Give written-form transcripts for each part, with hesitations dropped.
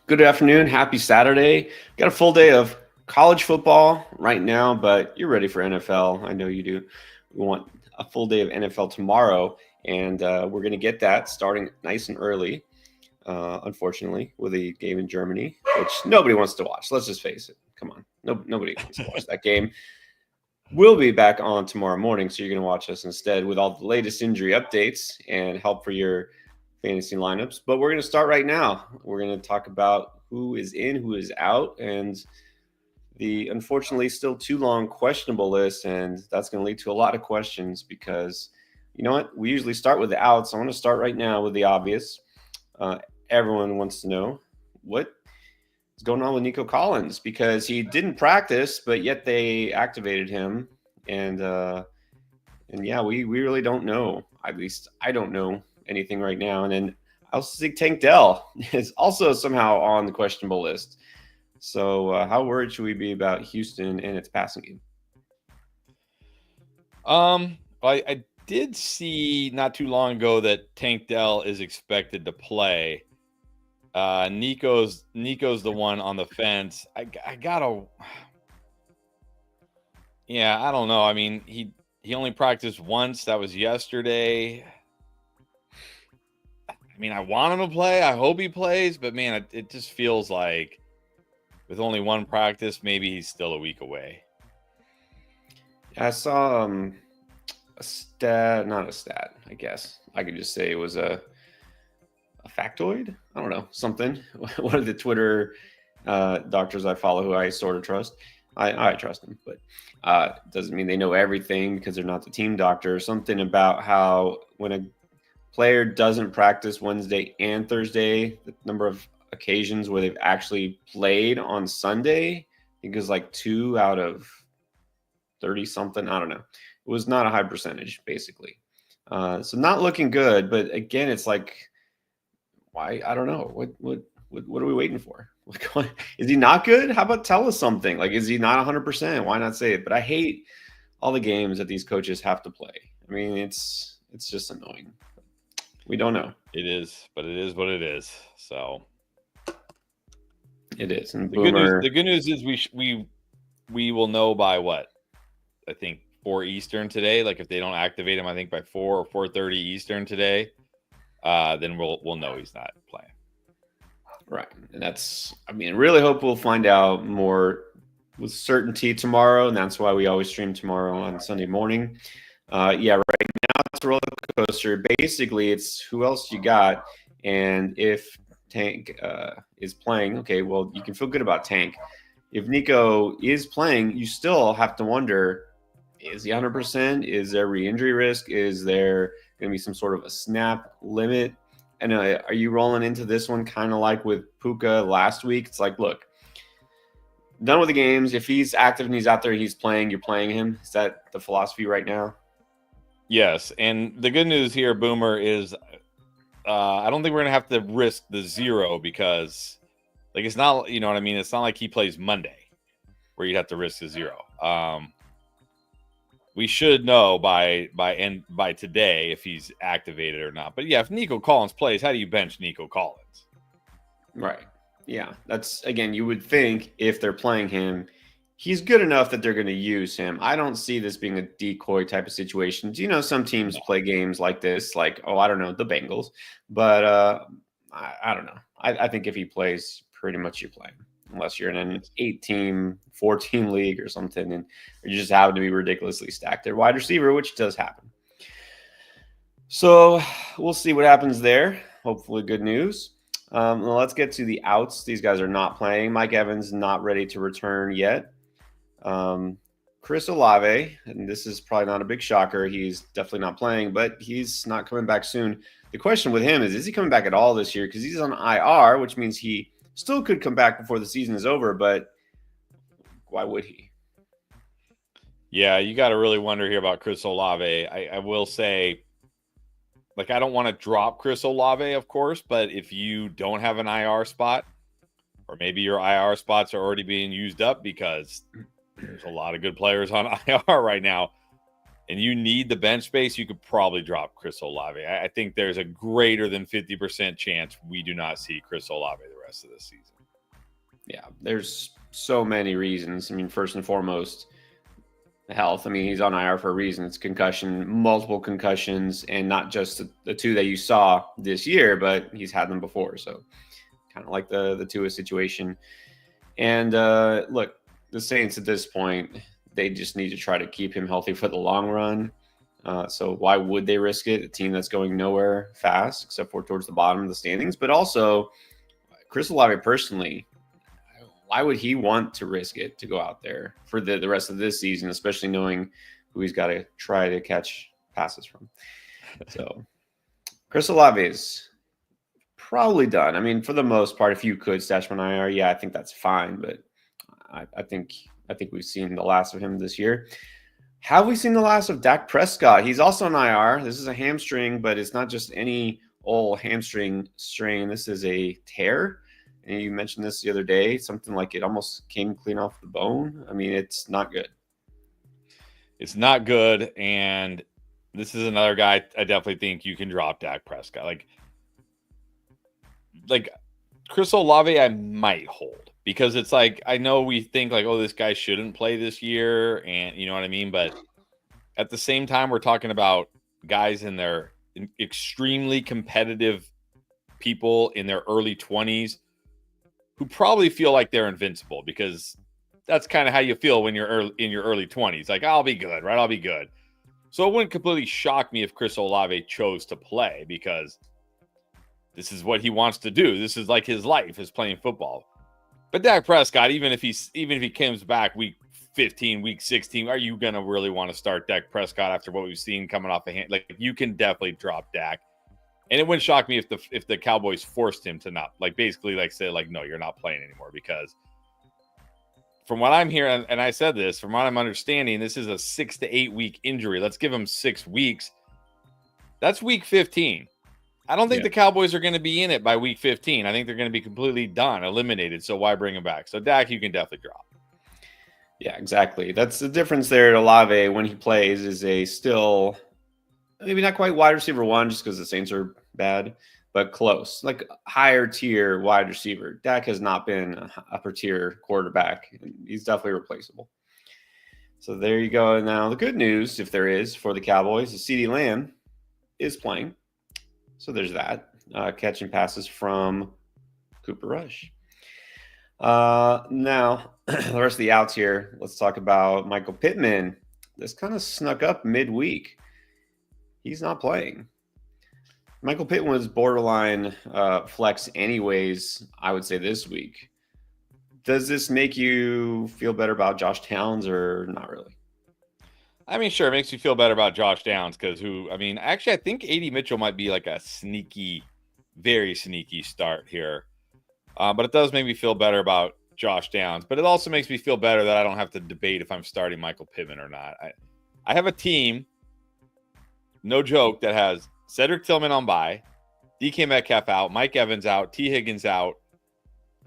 Good afternoon. Happy Saturday. Got a full day of college football right now, but you're ready for NFL. I know you do. We want a full day of NFL tomorrow, and we're going to get that starting nice and early, unfortunately, with a game in Germany, which nobody wants to watch. Let's just face it. Come on. Nobody wants to watch that game. We'll be back on tomorrow morning, so you're going to watch us instead with all the latest injury updates and help for your fantasy lineups. But we're going to start right now. We're going to talk about who is in, who is out, and the unfortunately still too long questionable list. And that's going to lead to a lot of questions because you know what? We usually start with the outs. I want to start right now with the obvious. Everyone wants to know what is going on with Nico Collins because he didn't practice, but yet they activated him. And yeah, we really don't know. At least I don't know anything right now. And then I also think Tank Dell is also somehow on the questionable list. So how worried should we be about Houston and its passing game? I did see not too long ago that Tank Dell is expected to play. Nico's the one on the fence. I gotta, yeah, I don't know. I mean, he only practiced once. That was yesterday. I mean, I want him to play. I hope he plays, but man, it just feels like with only one practice, maybe he's still a week away. I saw a stat, not a stat, I guess. I could just say it was a factoid. I don't know, something. One of the Twitter doctors I follow who I sort of trust. I trust them, but doesn't mean they know everything because they're not the team doctor. Something about how when a player doesn't practice Wednesday and Thursday, the number of occasions where they've actually played on Sunday, I think it was like 2 out of 30 something. I don't know. It was not a high percentage, basically. So not looking good. But again, it's like, why? I don't know. What are we waiting for? Is he not good? How about tell us something? Like, is he not 100%? Why not say it? But I hate all the games that these coaches have to play. I mean, it's just annoying. We don't know. It is, but it is what it is. So it is. And the good news is we will know by what? I think 4 Eastern today. Like if they don't activate him, I think by 4 or 4:30 Eastern today, then we'll know he's not playing. Right. And that's, I mean, really hope we'll find out more with certainty tomorrow. And that's why we always stream tomorrow on Sunday morning. Yeah, right now it's a roller coaster. Basically, it's who else you got. And if Tank is playing, okay, well, you can feel good about Tank. If Nico is playing, you still have to wonder, is he 100%? Is there re-injury risk? Is there going to be some sort of a snap limit? And are you rolling into this one kind of like with Puka last week? It's like, look, done with the games. If he's active and he's out there, he's playing, you're playing him. Is that the philosophy right now? Yes. And the good news here, Boomer, is I don't think we're going to have to risk the 0 because, like, it's not, you know what I mean? It's not like he plays Monday where you'd have to risk the 0. We should know by today if he's activated or not. But yeah, if Nico Collins plays, how do you bench Nico Collins? Right. Yeah. That's, again, you would think if they're playing him, he's good enough that they're going to use him. I don't see this being a decoy type of situation. Do you know some teams play games like this? Like, oh, I don't know, the Bengals. But I don't know. I think if he plays, pretty much you play him. Unless you're in an 8-team, 4-team league or something, and you just happen to be ridiculously stacked at wide receiver, which does happen. So we'll see what happens there. Hopefully good news. Well, let's get to the outs. These guys are not playing. Mike Evans not ready to return yet. Chris Olave, and this is probably not a big shocker. He's definitely not playing, but he's not coming back soon. The question with him is he coming back at all this year? Because he's on IR, which means he still could come back before the season is over, but why would he? Yeah, you got to really wonder here about Chris Olave. I will say, like, I don't want to drop Chris Olave, of course, but if you don't have an IR spot, or maybe your IR spots are already being used up because there's a lot of good players on IR right now, and you need the bench space, you could probably drop Chris Olave. I think there's a greater than 50% chance we do not see Chris Olave the rest of the season. Yeah, there's so many reasons. I mean, first and foremost, health. I mean, he's on IR for a reason. It's concussion, multiple concussions, and not just the two that you saw this year, but he's had them before. So kind of like the Tua situation. And look, the Saints at this point, they just need to try to keep him healthy for the long run. So why would they risk it? A team that's going nowhere fast, except for towards the bottom of the standings. But also, Chris Olave personally, why would he want to risk it to go out there for the rest of this season, especially knowing who he's got to try to catch passes from? So Chris Olave is probably done. I mean, for the most part, if you could stash him on IR, yeah, I think that's fine. But I think we've seen the last of him this year. Have we seen the last of Dak Prescott? He's also on IR. This is a hamstring, but it's not just any old hamstring strain. This is a tear. And you mentioned this the other day, something like it almost came clean off the bone. I mean, it's not good. It's not good. And this is another guy I definitely think you can drop Dak Prescott. Like Chris Olave, I might hold because it's like, I know we think like, oh, this guy shouldn't play this year. And you know what I mean? But at the same time, we're talking about guys in their extremely competitive people in their early 20s who probably feel like they're invincible because that's kind of how you feel when you're in your early 20s. Like, I'll be good, right? I'll be good. So it wouldn't completely shock me if Chris Olave chose to play because this is what he wants to do. This is like his life, is playing football. But Dak Prescott, even if he comes back week 15, week 16, are you going to really want to start Dak Prescott after what we've seen coming off the hand? Like, you can definitely drop Dak. And it wouldn't shock me if the Cowboys forced him to not, like, basically like say like, no, you're not playing anymore, because from what I'm hearing, and I said this, from what I'm understanding, this is a 6 to 8 week injury. Let's give him 6 weeks. That's week 15. I don't think the Cowboys are going to be in it by week 15. I think they're going to be completely done, eliminated. So why bring him back? So Dak, you can definitely drop. Yeah, exactly. That's the difference there. Olave, when he plays, is a still maybe not quite wide receiver one, just because the Saints are bad, but close, like higher tier wide receiver. Dak has not been an upper tier quarterback. He's definitely replaceable. So there you go. Now the good news, if there is, for the Cowboys, is CeeDee Lamb is playing. So there's that. Catching passes from Cooper Rush. Now, the rest of the outs here. Let's talk about Michael Pittman. This kind of snuck up midweek. He's not playing. Michael Pittman was borderline flex anyways, I would say, this week. Does this make you feel better about Josh Towns or not really? I mean, sure, it makes you feel better about Josh Downs because actually, I think A.D. Mitchell might be like a sneaky, very sneaky start here. But it does make me feel better about Josh Downs. But it also makes me feel better that I don't have to debate if I'm starting Michael Pittman or not. I have a team, no joke, that has Cedric Tillman on bye, DK Metcalf out, Mike Evans out, T. Higgins out,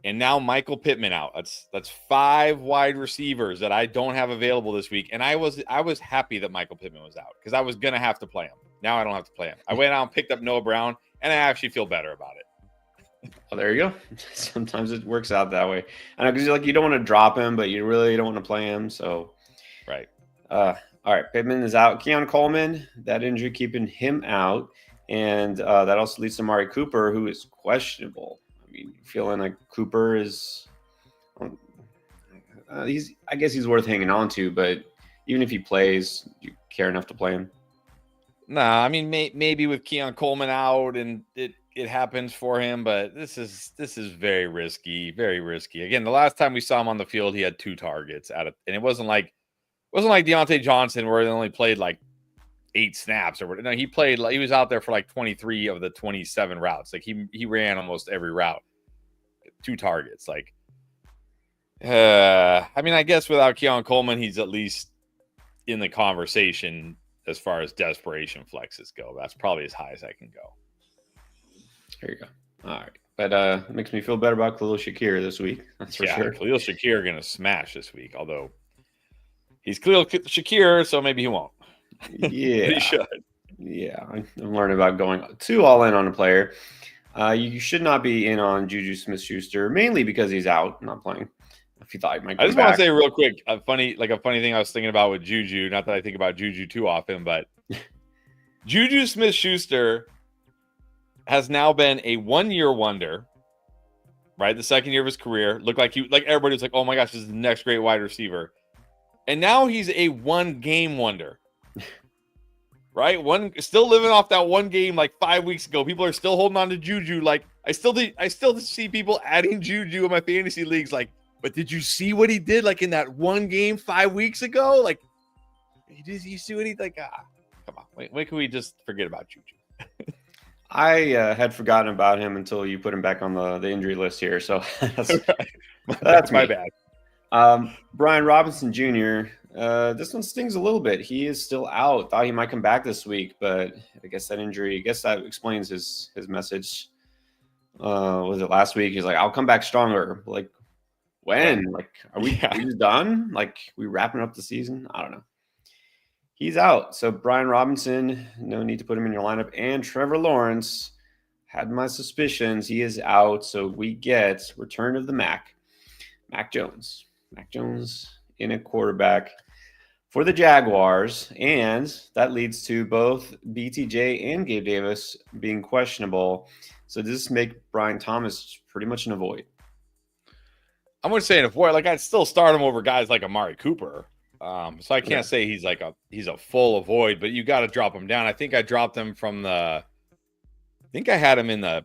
and now Michael Pittman out. That's 5 wide receivers that I don't have available this week. And I was happy that Michael Pittman was out because I was going to have to play him. Now I don't have to play him. I went out and picked up Noah Brown, and I actually feel better about it. Well, there you go. Sometimes it works out that way. I know, because you don't want to drop him, but you really don't want to play him. So, right. All right. Pittman is out. Keon Coleman, that injury keeping him out. And that also leads to Amari Cooper, who is questionable. I mean, feeling like Cooper is I guess he's worth hanging on to, but even if he plays, do you care enough to play him? Nah, I mean, maybe with Keon Coleman out and it happens for him, but this is very risky, very risky. Again, the last time we saw him on the field, he had 2 targets and it wasn't like Deontay Johnson where he only played like 8 snaps or whatever. No, he was out there for like 23 of the 27 routes. Like he ran almost every route. 2 targets. Like, I mean, I guess without Keon Coleman, he's at least in the conversation as far as desperation flexes go. That's probably as high as I can go. There you go. All right. But it makes me feel better about Khalil Shakir this week. That's for sure. Khalil Shakir going to smash this week, although he's Khalil Shakir, so maybe he won't. Yeah. He should. Yeah. I'm learning about going too all in on a player. You should not be in on Juju Smith-Schuster, mainly because he's out, not playing. If you thought he might I come just want back. to say real quick, a funny thing I was thinking about with Juju. Not that I think about Juju too often, but Juju Smith-Schuster has now been a 1-year wonder. Right, the second year of his career, looked like everybody was like, "Oh my gosh, this is the next great wide receiver," and now he's a 1-game wonder. Right, still living off that one game like 5 weeks ago. People are still holding on to Juju. Like I still see people adding Juju in my fantasy leagues. Like, but did you see what he did? Like in that one game 5 weeks ago? Like, you see what he like? Come on, when can we just forget about Juju? I had forgotten about him until you put him back on the injury list here. So that's my me. bad. Brian Robinson Jr. This one stings a little bit. He is still out. Thought he might come back this week, but I guess that injury. I guess that explains his message. Was it last week? He's like, "I'll come back stronger." Like when? Like are we just done? Like we wrapping up the season? I don't know. He's out. So Brian Robinson, no need to put him in your lineup. And Trevor Lawrence, had my suspicions. He is out. So we get return of the Mac Jones. Mac Jones in a quarterback for the Jaguars. And that leads to both BTJ and Gabe Davis being questionable. So does this make Brian Thomas pretty much an avoid? I'm going to say an avoid. Like I'd still start him over guys like Amari Cooper. So I can't say he's a full avoid, but you got to drop him down. I think I dropped him from I had him in the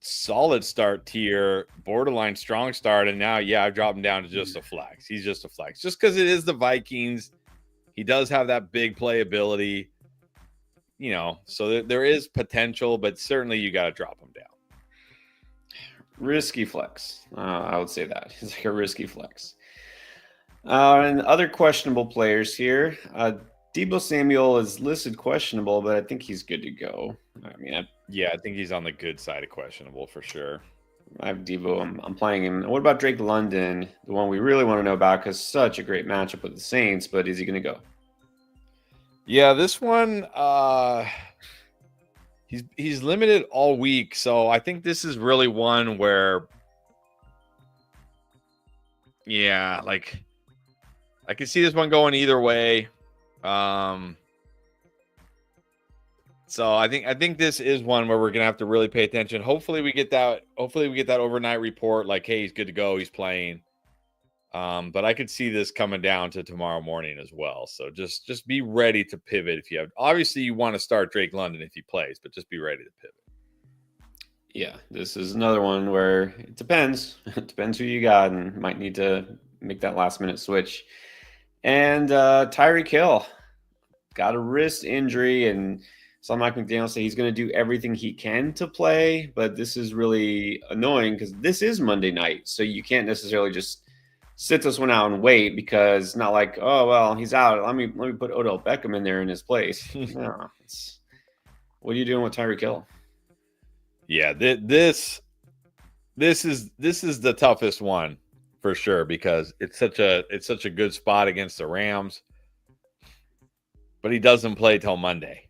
solid start tier, borderline strong start, and now I've dropped him down to just a flex. He's just a flex, just because it is the Vikings. He does have that big playability, so there is potential, but certainly you got to drop him down. Risky flex. I would say that he's like a risky flex. And other questionable players here. Deebo Samuel is listed questionable, but I think he's good to go. I mean, I think he's on the good side of questionable for sure. I have Deebo. I'm playing him. What about Drake London, the one we really want to know about because such a great matchup with the Saints, but is he going to go? Yeah, this one, he's limited all week, so I think this is really one where, I can see this one going either way. So I think this is one where we're gonna have to really pay attention. Hopefully we get that overnight report like, hey, he's good to go, he's playing. But I could see this coming down to tomorrow morning as well. So just be ready to pivot if you have. Obviously, you want to start Drake London if he plays, but just be ready to pivot. Yeah, this is another one where it depends. It depends who you got and might need to make that last minute switch. And Tyreek Hill got a wrist injury, and some Mike McDaniel say he's going to do everything he can to play, but this is really annoying because this is Monday night, so you can't necessarily just sit this one out and wait because it's not like, oh well, he's out. Let me put Odell Beckham in there in his place. No, what are you doing with Tyreek Hill? Yeah, this is the toughest one for sure because it's such a good spot against the Rams, but he doesn't play till Monday.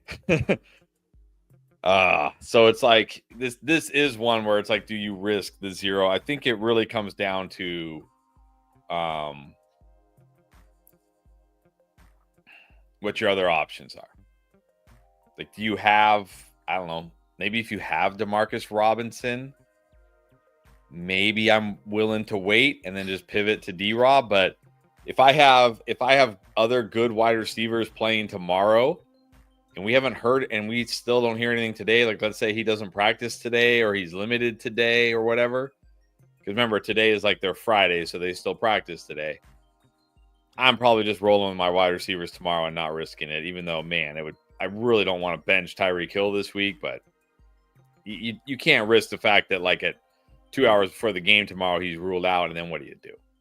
So it's like this is one where it's like, do you risk the zero? I think it really comes down to what your other options are. Like, do you have, I don't know, maybe if you have DeMarcus Robinson, maybe I'm willing to wait and then just pivot to D-Rob. But if I have other good wide receivers playing tomorrow and we haven't heard and we still don't hear anything today, like let's say he doesn't practice today or he's limited today or whatever, because remember today is like their Friday, so they still practice today. I'm probably just rolling with my wide receivers tomorrow and not risking it, even though, man, I really don't want to bench Tyreek Hill this week, but you can't risk the fact that like at 2 hours before the game tomorrow he's ruled out, and then what do?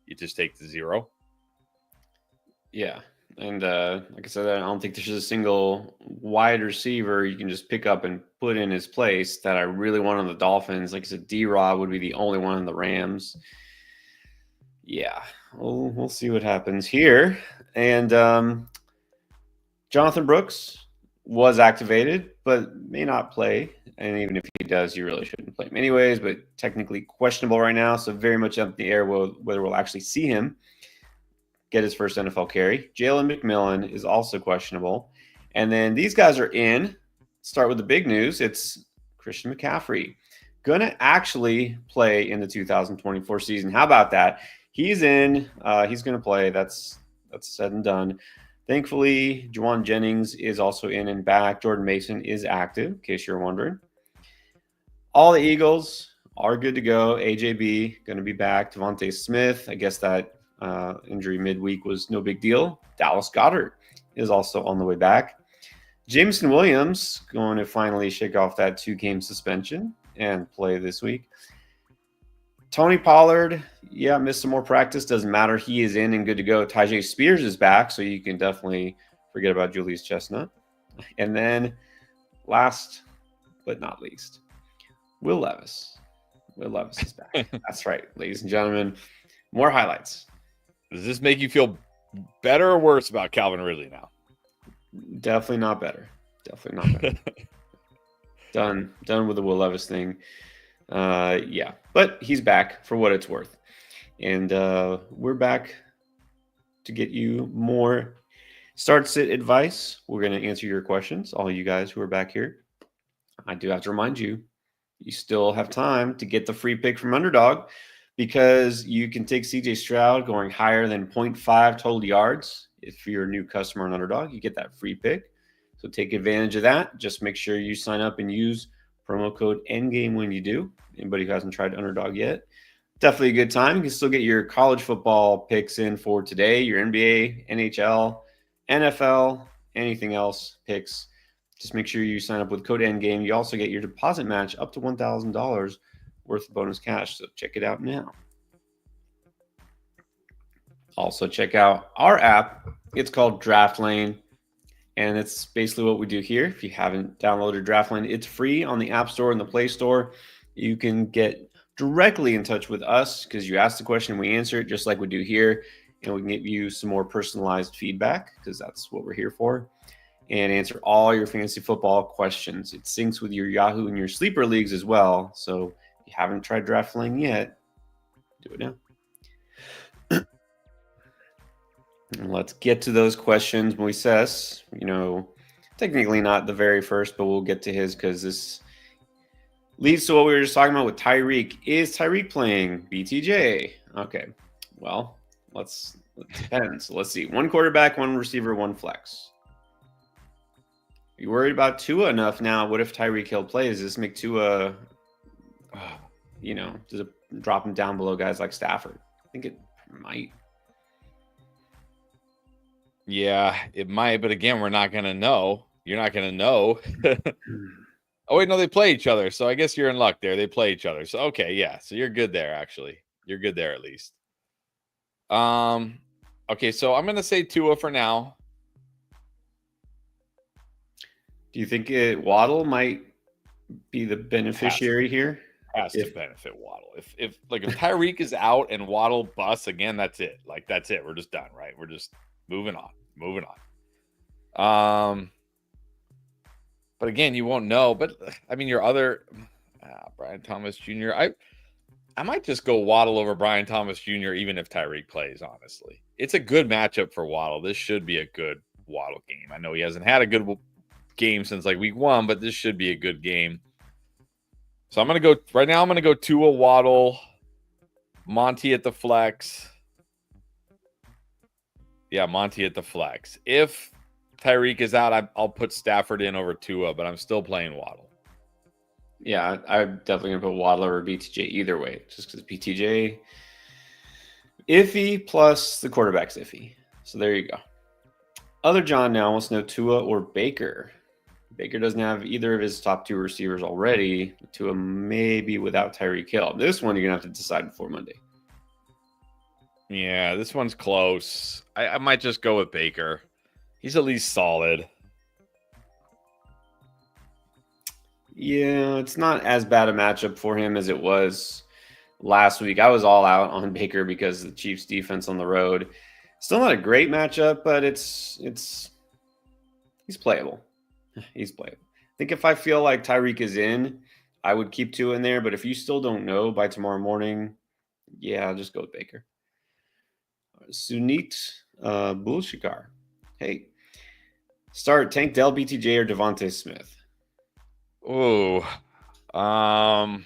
You just take the zero. Yeah, and like I said, I don't think there's a single wide receiver you can just pick up and put in his place that I really want on the Dolphins. Like I said, D-Rob would be the only one on the Rams. Yeah, we'll see what happens here. And Jonathan Brooks, was activated, but may not play. And even if he does, you really shouldn't play him anyways, but technically questionable right now. So very much up in the air whether we'll actually see him get his first NFL carry. Jalen McMillan is also questionable. And then these guys are in. Start with the big news. It's Christian McCaffrey. Going to actually play in the 2024 season. How about that? He's in. He's going to play. That's said and done. Thankfully, Juwan Jennings is also in and back. Jordan Mason is active, in case you're wondering. All the Eagles are good to go. AJB going to be back. Devontae Smith, I guess that injury midweek was no big deal. Dallas Goedert is also on the way back. Jameson Williams going to finally shake off that 2-game suspension and play this week. Tony Pollard, missed some more practice. Doesn't matter. He is in and good to go. Tyjae Spears is back, so you can definitely forget about Julius Chestnut. And then last but not least, Will Levis. Will Levis is back. That's right, ladies and gentlemen. More highlights. Does this make you feel better or worse about Calvin Ridley now? Definitely not better. Definitely not better. Done with the Will Levis thing. But he's back for what it's worth. And we're back to get you more start-sit advice. We're going to answer your questions, all you guys who are back here. I do have to remind you, you still have time to get the free pick from Underdog because you can take CJ Stroud going higher than 0.5 total yards. If you're a new customer on Underdog, you get that free pick. So take advantage of that. Just make sure you sign up and use promo code NGAME when you do. Anybody who hasn't tried Underdog yet, definitely a good time. You can still get your college football picks in for today, your NBA, NHL, NFL, anything else picks. Just make sure you sign up with code NGAME. You also get your deposit match up to $1,000 worth of bonus cash. So check it out now. Also check out our app. It's called Draft Lane. And it's basically what we do here. If you haven't downloaded Draft Lane, it's free on the App Store and the Play Store. You can get directly in touch with us because you ask the question, we answer it just like we do here. And we can give you some more personalized feedback because that's what we're here for. And answer all your fantasy football questions. It syncs with your Yahoo and your sleeper leagues as well. So if you haven't tried Draft Lane yet, do it now. And let's get to those questions. Moises, technically not the very first, but we'll get to his because this leads to what we were just talking about with Tyreek. Is Tyreek playing BTJ? Okay, well, let's depend. So let's see. One quarterback, one receiver, one flex. Are you worried about Tua enough now? What if Tyreek Hill plays? Does this make Tua, does it drop him down below guys like Stafford? I think it might. Yeah, it might, but again, we're not going to know. You're not going to know. Oh, wait, no, they play each other. So I guess you're in luck there. They play each other. So, okay, yeah. So you're good there, actually. You're good there at least. Okay, so I'm going to say Tua for now. Do you think Waddle might be the beneficiary here? Has to benefit Waddle. If Tyreek is out and Waddle busts again, that's it. That's it. We're just done, right? We're just moving on. But again, you won't know. But I mean, your other Brian Thomas Jr. I might just go Waddle over Brian Thomas Jr. even if Tyreek plays. Honestly, it's a good matchup for Waddle. This should be a good Waddle game. I know he hasn't had a good game since week 1, but this should be a good game. So I'm gonna go right now. I'm gonna go Tua, Waddle, Monty at the flex. Yeah, Monty at the flex. If Tyreek is out, I'll put Stafford in over Tua, but I'm still playing Waddle. Yeah, I'm definitely going to put Waddle over BTJ either way, just because BTJ iffy plus the quarterback's iffy. So there you go. Other John now wants to know Tua or Baker. Baker doesn't have either of his top 2 receivers already. Tua maybe without Tyreek Hill. This one you're going to have to decide before Monday. Yeah, this one's close. I might just go with Baker. He's at least solid. Yeah, it's not as bad a matchup for him as it was last week. I was all out on Baker because of the Chiefs' defense on the road. Still not a great matchup, but he's playable. He's playing. I think if I feel like Tyreek is in, I would keep two in there. But if you still don't know by tomorrow morning, yeah, I'll just go with Baker. Sunit Bulshikar. Hey, start Tank Dell, BTJ, or Devontae Smith. Oh, not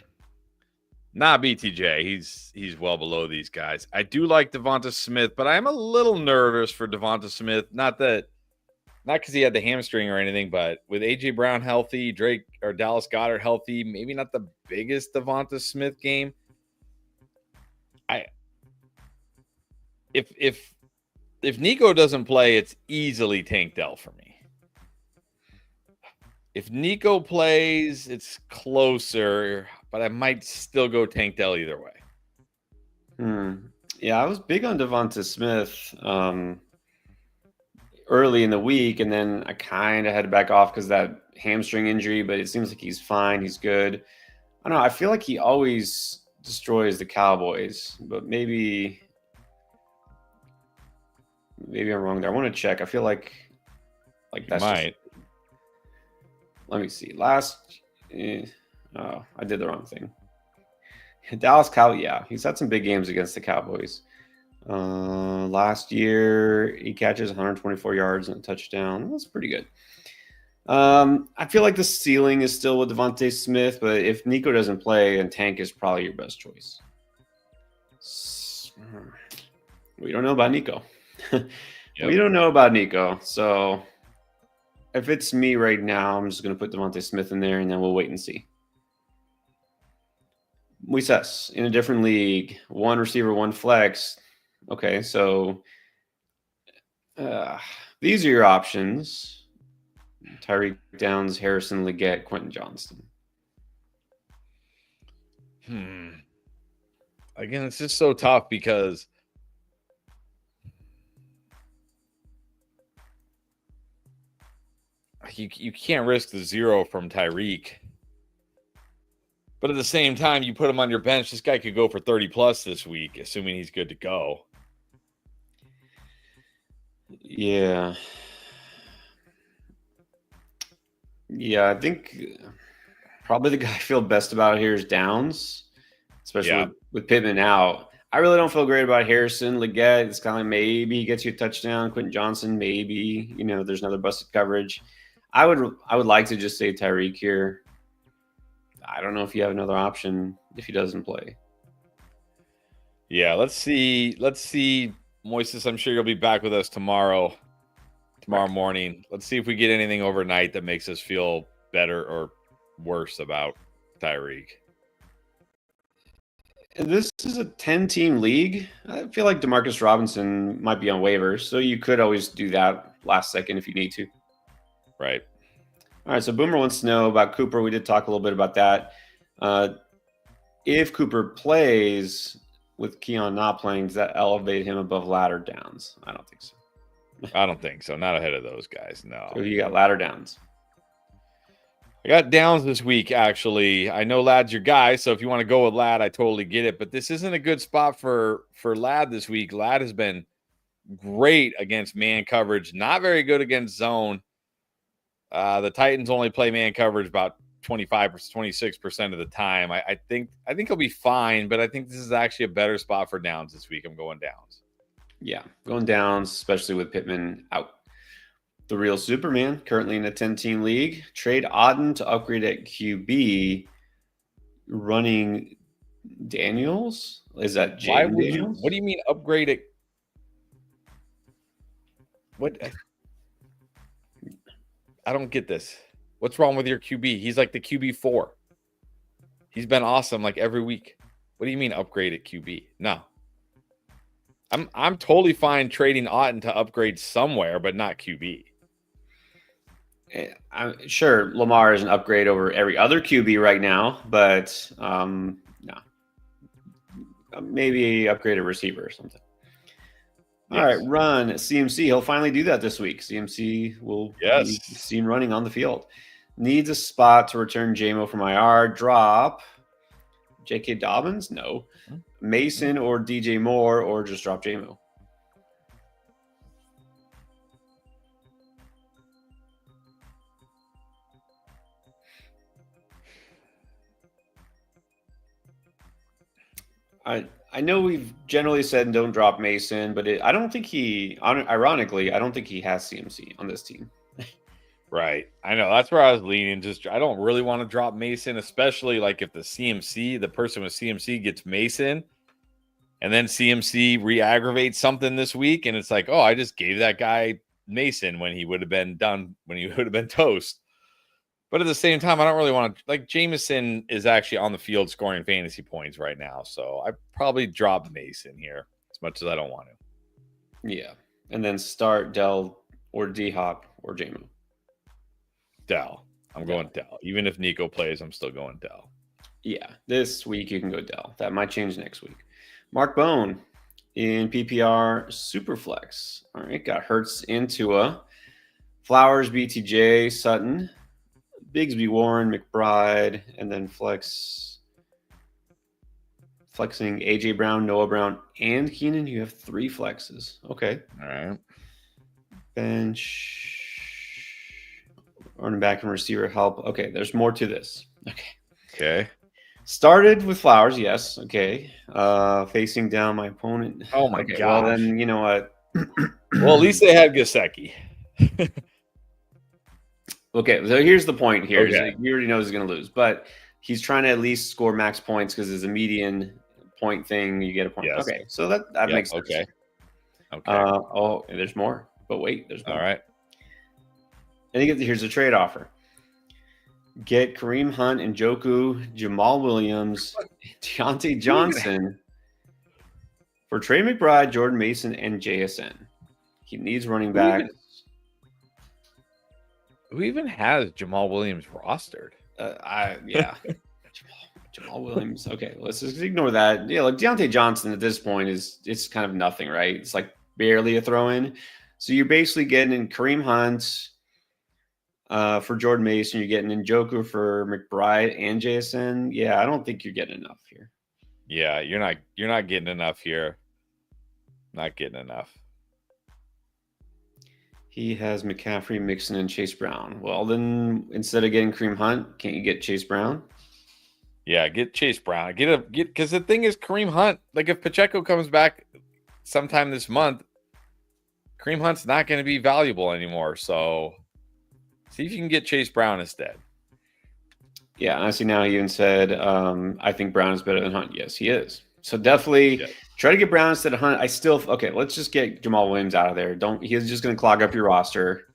BTJ. He's well below these guys. I do like Devonta Smith, but I'm a little nervous for Devonta Smith. Not because he had the hamstring or anything, but with AJ Brown healthy, Drake or Dallas Goedert healthy, maybe not the biggest Devonta Smith game. If Nico doesn't play, it's easily Tank Dell for me. If Nico plays, it's closer, but I might still go Tank Dell either way. Yeah, I was big on Devonta Smith early in the week, and then I kind of had to back off because of that hamstring injury, but it seems like he's fine. He's good. I don't know. I feel like he always destroys the Cowboys, but maybe I'm wrong there. I want to check. I feel like that's might. Let me see. I did the wrong thing. Dallas Cow, yeah, he's had some big games against the Cowboys. Last year, he catches 124 yards and a touchdown. That's pretty good. I feel like the ceiling is still with Devontae Smith, but if Nico doesn't play, then Tank is probably your best choice. We don't know about Nico. We don't know about Nico. So if it's me right now, I'm just going to put Devontae Smith in there, and then we'll wait and see. Moises, in a different league, one receiver, one flex. Okay, so these are your options. Tyreek Downs, Harrison, Leggett, Quentin Johnston. Again, it's just so tough because you can't risk the zero from Tyreek. But at the same time, you put him on your bench, this guy could go for 30 plus this week, assuming he's good to go. Yeah. Yeah, I think probably the guy I feel best about here is Downs, especially with Pittman out. I really don't feel great about Harrison. Leggett, it's kind of like maybe he gets you a touchdown. Quentin Johnston, maybe. There's another busted coverage. I would like to just say Tyreek here. I don't know if you have another option if he doesn't play. Yeah, let's see. Moises, I'm sure you'll be back with us tomorrow morning. Let's see if we get anything overnight that makes us feel better or worse about Tyreek. This is a 10-team league. I feel like Demarcus Robinson might be on waivers, so you could always do that last second if you need to. Right. All right, so Boomer wants to know about Cooper. We did talk a little bit about that. If Cooper plays with Keon not playing, does that elevate him above ladder Downs? I don't think so. I don't think so. Not ahead of those guys, no. So you got ladder Downs. I got Downs this week, actually. I know Lad's your guy, so if you want to go with Lad, I totally get it. But this isn't a good spot for Lad this week. Lad has been great against man coverage, not very good against zone. The Titans only play man coverage about 26% of the time. I think he'll be fine, but I think this is actually a better spot for Downs this week. I'm going Downs. Yeah, going Downs, especially with Pittman out. The Real Superman, currently in a 10-team league. Trade Auden to upgrade at QB. Running Daniels? Is that Jaden Daniels? What do you mean upgrade it? What? I don't get this. What's wrong with your QB? He's like the QB4. He's been awesome like every week. What do you mean upgrade at QB? No. I'm totally fine trading Auden to upgrade somewhere, but not QB. I'm sure Lamar is an upgrade over every other QB right now, but no. Maybe upgrade a receiver or something. Yes. All right, run CMC. He'll finally do that this week. CMC will be seen running on the field. Needs a spot to return JMO from IR. Drop J.K. Dobbins? No. Mason or DJ Moore, or just drop JMO. I know we've generally said don't drop Mason, but I don't think ironically, I don't think he has CMC on this team. Right. I know. That's where I was leaning. Just I don't really want to drop Mason, especially like if the person with CMC gets Mason and then CMC re-aggravates something this week. And it's like, oh, I just gave that guy Mason when he would have been toast. But at the same time, I don't really want to like Jameson is actually on the field scoring fantasy points right now. So I probably drop Mason here as much as I don't want to. Yeah. And then start Dell or D-Hop or JMO. Dell. I'm going Dell. Even if Nico plays, I'm still going Dell. Yeah. This week you can go Dell. That might change next week. Mark Bone in PPR Superflex. All right. Got Hurts into a Flowers, BTJ, Sutton, Bigsby, Warren, McBride, and then flexing AJ Brown, Noah Brown, and Keenan. You have 3 flexes. Okay. All right. Bench, running back and receiver help. Okay, there's more to this. Okay. Started with Flowers, yes. Okay. Facing down my opponent. Oh my god. God. Well, then you know what? Well, at least they had Gesicki. Okay, so here's the point here. Okay. He already knows he's going to lose, but he's trying to at least score max points because it's a median point thing. You get a point. Yes. Okay, so that makes sense. Okay. Okay. There's more. But wait, there's more. All right. And here's a trade offer. Get Kareem Hunt and Njoku, Jamal Williams, Deontay Johnson for Trey McBride, Jordan Mason, and JSN. He needs running back. Who even has Jamal Williams rostered? Yeah. Jamal Williams. Okay, let's just ignore that. Yeah, like Deontay Johnson at this point it's kind of nothing, right? It's like barely a throw in. So you're basically getting in Kareem Hunt for Jordan Mason. You're getting in Njoku for McBride and JSN. Yeah, I don't think you're getting enough here. Yeah, you're not getting enough here. Not getting enough. He has McCaffrey, Mixon, and Chase Brown. Well, then instead of getting Kareem Hunt, can't you get Chase Brown? Yeah, get Chase Brown. Get because the thing is Kareem Hunt. Like if Pacheco comes back sometime this month, Kareem Hunt's not going to be valuable anymore. So see if you can get Chase Brown instead. Yeah, I see now he even said, I think Brown is better than Hunt. Yes, he is. So definitely try to get Brown instead of Hunt. Okay, let's just get Jamal Williams out of there. He's just going to clog up your roster.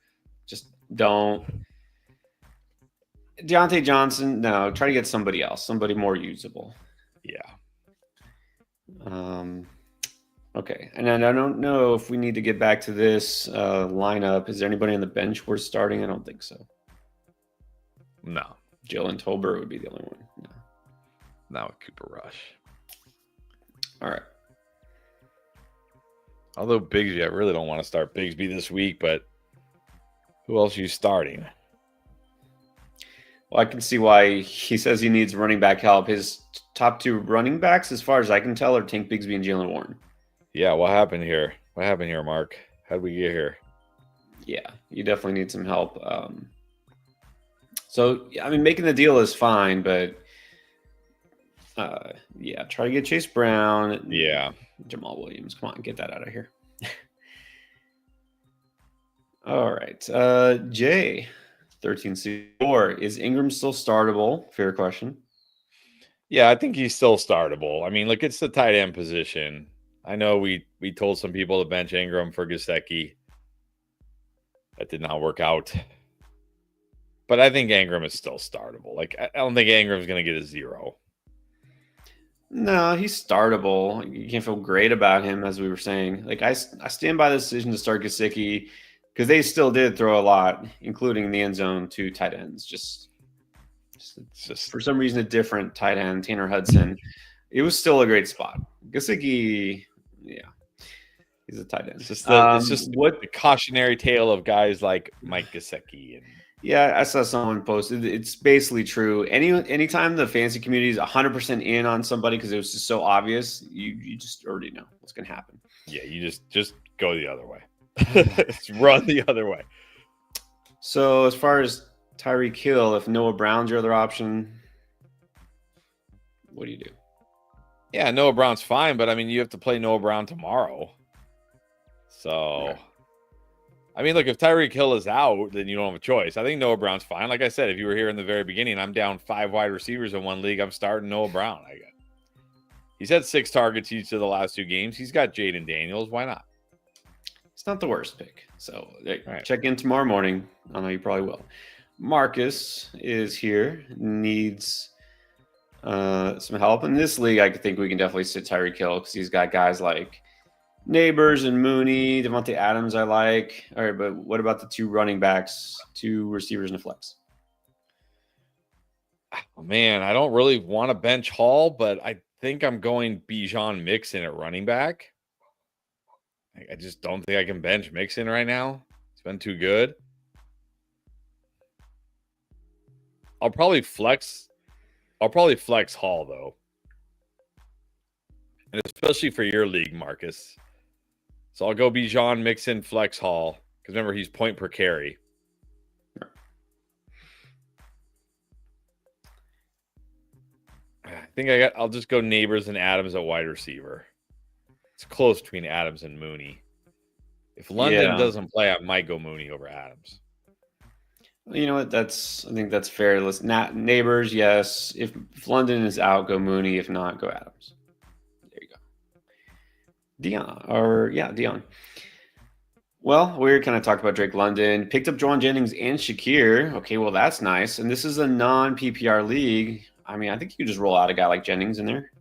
Just don't. Deontay Johnson, no, try to get somebody else, somebody more usable. Yeah. Okay, and then I don't know if we need to get back to this lineup. Is there anybody on the bench worth starting? I don't think so. No. Jalen Tolbert would be the only one. No. Not with Cooper Rush. All right. Although Bigsby, I really don't want to start Bigsby this week, but who else are you starting? Well, I can see why he says he needs running back help. His top 2 running backs, as far as I can tell, are Tank Bigsby and Jalen Warren. Yeah, what happened here? What happened here, Mark? How did we get here? Yeah, you definitely need some help. So, I mean, making the deal is fine, but yeah, try to get Chase Brown. Yeah. Jamal Williams. Come on, get that out of here. All right. Jay, 13C4. Is Ingram still startable? Fair question. Yeah, I think he's still startable. I mean, look, it's the tight end position. I know we told some people to bench Ingram for Gesicki. That did not work out. But I think Ingram is still startable. Like, I don't think Ingram's going to get a 0. No, he's startable. You can't feel great about him, as we were saying. Like, I stand by the decision to start Gesicki because they still did throw a lot, including in the end zone, to tight ends. Just for some reason, a different tight end, Tanner Hudson. It was still a great spot. Gesicki, yeah, he's a tight end. It's just the cautionary tale of guys like Mike Gesicki. Yeah, I saw someone posted. It's basically true. Anytime the fantasy community is 100% in on somebody because it was just so obvious, you just already know what's going to happen. Yeah, you just go the other way. Just run the other way. So as far as Tyreek Hill, if Noah Brown's your other option, what do you do? Yeah, Noah Brown's fine, but I mean, you have to play Noah Brown tomorrow. So, Okay. I mean, look, if Tyreek Hill is out, then you don't have a choice. I think Noah Brown's fine. Like I said, if you were here in the very beginning, I'm down 5 wide receivers in one league. I'm starting Noah Brown. He's had 6 targets each of the last 2 games. He's got Jaden Daniels. Why not? It's not the worst pick. So Right. check in tomorrow morning. I know you probably will. Marcus is here, needs some help. In this league, I think we can definitely sit Tyreek Hill because he's got guys like Neighbors and Mooney, Devontae Adams I like. All right, but what about the 2 running backs, 2 receivers, and a flex? Oh, man, I don't really want to bench Hall, but I think I'm going Bijan Mixon at running back. I just don't think I can bench Mixon right now. It's been too good. I'll probably flex Hall, though. And especially for your league, Marcus. So I'll go Bijan Mixon, flex Hall. Because remember, he's point per carry. I think I'll just go Neighbors and Adams at wide receiver. It's close between Adams and Mooney. If London doesn't play, I might go Mooney over Adams. You know what? I think that's fair. Listen, Neighbors, yes. If London is out, go Mooney. If not, go Adams. There you go. Dion. Well, we kind of talked about Drake London. Picked up Juwan Jennings and Shakir. Okay, well, that's nice. And this is a non-PPR league. I mean, I think you could just roll out a guy like Jennings in there.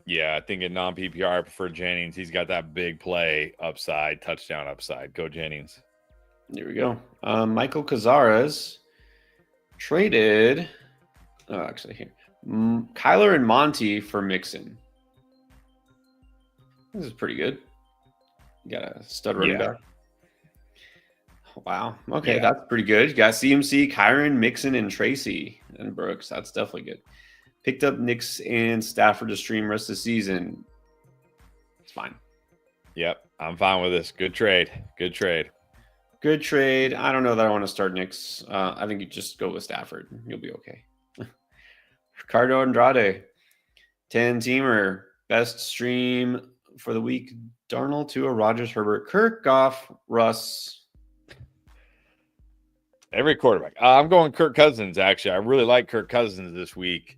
Yeah, I think in non-PPR, I prefer Jennings. He's got that big play upside, touchdown upside. Go Jennings. There we go. Michael Cazares traded. Oh, actually, here. Kyler and Monty for Mixon. This is pretty good. You got a stud running back. Wow. Okay, that's pretty good. You got CMC, Kyron, Mixon, and Tracy and Brooks. That's definitely good. Picked up Nix and Stafford to stream rest of the season. It's fine. Yep, I'm fine with this. Good trade. Good trade. I don't know that I want to start Nix. I think you just go with Stafford. You'll be okay. Ricardo Andrade, 10-teamer. Best stream for the week. Darnold, Tua, Rodgers, Herbert, Kirk, Goff, Russ. Every quarterback. I'm going Kirk Cousins, actually. I really like Kirk Cousins this week.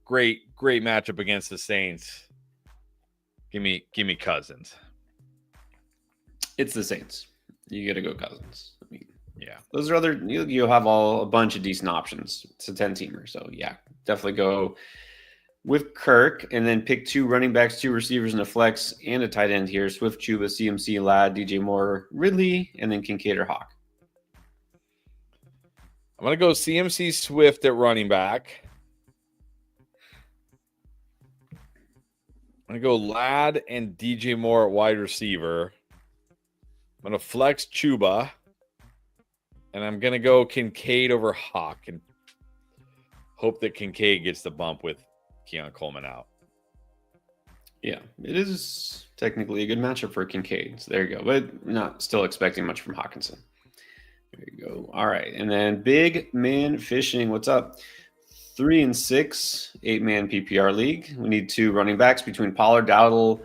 Great matchup against the Saints. Give me Cousins. It's the Saints. You got to go Cousins. I mean, yeah. Those are other, you'll have a bunch of decent options. It's a 10-teamer. So, yeah, definitely go with Kirk and then pick 2 running backs, 2 receivers, and a flex and a tight end here. Swift, Chuba, CMC, Ladd, DJ Moore, Ridley, and then Kincaid or Hawk. I'm going to go CMC Swift at running back. I'm going to go Ladd and DJ Moore at wide receiver. I'm going to flex Chuba. And I'm going to go Kincaid over Hawk and hope that Kincaid gets the bump with Keon Coleman out. Yeah, it is technically a good matchup for Kincaid. So there you go. But not still expecting much from Hawkinson. There you go. All right. And then Big Man Fishing. What's up? 3-6, 8-man PPR league. We need 2 running backs between Pollard, Dowdle.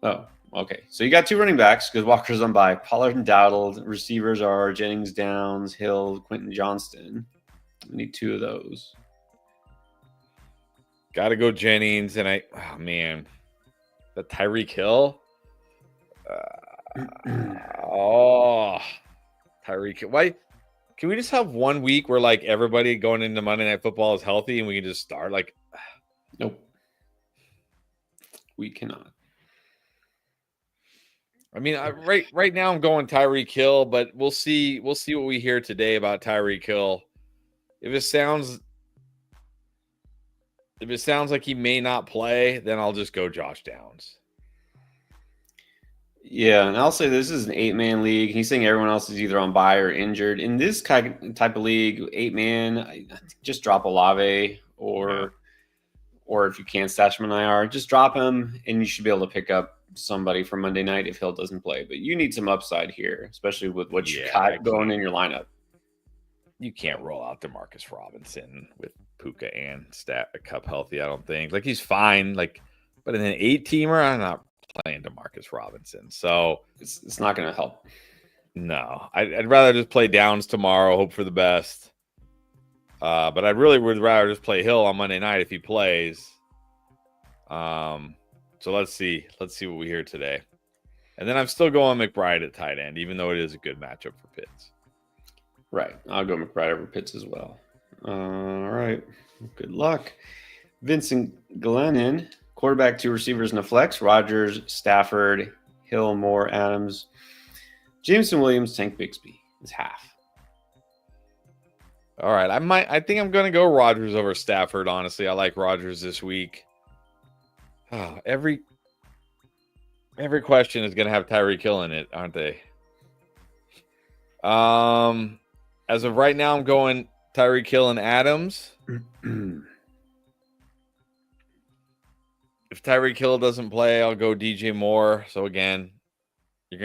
Oh, okay. So you got 2 running backs because Walker's on bye. Pollard and Dowdle. Receivers are Jennings, Downs, Hill, Quentin Johnston. We need 2 of those. Got to go Jennings. And the Tyreek Hill. Tyreek Hill. Why? Can we just have one week where like everybody going into Monday Night Football is healthy and we can just start? Like, nope, we cannot. I mean, right now I'm going Tyreek Hill, but we'll see what we hear today about Tyreek Hill. If it sounds like he may not play, then I'll just go Josh Downs. Yeah, and I'll say this is an 8-man league. He's saying everyone else is either on bye or injured. In this type of league, 8-man, just drop Olave or if you can't stash him in IR, just drop him, and you should be able to pick up somebody for Monday night if Hill doesn't play. But you need some upside here, especially with what you got going in your lineup. You can't roll out DeMarcus Robinson with Puka and Cup healthy, I don't think. Like, he's fine. Like, But in an 8-teamer, I'm not playing DeMarcus Robinson. So it's not going to help. No, I'd rather just play Downs tomorrow, hope for the best. But I really would rather just play Hill on Monday night if he plays. So let's see what we hear today. And then I'm still going McBride at tight end, even though it is a good matchup for Pitts. Right. I'll go McBride over Pitts as well. All right. Good luck. Vincent Glennon, quarterback, 2 receivers in a flex. Rodgers, Stafford, Hill, Moore, Adams. Jameson Williams, Tank Bigsby is half. All right. I think I'm going to go Rodgers over Stafford, honestly. I like Rodgers this week. Oh, every question is going to have Tyreek Hill in it, aren't they? As of right now, I'm going Tyreek Hill and Adams. If Tyreek Hill doesn't play, I'll go DJ Moore. So again, you're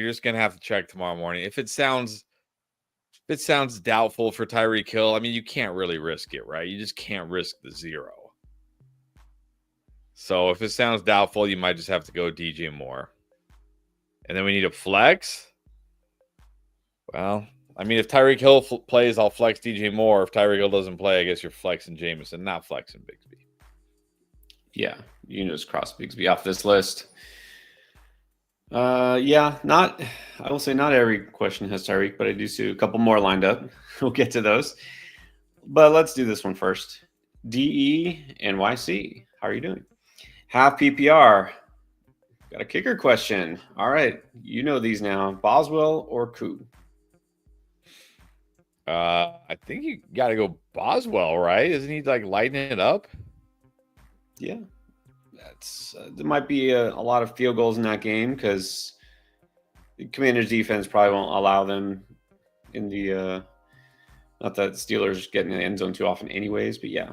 just gonna have to check tomorrow morning. If it sounds doubtful for Tyreek Hill, I mean, you can't really risk it, right? You just can't risk the 0. So if it sounds doubtful, you might just have to go DJ Moore. And then we need a flex. Well, I mean, if Tyreek Hill plays, I'll flex DJ Moore. If Tyreek Hill doesn't play, I guess you're flexing Jameson, not flexing Bigsby. Yeah, you can just cross Bigsby off this list. I will say not every question has Tyreek, but I do see a couple more lined up. We'll get to those. But let's do this one first. DE NYC, how are you doing? Half PPR. Got a kicker question. All right, you know these now. Boswell or Koo? I think you got to go Boswell, right? Isn't he like lighting it up? Yeah, that's there might be a lot of field goals in that game because the Commanders' defense probably won't allow them in the. Not that Steelers get in the end zone too often, anyways. But yeah,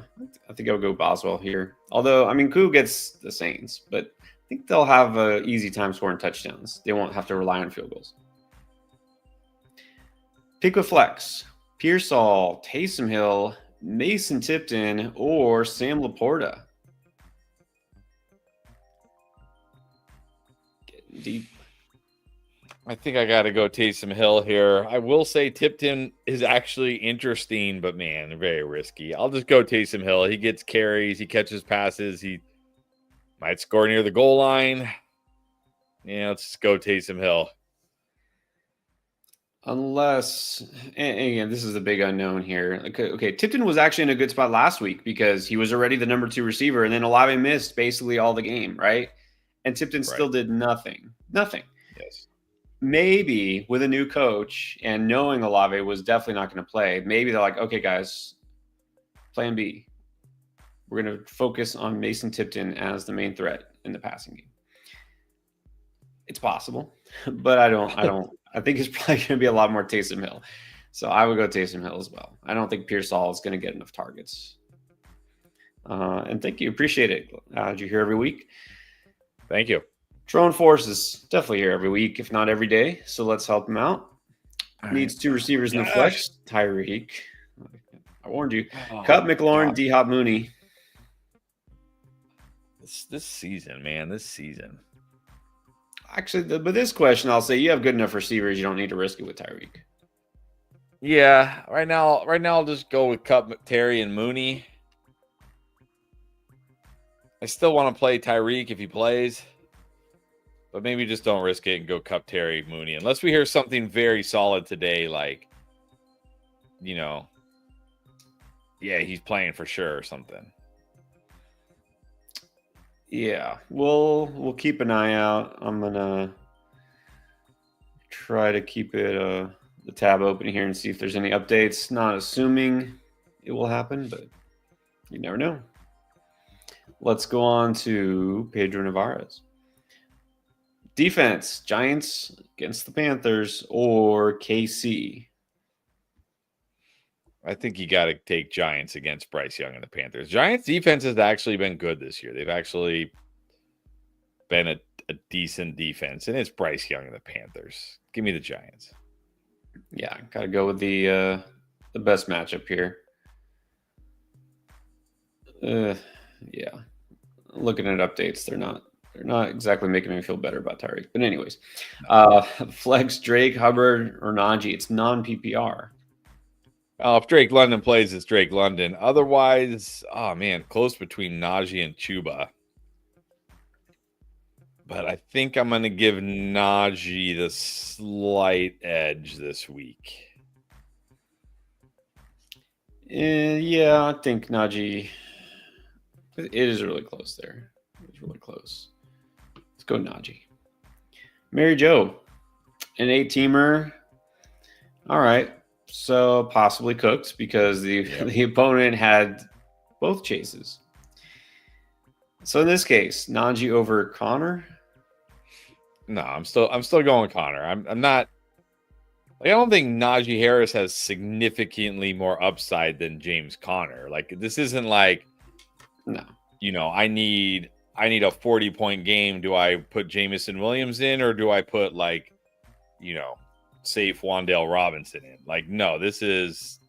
I think I'll go Boswell here. Although I mean, Koo gets the Saints, but I think they'll have an easy time scoring touchdowns. They won't have to rely on field goals. Pick with flex. Pearsall, Taysom Hill, Mason Tipton, or Sam Laporta. Getting deep. I think I got to go Taysom Hill here. I will say Tipton is actually interesting, but man, very risky. I'll just go Taysom Hill. He gets carries, he catches passes, he might score near the goal line. Yeah, let's just go Taysom Hill. Unless, and again, this is the big unknown here. Okay, Tipton was actually in a good spot last week because he was already the number 2 receiver, and then Olave missed basically all the game, right? And Tipton still did nothing. Nothing. Yes. Maybe with a new coach and knowing Olave was definitely not going to play, maybe they're like, okay, guys, plan B. We're going to focus on Mason Tipton as the main threat in the passing game. It's possible, but I think it's probably going to be a lot more Taysom Hill. So I would go Taysom Hill as well. I don't think Pearsall is going to get enough targets. And thank you. Appreciate it. You're here every week. Thank you. Drone Force is definitely here every week, if not every day. So let's help him out. Needs 2 receivers in the flex. Tyreek. I warned you. Cup, McLaurin, D-Hop, Mooney. This season, man. This season. Actually, but this question, I'll say you have good enough receivers. You don't need to risk it with Tyreek. Yeah, right now, I'll just go with Cup, Terry, and Mooney. I still want to play Tyreek if he plays, but maybe just don't risk it and go Cup, Terry, Mooney, unless we hear something very solid today, like, yeah, he's playing for sure or something. Yeah, we'll keep an eye out. I'm gonna try to keep it the tab open here and see if there's any updates. Not assuming it will happen, but you never know. Let's go on to Pedro Navarez. Defense: Giants against the Panthers or KC. I think you got to take Giants against Bryce Young and the Panthers. Giants defense has actually been good this year. They've actually been a decent defense, and it's Bryce Young and the Panthers. Give me the Giants. Yeah, got to go with the best matchup here. Yeah. looking at updates, they're not exactly making me feel better about Tyreek. But anyways, flex Drake, Hubbard, or Najee. It's non-PPR. If Drake London plays, it's Drake London. Otherwise, oh man, close between Najee and Chuba. But I think I'm going to give Najee the slight edge this week. Yeah, I think Najee. It is really close there. It's really close. Let's go Najee. Mary Jo, an 8-teamer. All right. So possibly cooked because the opponent had both chases. So in this case, Najee over Connor. No, I'm still going Connor. I'm not. Like, I don't think Najee Harris has significantly more upside than James Conner. Like, this isn't like, no, I need a 40-point game. Do I put Jamison Williams in, or do I put safe Wan'Dale Robinson in? Like, no, this is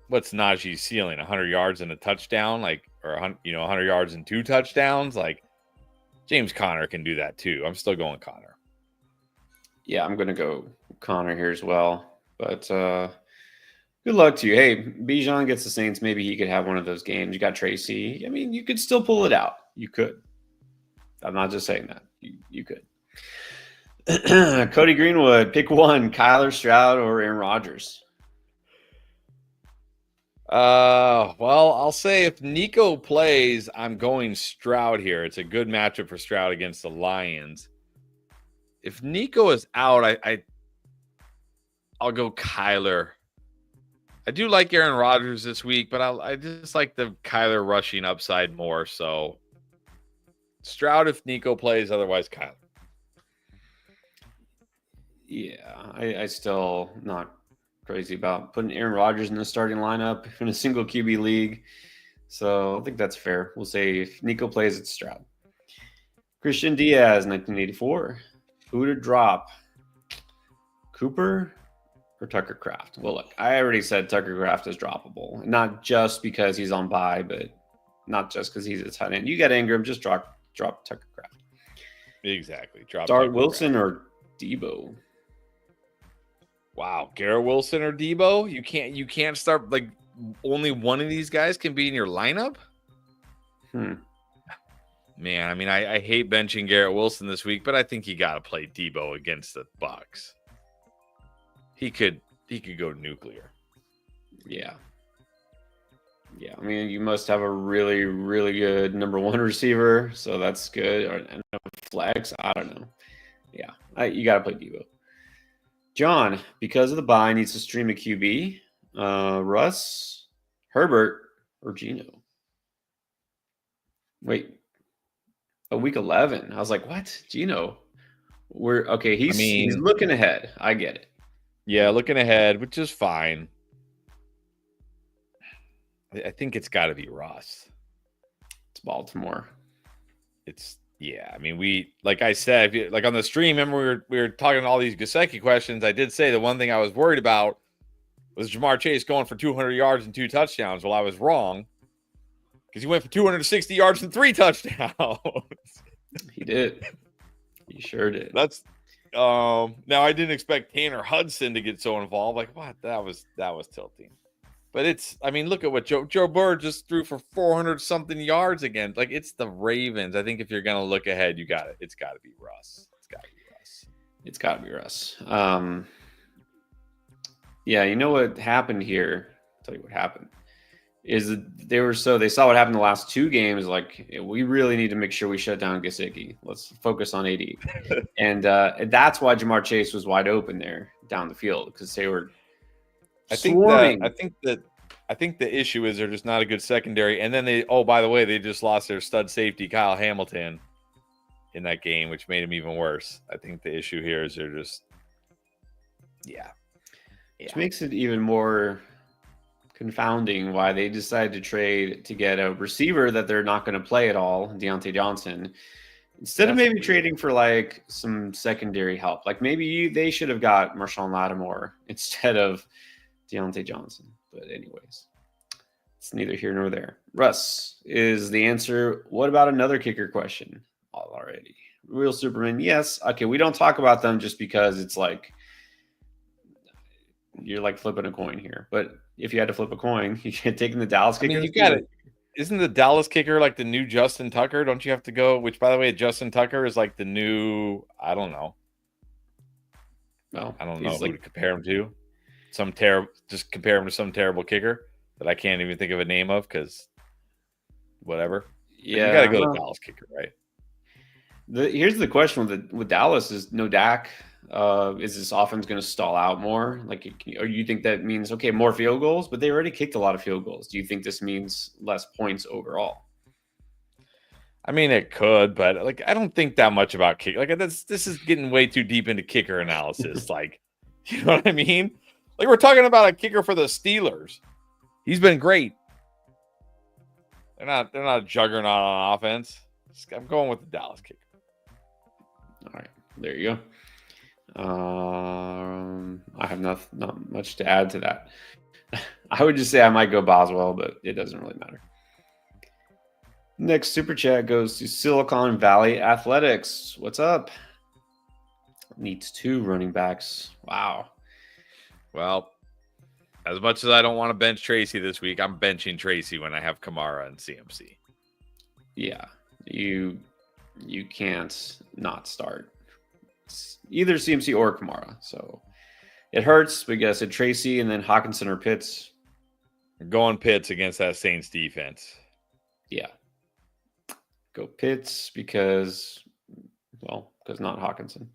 what's Najee's ceiling? 100 yards and a touchdown, or 100 yards and 2 touchdowns. Like, James Conner can do that too. I'm still going Conner. Yeah, I'm going to go Connor here as well. But good luck to you. Hey, Bijan gets the Saints. Maybe he could have one of those games. You got Tracy. I mean, you could still pull it out. You could. I'm not just saying that. You could. Cody Greenwood, pick one. Kyler, Stroud, or Aaron Rodgers? Well, I'll say if Nico plays, I'm going Stroud here. It's a good matchup for Stroud against the Lions. If Nico is out, I'll go Kyler. I do like Aaron Rodgers this week, but I just like the Kyler rushing upside more. So Stroud if Nico plays, otherwise Kyler. Yeah, I still not crazy about putting Aaron Rodgers in the starting lineup in a single QB league. So I think that's fair. We'll say if Nico plays, it's Stroud. Christian Diaz, 1984. Who to drop? Cooper or Tucker Kraft? Well, look, I already said Tucker Kraft is droppable. Not just because he's on bye, but not just because he's a tight end. You got Ingram, just drop Tucker Kraft. Exactly. Start Wilson Kraft. Or Debo. Wow, Garrett Wilson or Debo? You can't start, like, only one of these guys can be in your lineup? Man, I mean, I hate benching Garrett Wilson this week, but I think you got to play Debo against the Bucs. He could go nuclear. Yeah. I mean, you must have a really, really good number one receiver, so that's good. Or a flex, I don't know. Yeah, you got to play Debo. John, because of the bye, needs to stream a QB. Russ, Herbert, or Geno? Wait. Week 11. I was like, what? Geno? He's looking ahead. I get it. Yeah, looking ahead, which is fine. I think it's got to be Russ. It's Baltimore. I mean, like I said, like on the stream, remember we were talking all these Gesicki questions. I did say the one thing I was worried about was Jamar Chase going for 200 yards and 2 touchdowns. Well, I was wrong because he went for 260 yards and 3 touchdowns. He did. He sure did. That's now I didn't expect Tanner Hudson to get so involved. Like, what? That was tilting. But look at what Joe Burrow just threw for 400 something yards again. Like, it's the Ravens. I think if you're going to look ahead, it's got to be Russ. It's got to be Russ. Yeah, you know what happened here? I'll tell you what happened. Is they saw what happened the last 2 games. Like, we really need to make sure we shut down Gesicki. Let's focus on AD. And that's why Jamar Chase was wide open there down the field, because they were I think the issue is they're just not a good secondary. And then by the way, they just lost their stud safety, Kyle Hamilton, in that game, which made him even worse. I think the issue here is they're just, Which makes it even more confounding why they decided to trade to get a receiver that they're not going to play at all, Deontay Johnson, instead of maybe trading for like some secondary help. Like maybe they should have got Marshawn Lattimore instead of Deontay Johnson. But anyways, It's neither here nor there. Russ is the answer. What about another kicker question? Already. Real Superman. Yes. Okay. We don't talk about them just because it's like you're like flipping a coin here. But if you had to flip a coin, you had taken the Dallas I kicker. mean, you got it. Isn't the Dallas kicker like the new Justin Tucker? Don't you have to go? Which, by the way, Justin Tucker is like the new. I don't know. Well, I don't know who to compare him to. Just compare him to some terrible kicker that I can't even think of a name of because whatever. Yeah, you got to go to Dallas kicker, right? Here's the question with Dallas is no Dak. Is this offense going to stall out more? Like, or you think that means okay, more field goals? But they already kicked a lot of field goals. Do you think this means less points overall? I mean, it could, but like, I don't think that much about kick. Like, this is getting way too deep into kicker analysis. Like, you know what I mean? Like, we're talking about a kicker for the Steelers. He's been great. They're not a juggernaut on offense. I'm going with the Dallas kicker. All right, there you go. I have not much to add to that. I would just say I might go Boswell, but it doesn't really matter. Next super chat goes to Silicon Valley Athletics. What's up? Needs 2 running backs. Wow. Well, as much as I don't want to bench Tracy this week, I'm benching Tracy when I have Kamara and CMC. Yeah, you can't not start. It's either CMC or Kamara. So it hurts, but I said Tracy and then Hawkinson or Pitts. I'm going Pitts against that Saints defense. Yeah. Go Pitts because not Hawkinson.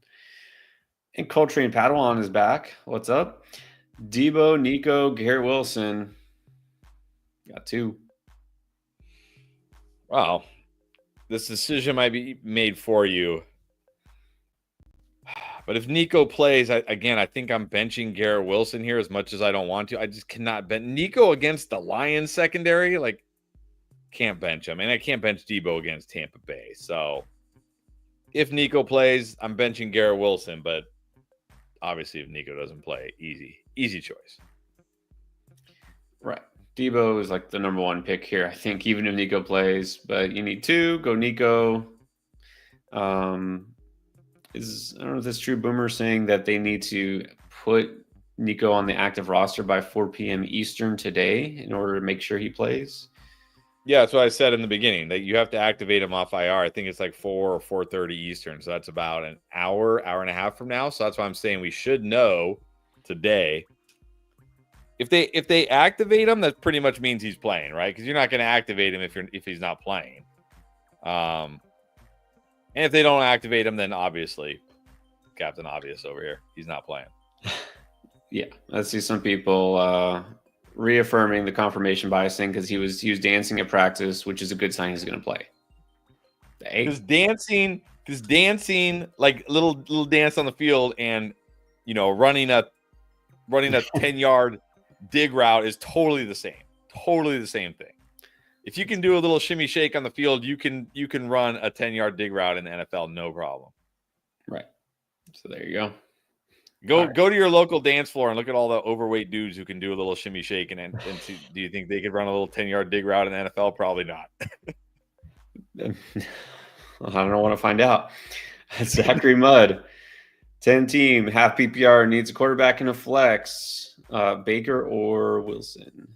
And Coltrane Padawan is back. What's up? Debo, Nico, Garrett Wilson. Got 2. Well, this decision might be made for you. But if Nico plays, I think I'm benching Garrett Wilson here as much as I don't want to. I just cannot bench Nico against the Lions secondary. Like, can't bench him. And I can't bench Debo against Tampa Bay. So if Nico plays, I'm benching Garrett Wilson. But obviously, if Nico doesn't play, easy choice. Right. Debo is like the number 1 pick here, I think, even if Nico plays. But you need 2. Go Nico. I don't know if that's true. Boomer saying that they need to put Nico on the active roster by 4 p.m. Eastern today in order to make sure he plays. Yeah, that's what I said in the beginning, that you have to activate him off IR. I think it's like 4 or 4:30 Eastern. So that's about an hour and a half from now. So that's why I'm saying we should know today. If they activate him, that pretty much means he's playing, right? Because you're not going to activate him if he's not playing. And if they don't activate him, then obviously, Captain Obvious over here, he's not playing. Yeah, I see some people reaffirming the confirmation bias thing because he was dancing at practice, which is a good sign he's going to play. Because dancing, like little dance on the field, and running a 10-yard dig route is totally the same thing. If you can do a little shimmy shake on the field, you can run a 10-yard dig route in the NFL, no problem. Right. So there you go. Go to your local dance floor and look at all the overweight dudes who can do a little shimmy shake and see, do you think they could run a little 10-yard dig route in the NFL? Probably not. I don't want to find out. Zachary Mudd, 10 team, half PPR, needs a quarterback and a flex. Baker or Wilson?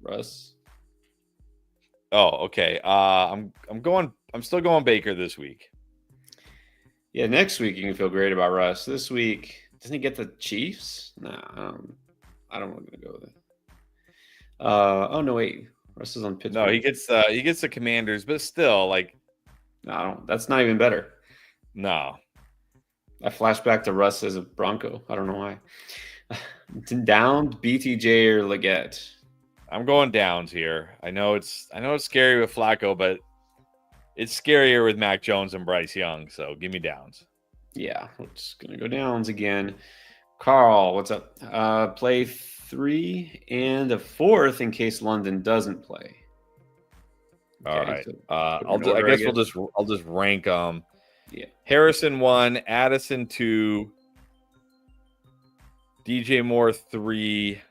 Russ. Oh, okay. I'm still going Baker this week. Yeah, next week you can feel great about Russ. This week, doesn't he get the Chiefs? No, I don't want to go with it. Oh no, wait. Russ is on Pittsburgh. No, he gets the Commanders, but still, like, no, that's not even better. No. I flash back to Russ as a Bronco. I don't know why. Down, BTJ or Leggett? I'm going Downs here. I know it's scary with Flacco, but it's scarier with Mac Jones and Bryce Young. So give me Downs. Yeah, we're just gonna go Downs again. Carl, what's up? Play 3 and a 4th in case London doesn't play. Okay, all right. So I'll just rank them. Yeah. Harrison 1, Addison 2, DJ Moore 3,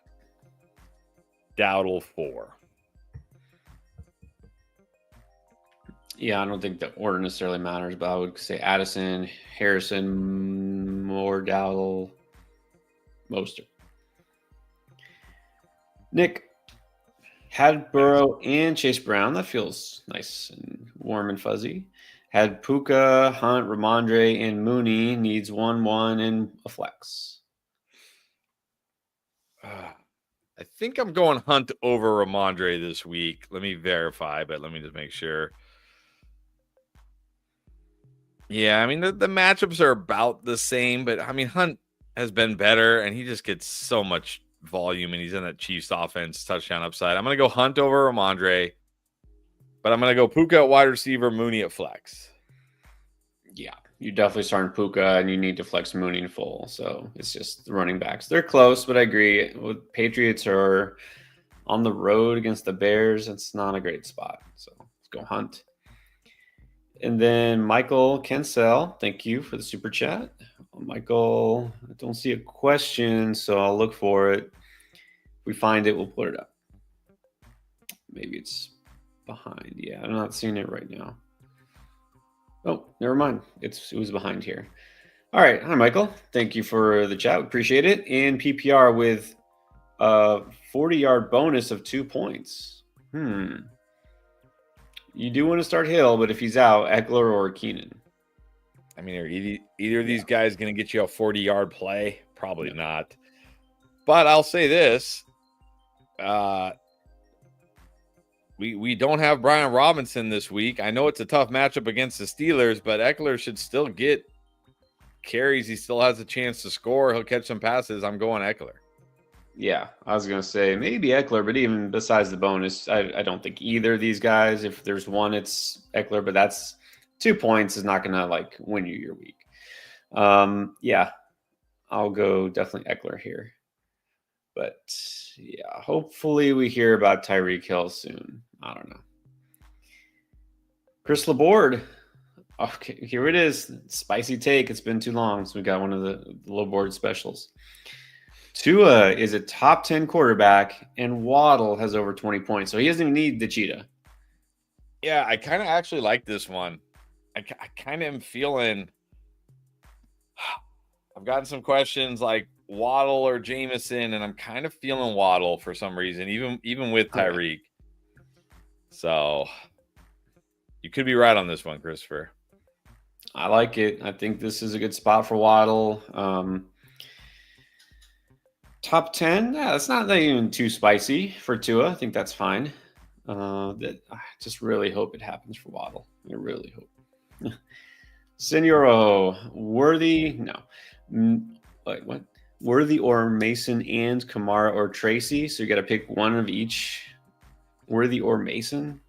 Dowdle 4. Yeah, I don't think the order necessarily matters, but I would say Addison, Harrison, Moore, Dowdle, Mostert. Nick had Burrow and Chase Brown. That feels nice and warm and fuzzy. Had Puka, Hunt, Ramondre, and Mooney. Needs 1-1 and a flex. I think I'm going Hunt over Ramondre this week. Let me verify, but let me just make sure. Yeah, I mean, the matchups are about the same, but I mean, Hunt has been better, and he just gets so much volume, and he's in that Chiefs offense touchdown upside. I'm going to go Hunt over Ramondre, but I'm going to go Puka at wide receiver, Mooney at flex. Yeah, you're definitely starting Puka, and you need to flex Mooney in full. So it's just the running backs. They're close, but I agree. With Patriots are on the road against the Bears. It's not a great spot. So let's go Hunt. And then Michael Kensell, thank you for the super chat. Michael, I don't see a question, so I'll look for it. If we find it, we'll put it up. Maybe it's behind. Yeah, I'm not seeing it right now. Oh, never mind. It was behind here. All right. Hi, Michael. Thank you for the chat. Appreciate it. In PPR with a 40-yard bonus of 2 points. You do want to start Hill, but if he's out, Eckler or Keenan. I mean, are either of these guys going to get you a 40-yard play? Probably not. But I'll say this. We don't have Brian Robinson this week. I know it's a tough matchup against the Steelers, but Eckler should still get carries. He still has a chance to score. He'll catch some passes. I'm going Eckler. Yeah, I was going to say maybe Eckler, but even besides the bonus, I don't think either of these guys, if there's one, it's Eckler, but that's 2 points is not going to win you your week. Yeah, I'll go definitely Eckler here. But yeah, hopefully we hear about Tyreek Hill soon. I don't know. Chris Laborde. Okay, here it is. Spicy take. It's been too long since we got one of the Laborde specials. Tua is a top 10 quarterback, and Waddle has over 20 points. So he doesn't even need the cheetah. Yeah, I kind of actually like this one. I kind of am feeling I've gotten some questions like Waddle or Jameson, and I'm kind of feeling Waddle for some reason, even with Tyreek. Right. So you could be right on this one, Christopher. I like it. I think this is a good spot for Waddle. Top 10? Yeah, that's not even too spicy for Tua. I think that's fine. I just really hope it happens for Waddle. I really hope. Senoro, Worthy? No. Wait, what? Worthy or Mason and Kamara or Tracy? So you got to pick one of each. Worthy or Mason?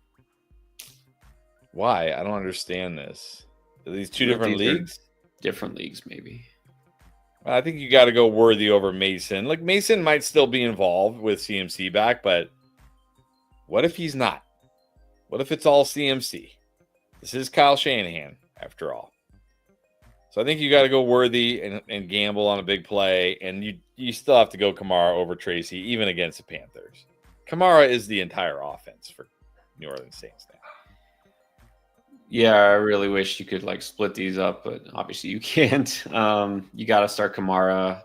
Why? I don't understand this. Are these two different leagues? Different leagues, maybe. I think you got to go Worthy over Mason. Like, Mason might still be involved with CMC back, but what if he's not? What if it's all CMC? This is Kyle Shanahan, after all. So I think you got to go Worthy and gamble on a big play, and you still have to go Kamara over Tracy, even against the Panthers. Kamara is the entire offense for New Orleans Saints now. Yeah, I really wish you could split these up, but obviously you can't. You got to start Kamara.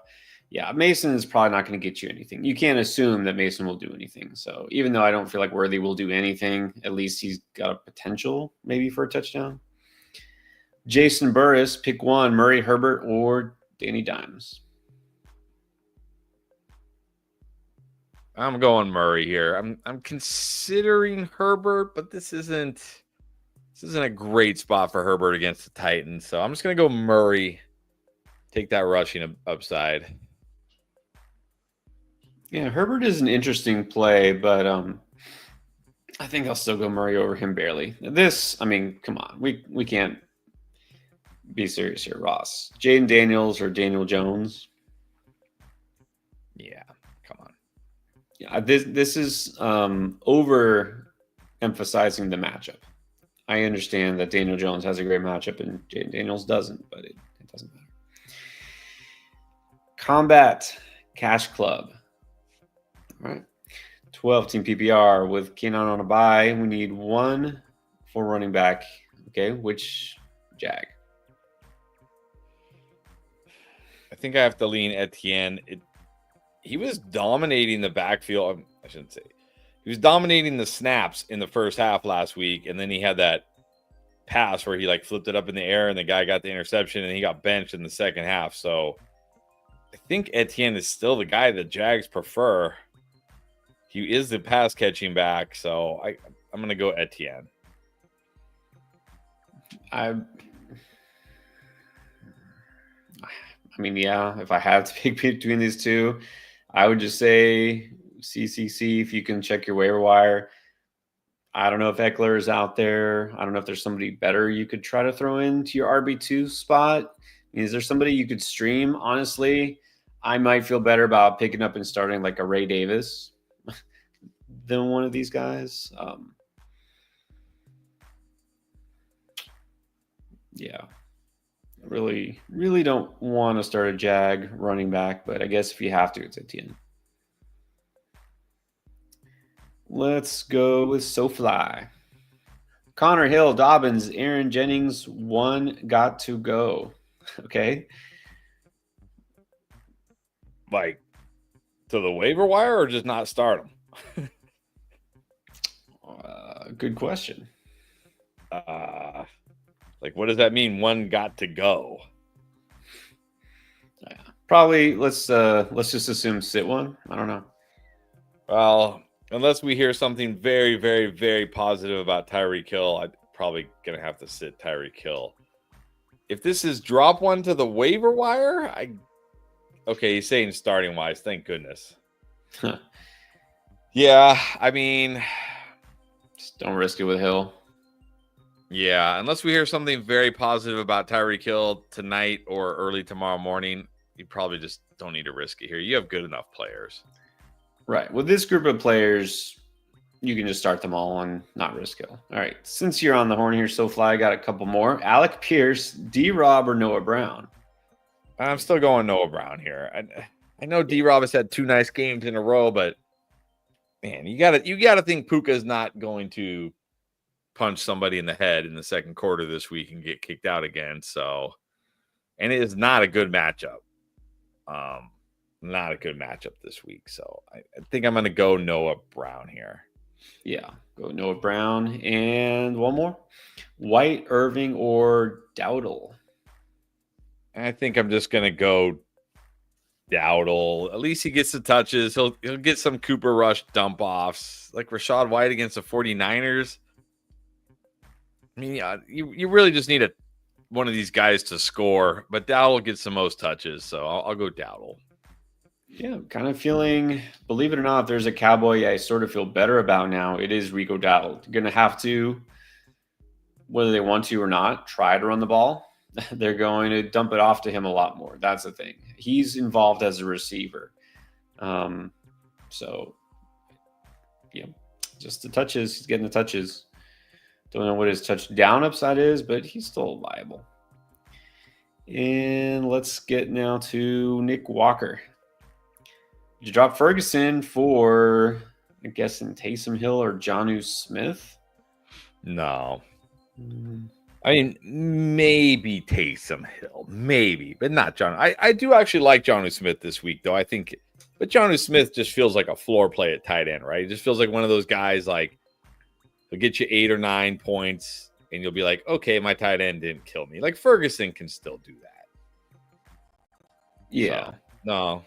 Yeah, Mason is probably not going to get you anything. You can't assume that Mason will do anything. So even though I don't feel like Worthy will do anything, at least he's got a potential maybe for a touchdown. Jason Burris, pick one, Murray, Herbert, or Danny Dimes. I'm going Murray here. I'm considering Herbert, but this isn't a great spot for Herbert against the Titans. So I'm just going to go Murray. Take that rushing upside. Yeah, Herbert is an interesting play, but I think I'll still go Murray over him barely. This, I mean, come on. We can't be serious here, Ross. Jaden Daniels or Daniel Jones? Yeah, come on. Yeah, this is overemphasizing the matchup. I understand that Daniel Jones has a great matchup and Jaden Daniels doesn't, but it doesn't matter. Combat Cash Club. All right. 12-team PPR with Keenan on a bye. We need one for running back. Okay, which Jag? I think I have to lean Etienne. He was dominating the backfield. I shouldn't say. He was dominating the snaps in the first half last week, and then he had that pass where he like flipped it up in the air, and the guy got the interception, and he got benched in the second half. So I think Etienne is still the guy that Jags prefer. He is the pass catching back, so I'm going to go Etienne. I mean, yeah, if I had to pick between these two, I would just say CCC if you can check your waiver wire. I don't know if Eckler is out there. I don't know if there's somebody better you could try to throw into your RB2 spot. Is there somebody you could stream? Honestly, I might feel better about picking up and starting like a Ray Davis than one of these guys. Yeah. Really don't want to start a Jag running back, but I guess if you have to, it's Etienne. Let's go with SoFly. Connor Hill, Dobbins, Aaron Jennings, one got to go. Okay. Like to the waiver wire or just not start them? Good question. Like, what does that mean? One got to go. Probably let's just assume sit one. I don't know. Well, unless we hear something very, very, very positive about Tyreek Hill, I'm probably gonna have to sit Tyreek Hill. If this is drop one to the waiver wire, okay, he's saying starting wise. Thank goodness. Yeah, I mean, just don't risk it with Hill. Yeah, unless we hear something very positive about Tyreek Hill tonight or early tomorrow morning, you probably just don't need to risk it here. You have good enough players. Right. With this group of players, you can just start them all and not risk Hill. All right. Since you're on the horn here, SoFly, I got a couple more. Alec Pierce, D-Rob, or Noah Brown? I'm still going Noah Brown here. I know D-Rob has had 2 nice games in a row, but man, you gotta think Puka's not going to punch somebody in the head in the second quarter this week and get kicked out again. So, and it is not a good matchup. Not a good matchup this week. So I think I'm going to go Noah Brown here. Yeah, go Noah Brown. And one more. White, Irving, or Dowdle? I think I'm just going to go Dowdle. At least he gets the touches. He'll get some Cooper Rush dump offs like Rachaad White against the 49ers. I mean, you really just need one of these guys to score, but Dowdle gets the most touches, so I'll go Dowdle. Yeah, kind of feeling, believe it or not, if there's a Cowboy I sort of feel better about now, it is Rico Dowdle. You're going to have to, whether they want to or not, try to run the ball. They're going to dump it off to him a lot more. That's the thing. He's involved as a receiver. So, yeah, just the touches. He's getting the touches. Don't know what his touchdown upside is, but he's still viable. And let's get now to Nick Walker. Did you drop Ferguson for, I guess, in Taysom Hill or Jonnu Smith? No. I mean, maybe Taysom Hill. Maybe, but not John. I do actually like Jonnu Smith this week, though. I think, but Jonnu Smith just feels like a floor play at tight end, right? It just feels like one of those guys, like, he'll get you 8 or 9 points, and you'll be like, okay, my tight end didn't kill me. Like, Ferguson can still do that. Yeah. So, no.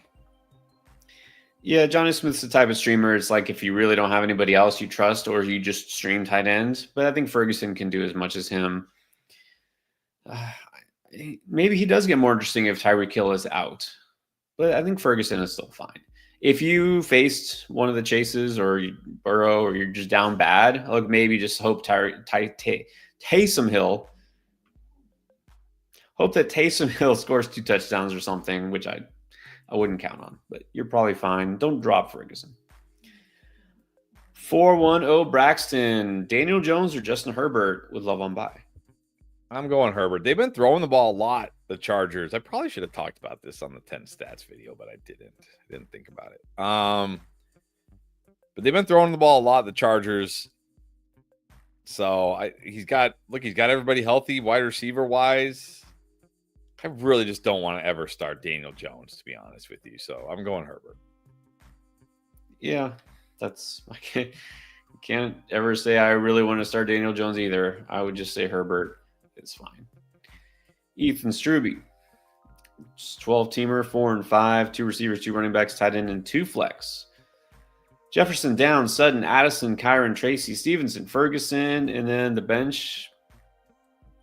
Yeah, Jonnu Smith's the type of streamer. It's like if you really don't have anybody else you trust or you just stream tight ends. But I think Ferguson can do as much as him. Maybe he does get more interesting if Tyreek Hill is out. But I think Ferguson is still fine. If you faced one of the chases or Burrow or you're just down bad, like maybe just hope Taysom Hill. Hope that Taysom Hill scores 2 touchdowns or something, which I wouldn't count on, but you're probably fine. Don't drop Ferguson. 410 Braxton, Daniel Jones or Justin Herbert with love on bye? I'm going Herbert. They've been throwing the ball a lot, the Chargers. I probably should have talked about this on the 10 stats video, but I didn't think about it. But they've been throwing the ball a lot, the Chargers. So he's got everybody healthy, wide receiver wise. I really just don't want to ever start Daniel Jones, to be honest with you. So I'm going Herbert. Yeah, I can't ever say I really want to start Daniel Jones either. I would just say Herbert. It's fine. Ethan Struby, 12-teamer, 4 and 5, 2 receivers, 2 running backs, tight end, and 2 flex. Jefferson, Downs, Sutton, Addison, Kyron, Tracy, Stevenson, Ferguson, and then the bench.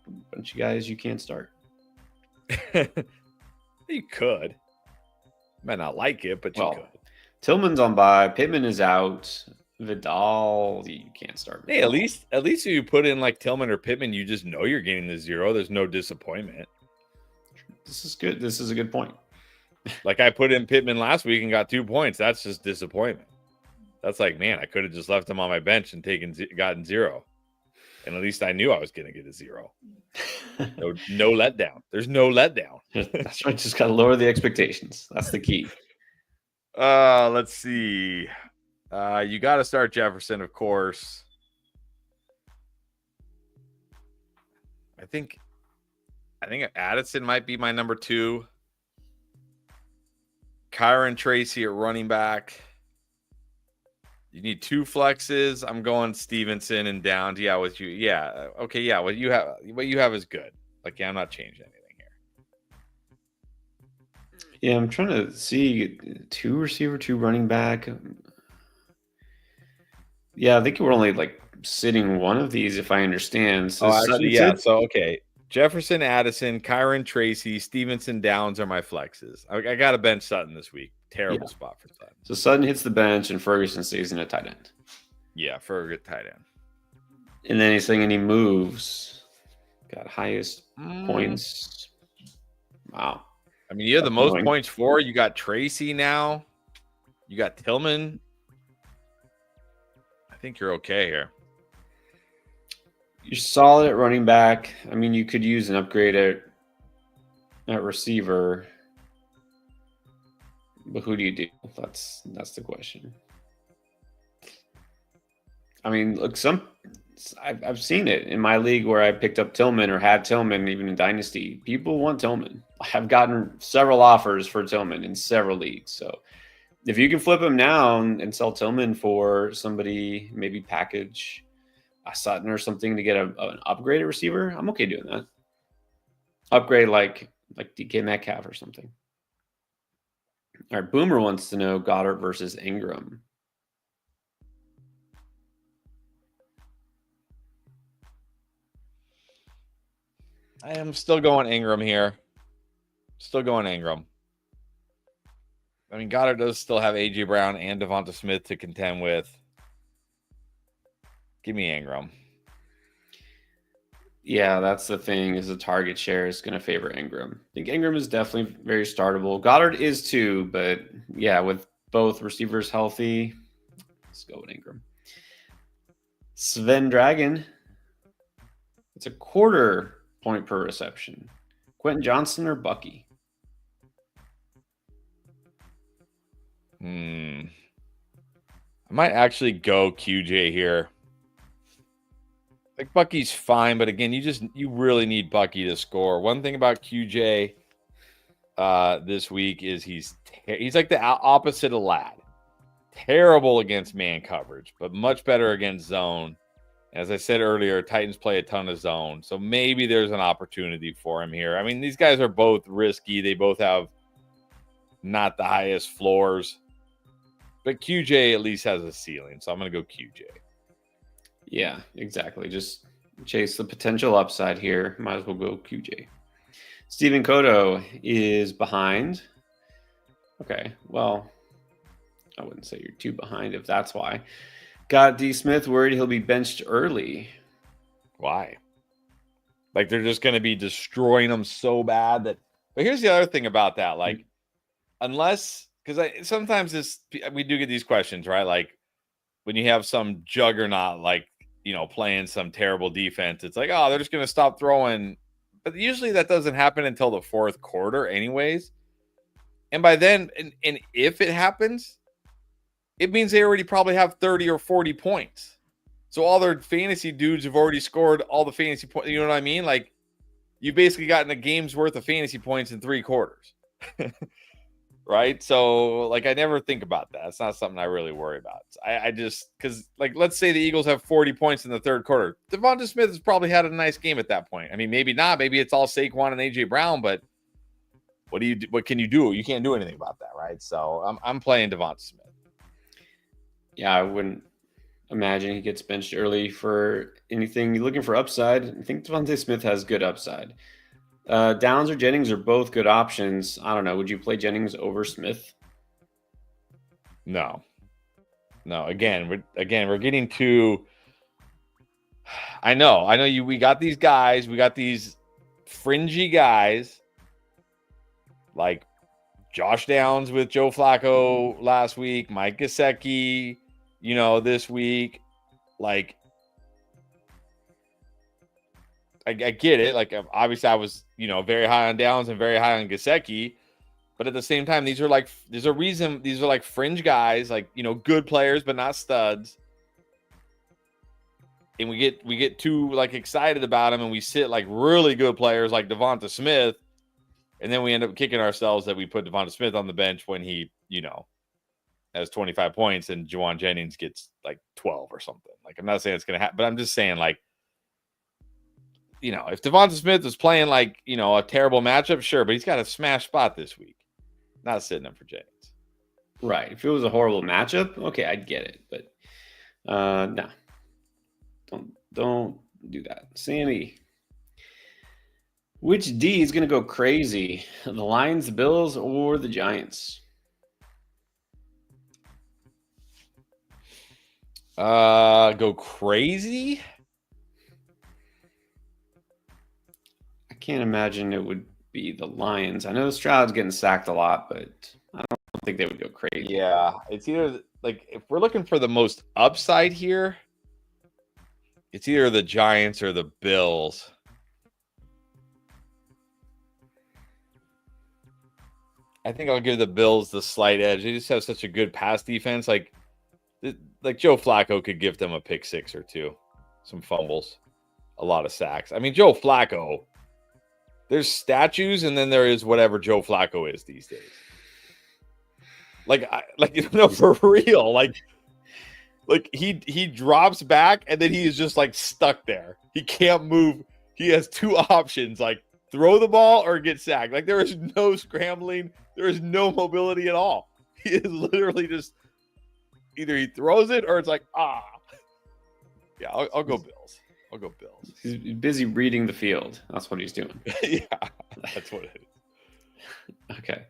A bunch of guys you can't start. You could. Might not like it, but you could. Tillman's on bye. Pittman is out. Vidal, you can't start. Vidal. Hey, at least if you put in like Tillman or Pittman, you just know you're getting the 0. There's no disappointment. This is good. This is a good point. Like I put in Pittman last week and got 2 points. That's just disappointment. That's like, man, I could have just left him on my bench and gotten 0. And at least I knew I was going to get a 0. No letdown. There's no letdown. That's right. Just got to lower the expectations. That's the key. Let's see. You got to start Jefferson, of course. I think Addison might be my number 2. Kyron Tracy at running back. You need 2 flexes. I'm going Stevenson and Downs. Yeah, with you. Yeah. Okay. Yeah. What you have is good. Like, yeah, I'm not changing anything here. Yeah, I'm trying to see 2 receiver, 2 running back. Yeah, I think we're only like sitting one of these, if I understand. So actually, yeah. So okay, Jefferson, Addison, Kyron Tracy, Stevenson, Downs are my flexes. I got to bench Sutton this week. Terrible spot for Sutton. So Sutton hits the bench and Ferguson stays in a tight end. Yeah, for a good tight end. And then he's saying any moves. Got highest points. Wow. I mean, you have the most points for. You got Tracy now. You got Tillman. I think you're okay here. You're solid at running back. I mean, you could use an upgrade at receiver. But who do you do? That's the question. I mean, look, I've seen it in my league where I picked up Tillman or had Tillman, even in Dynasty. People want Tillman. I've gotten several offers for Tillman in several leagues. So if you can flip him now and sell Tillman for somebody, maybe package a Sutton or something to get an upgraded receiver, I'm okay doing that. Upgrade like DK Metcalf or something. All right, Boomer wants to know Goddard versus Ingram. I am still going Ingram here. Still going Ingram. I mean, Goddard does still have A.J. Brown and Devonta Smith to contend with. Give me Ingram. Yeah, that's the thing, is the target share is going to favor Ingram. I think Ingram is definitely very startable. Goddard is too, but yeah, with both receivers healthy, let's go with Ingram. Sven Dragon. It's a 1/4 point per reception. Quentin Johnson or Bucky? I might actually go QJ here. Like Bucky's fine, but again, you really need Bucky to score. One thing about QJ this week is he's like the opposite of Ladd. Terrible against man coverage, but much better against zone. As I said earlier, Titans play a ton of zone, so maybe there's an opportunity for him here. I mean, these guys are both risky. They both have not the highest floors, but QJ at least has a ceiling, so I'm going to go QJ. Yeah, exactly. Just chase the potential upside here. Might as well go QJ. Stephen Cotto is behind. Okay, well, I wouldn't say you're too behind if that's why. Got D. Smith worried he'll be benched early. Why? Like they're just going to be destroying them so bad that. But here's the other thing about that. Like, unless, because sometimes we do get these questions, right? Like when you have some juggernaut, like, playing some terrible defense, it's like, oh, they're just going to stop throwing. But usually that doesn't happen until the 4th quarter anyways. And by then, and if it happens, it means they already probably have 30 or 40 points. So all their fantasy dudes have already scored all the fantasy points. You know what I mean? Like, you basically gotten a game's worth of fantasy points in 3 quarters. Right? So, like, I never think about that. It's not something I really worry about. I just, because, like, let's say the Eagles have 40 points in the third quarter. Devonta Smith has probably had a nice game at that point. I mean, maybe not. Maybe it's all Saquon and A.J. Brown, but what can you do? You can't do anything about that, right? So, I'm playing Devonta Smith. Yeah, I wouldn't imagine he gets benched early for anything. You're looking for upside. I think Devonta Smith has good upside. Downs or Jennings are both good options. I don't know. Would you play Jennings over Smith? No. Again, we're getting to. I know. You. We got these guys. We got these fringy guys, like Josh Downs with Joe Flacco last week, Mike Gesicki, this week. Like, I get it. Like, obviously, I was, very high on Downs and very high on Gesicki. But at the same time, these are like fringe guys, like, good players, but not studs. And we get too, like, excited about them, and we sit like really good players like Devonta Smith. And then we end up kicking ourselves that we put Devonta Smith on the bench when he, has 25 points and Juwan Jennings gets like 12 or something. Like, I'm not saying it's going to happen, but I'm just saying, like, if Devonta Smith is playing like, a terrible matchup, sure, but he's got a smash spot this week. Not sitting him for Jennings. Right. If it was a horrible matchup, okay, I'd get it. But no. Don't do that. Sammy. Which D is going to go crazy? The Lions, the Bills, or the Giants? Go crazy? I can't imagine it would be the Lions. I know Stroud's getting sacked a lot, but I don't think they would go crazy. Yeah, it's either, like, if we're looking for the most upside here, it's either the Giants or the Bills. I think I'll give the Bills the slight edge. They just have such a good pass defense. Like Joe Flacco could give them a pick 6 or 2, some fumbles, a lot of sacks. I mean, Joe Flacco, there's statues, and then there is whatever Joe Flacco is these days. For real. Like he drops back, and then he is just like stuck there. He can't move. He has 2 options, like throw the ball or get sacked. Like, there is no scrambling. There is no mobility at all. He is literally just either he throws it or it's like, Yeah, I'll go Bills. He's busy reading the field. That's what he's doing. Yeah, that's what it is. Okay.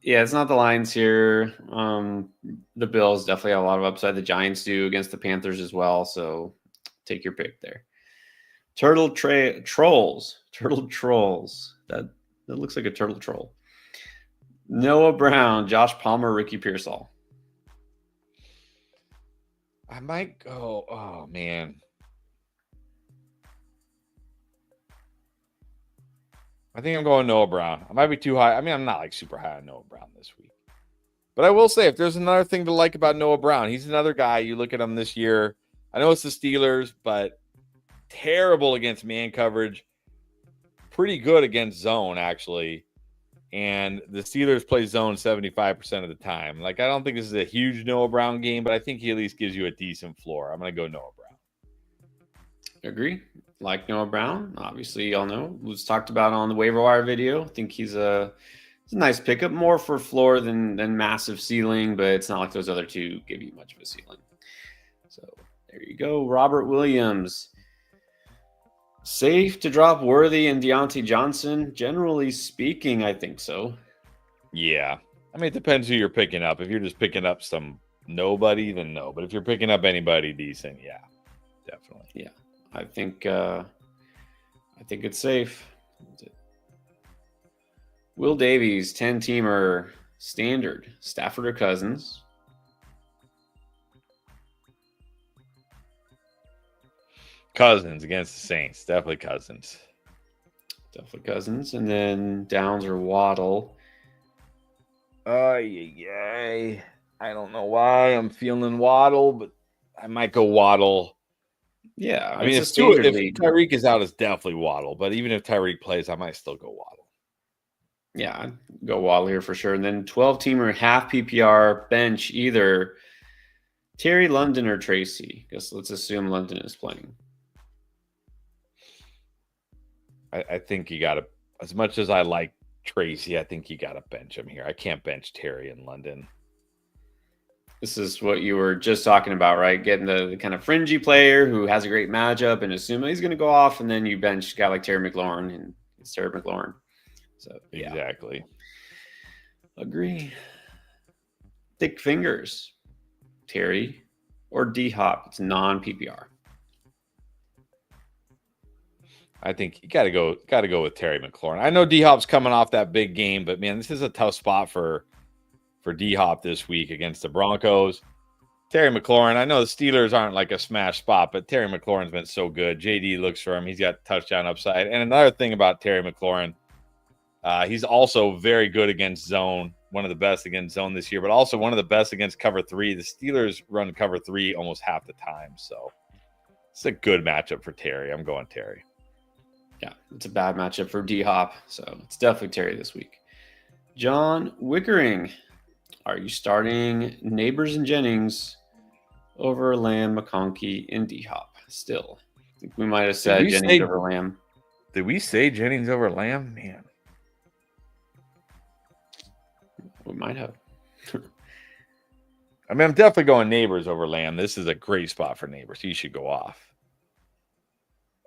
Yeah, it's not the Lions here. The Bills definitely have a lot of upside. The Giants do against the Panthers as well. So take your pick there. Turtle Trolls. That looks like a turtle troll. Noah Brown, Josh Palmer, Ricky Pearsall. I might go. Oh, man. I think I'm going Noah Brown. I might be too high. I mean, I'm not like super high on Noah Brown this week. But I will say, if there's another thing to like about Noah Brown, he's another guy. You look at him this year. I know it's the Steelers, but terrible against man coverage. Pretty good against zone, actually. And the Steelers play zone 75% of the time. Like, I don't think this is a huge Noah Brown game, but I think he at least gives you a decent floor. I'm going to go Noah Brown. Agree. Like Noah Brown. Obviously, y'all know. It was talked about on the waiver wire video. I think he's a nice pickup. More for floor than massive ceiling, but it's not like those other two give you much of a ceiling. So there you go. Robert Williams. Safe to drop Worthy and Deontay Johnson? Generally speaking, I think so. Yeah. I mean, it depends who you're picking up. If you're just picking up some nobody, then no. But if you're picking up anybody decent, yeah, definitely. Yeah. I think it's safe. Will Davies, 10-teamer, standard. Stafford or Cousins? Cousins against the Saints. Definitely Cousins. And then Downs or Waddle. Yay. I don't know why I'm feeling Waddle, but I might go Waddle. Yeah, I mean, it's a standard if league. Tyreek is out, it's definitely Waddle. But even if Tyreek plays, I might still go Waddle. Yeah, I'd go Waddle here for sure. And then 12-teamer, half PPR, bench, either Terry, London, or Tracy. Guess let's assume London is playing. I think you got to, as much as I like Tracy, I think you got to bench him here. I can't bench Terry in London. This is what you were just talking about, right? Getting the kind of fringy player who has a great matchup and assume he's going to go off, and then you bench a guy like Terry McLaurin, and it's Terry McLaurin. So yeah. Exactly. Agree. Thick fingers, Terry or D Hop. It's non-PPR. I think you got to go with Terry McLaurin. I know D Hop's coming off that big game, but man, this is a tough spot for D Hop this week against the Broncos. Terry McLaurin, I know the Steelers aren't like a smash spot, but Terry McLaurin's been so good. JD looks for him. He's got touchdown upside. And another thing about Terry McLaurin, he's also very good against zone, one of the best against zone this year, but also one of the best against cover 3. The Steelers run cover 3 almost half the time. So it's a good matchup for Terry. I'm going Terry. Yeah, it's a bad matchup for D Hop. So it's definitely Terry this week. John Wickering. Are you starting Neighbors and Jennings over Lamb, McConkey, and D Hop? Still, I think we might have said Jennings over Lamb. Did we say Jennings over Lamb? Man, we might have. I mean, I'm definitely going Neighbors over Lamb. This is a great spot for Neighbors. He should go off.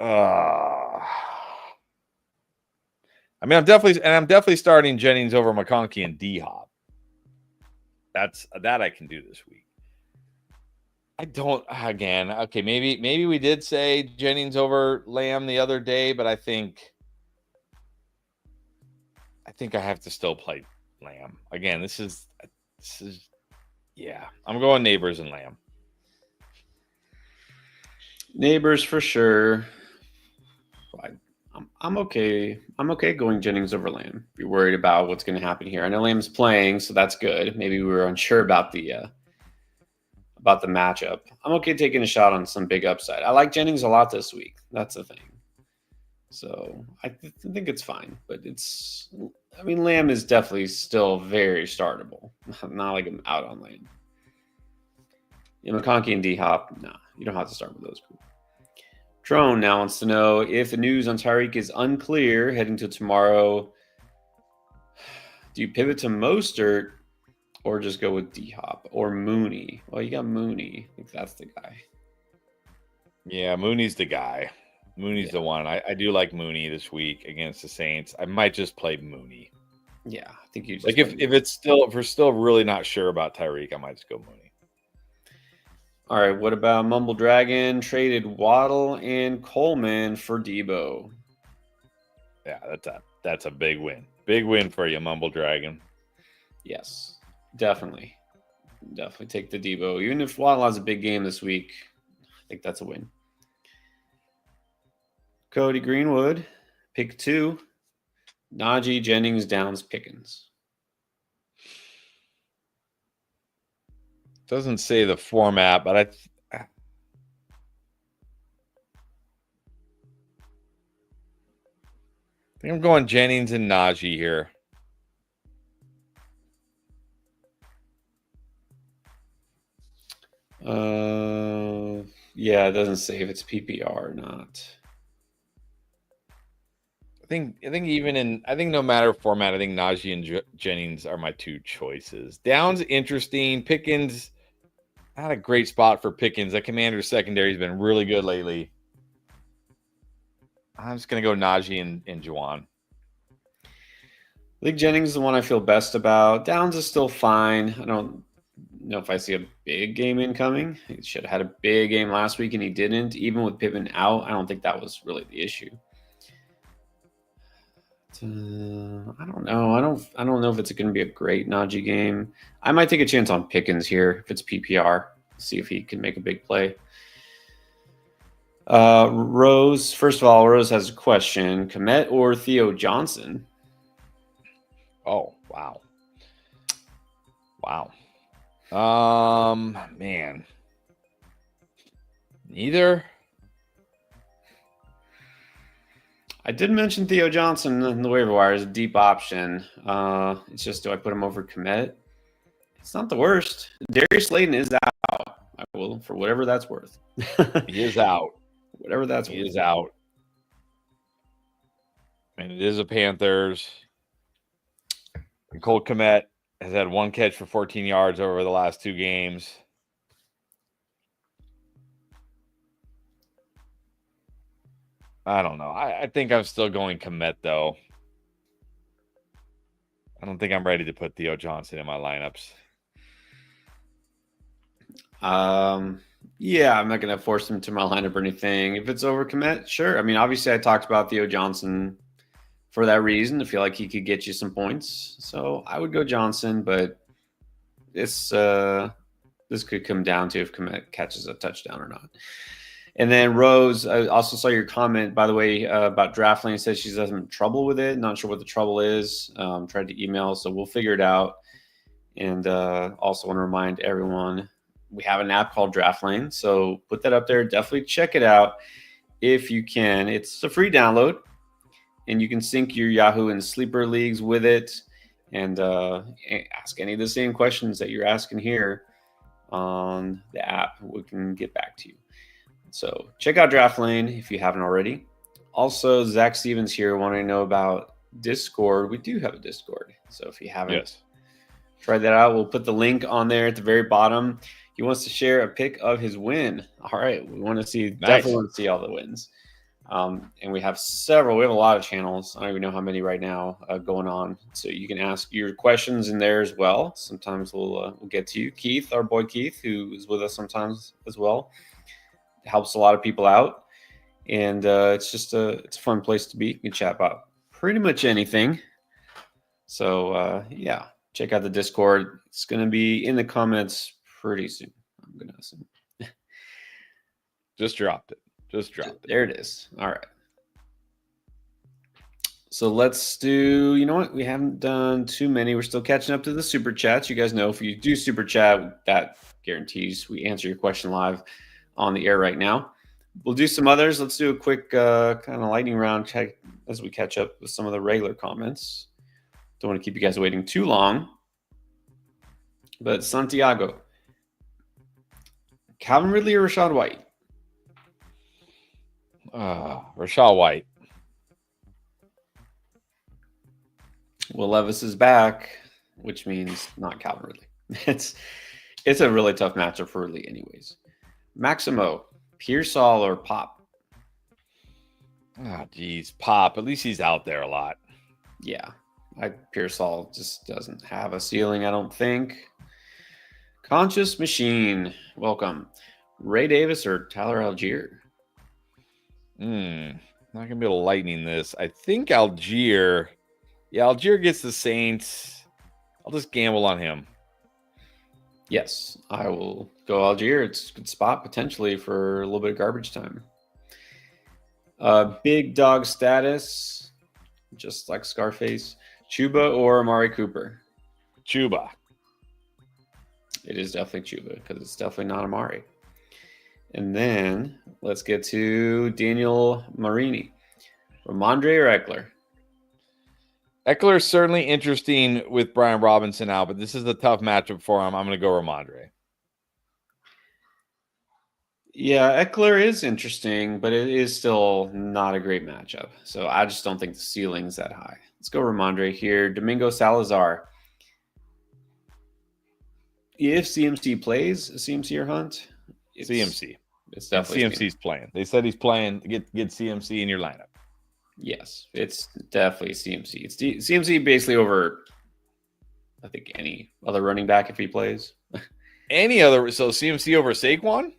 I mean, I'm definitely starting Jennings over McConkey and D Hop. That I can do this week. I don't again. Okay, maybe we did say Jennings over Lamb the other day, but I think I have to still play Lamb. Again, this is yeah. I'm going Neighbors and Lamb. Neighbors for sure. I'm okay. I'm okay going Jennings over Lamb. If you're worried about what's going to happen here, I know Lamb's playing, so that's good. Maybe we were unsure about the matchup. I'm okay taking a shot on some big upside. I like Jennings a lot this week. That's the thing. So I think it's fine, but Lamb is definitely still very startable. Not like I'm out on Lamb. McConkey and D Hop, nah, you don't have to start with those groups. Trone now wants to know if the news on Tyreek is unclear heading to tomorrow. Do you pivot to Mostert or just go with D Hop or Mooney? Well, you got Mooney. I think that's the guy. Yeah, Mooney's the guy. Mooney's the one. I do like Mooney this week against the Saints. I might just play Mooney. Yeah, I think you just like if we're still really not sure about Tyreek, I might just go Mooney. All right, what about Mumble Dragon? Traded Waddle and Coleman for Debo. Yeah, that's a big win. Big win for you, Mumble Dragon. Yes, definitely. Definitely take the Debo. Even if Waddle has a big game this week, I think that's a win. Cody Greenwood, pick 2. Najee, Jennings, Downs, Pickens. Doesn't say the format, but I think I'm going Jennings and Najee here. Yeah, it doesn't say if it's PPR or not. I think no matter format, I think Najee and Jennings are my 2 choices. Downs interesting. Pickens, not a great spot for Pickens. The Commanders secondary has been really good lately. I'm just gonna go Najee and Juwan. I think Jennings is the one I feel best about. Downs is still fine. I don't know if I see a big game incoming. He should have had a big game last week and he didn't. Even with Pittman out, I don't think that was really the issue. I don't know. I don't know if it's going to be a great Najee game. I might take a chance on Pickens here if it's PPR. See if he can make a big play. Rose. First of all, Rose has a question: Komet or Theo Johnson? Oh, wow. Man, neither. I did mention Theo Johnson in the waiver wire as a deep option. It's just, do I put him over Komet? It's not the worst. Darius Slayton is out. I will, for whatever that's worth. He is out. Whatever that's He worth. is out. And it is a Panthers. And Cole Kmet has had one catch for 14 yards over the last 2 games. I don't know. I think I'm still going Kmet, though. I don't think I'm ready to put Theo Johnson in my lineups. Yeah, I'm not going to force him to my lineup or anything. If it's over Komet, sure. I mean, obviously, I talked about Theo Johnson for that reason. I feel like he could get you some points. So I would go Johnson, but this could come down to if Komet catches a touchdown or not. And then Rose, I also saw your comment, by the way, about draft lane. Says she's having trouble with it. Not sure what the trouble is. Tried to email, so we'll figure it out. And also want to remind everyone, we have an app called Draft Lane. So put that up there. Definitely check it out if you can. It's a free download, and you can sync your Yahoo and Sleeper leagues with it and ask any of the same questions that you're asking here on the app. We can get back to you. So check out Draft Lane if you haven't already. Also, Zach Stevens here wanting to know about Discord. We do have a Discord. So if you haven't tried that out, we'll put the link on there at the very bottom. He wants to share a pic of his win. All right. We want to see, definitely want to see all the wins. And we have several. We have a lot of channels. I don't even know how many right now going on. So you can ask your questions in there as well. Sometimes we'll get to you. Keith, our boy Keith, who is with us sometimes as well, helps a lot of people out. And it's a fun place to be. You can chat about pretty much anything. So yeah, check out the Discord. It's going to be in the comments pretty soon, I'm going to assume. Just dropped it. There it is. All right. So let's do, you know what? We haven't done too many. We're still catching up to the super chats. You guys know if you do super chat, that guarantees we answer your question live on the air right now. We'll do some others. Let's do a quick kind of lightning round check as we catch up with some of the regular comments. Don't want to keep you guys waiting too long. But Santiago, Calvin Ridley or Rashad White? Rashad White. Will Levis is back, which means not Calvin Ridley. It's a really tough matchup for Ridley anyways. Maximo, Pearsall or Pop? Geez, Pop. At least he's out there a lot. Yeah, Pearsall just doesn't have a ceiling, I don't think. Conscious Machine, welcome. Ray Davis or Tyler Algier? Not gonna be able to lightning this. I think Algier. Yeah, Algier gets the Saints. I'll just gamble on him. Yes, I will go Algier. It's a good spot potentially for a little bit of garbage time. Big dog status, just like Scarface. Chuba or Amari Cooper? Chuba. It is definitely Chuba because it's definitely not Amari. And then let's get to Daniel Marini. Ramondre or Eckler? Eckler is certainly interesting with Brian Robinson out, but this is a tough matchup for him. I'm going to go Ramondre. Yeah, Eckler is interesting, but it is still not a great matchup. So I just don't think the ceiling's that high. Let's go Ramondre here. Domingo Salazar. If CMC plays a CMC or Hunt, CMC. It's definitely CMC's playing. They said he's playing. Get CMC in your lineup. Yes, it's definitely CMC. It's CMC basically over, I think, any other running back if he plays. So CMC over Saquon?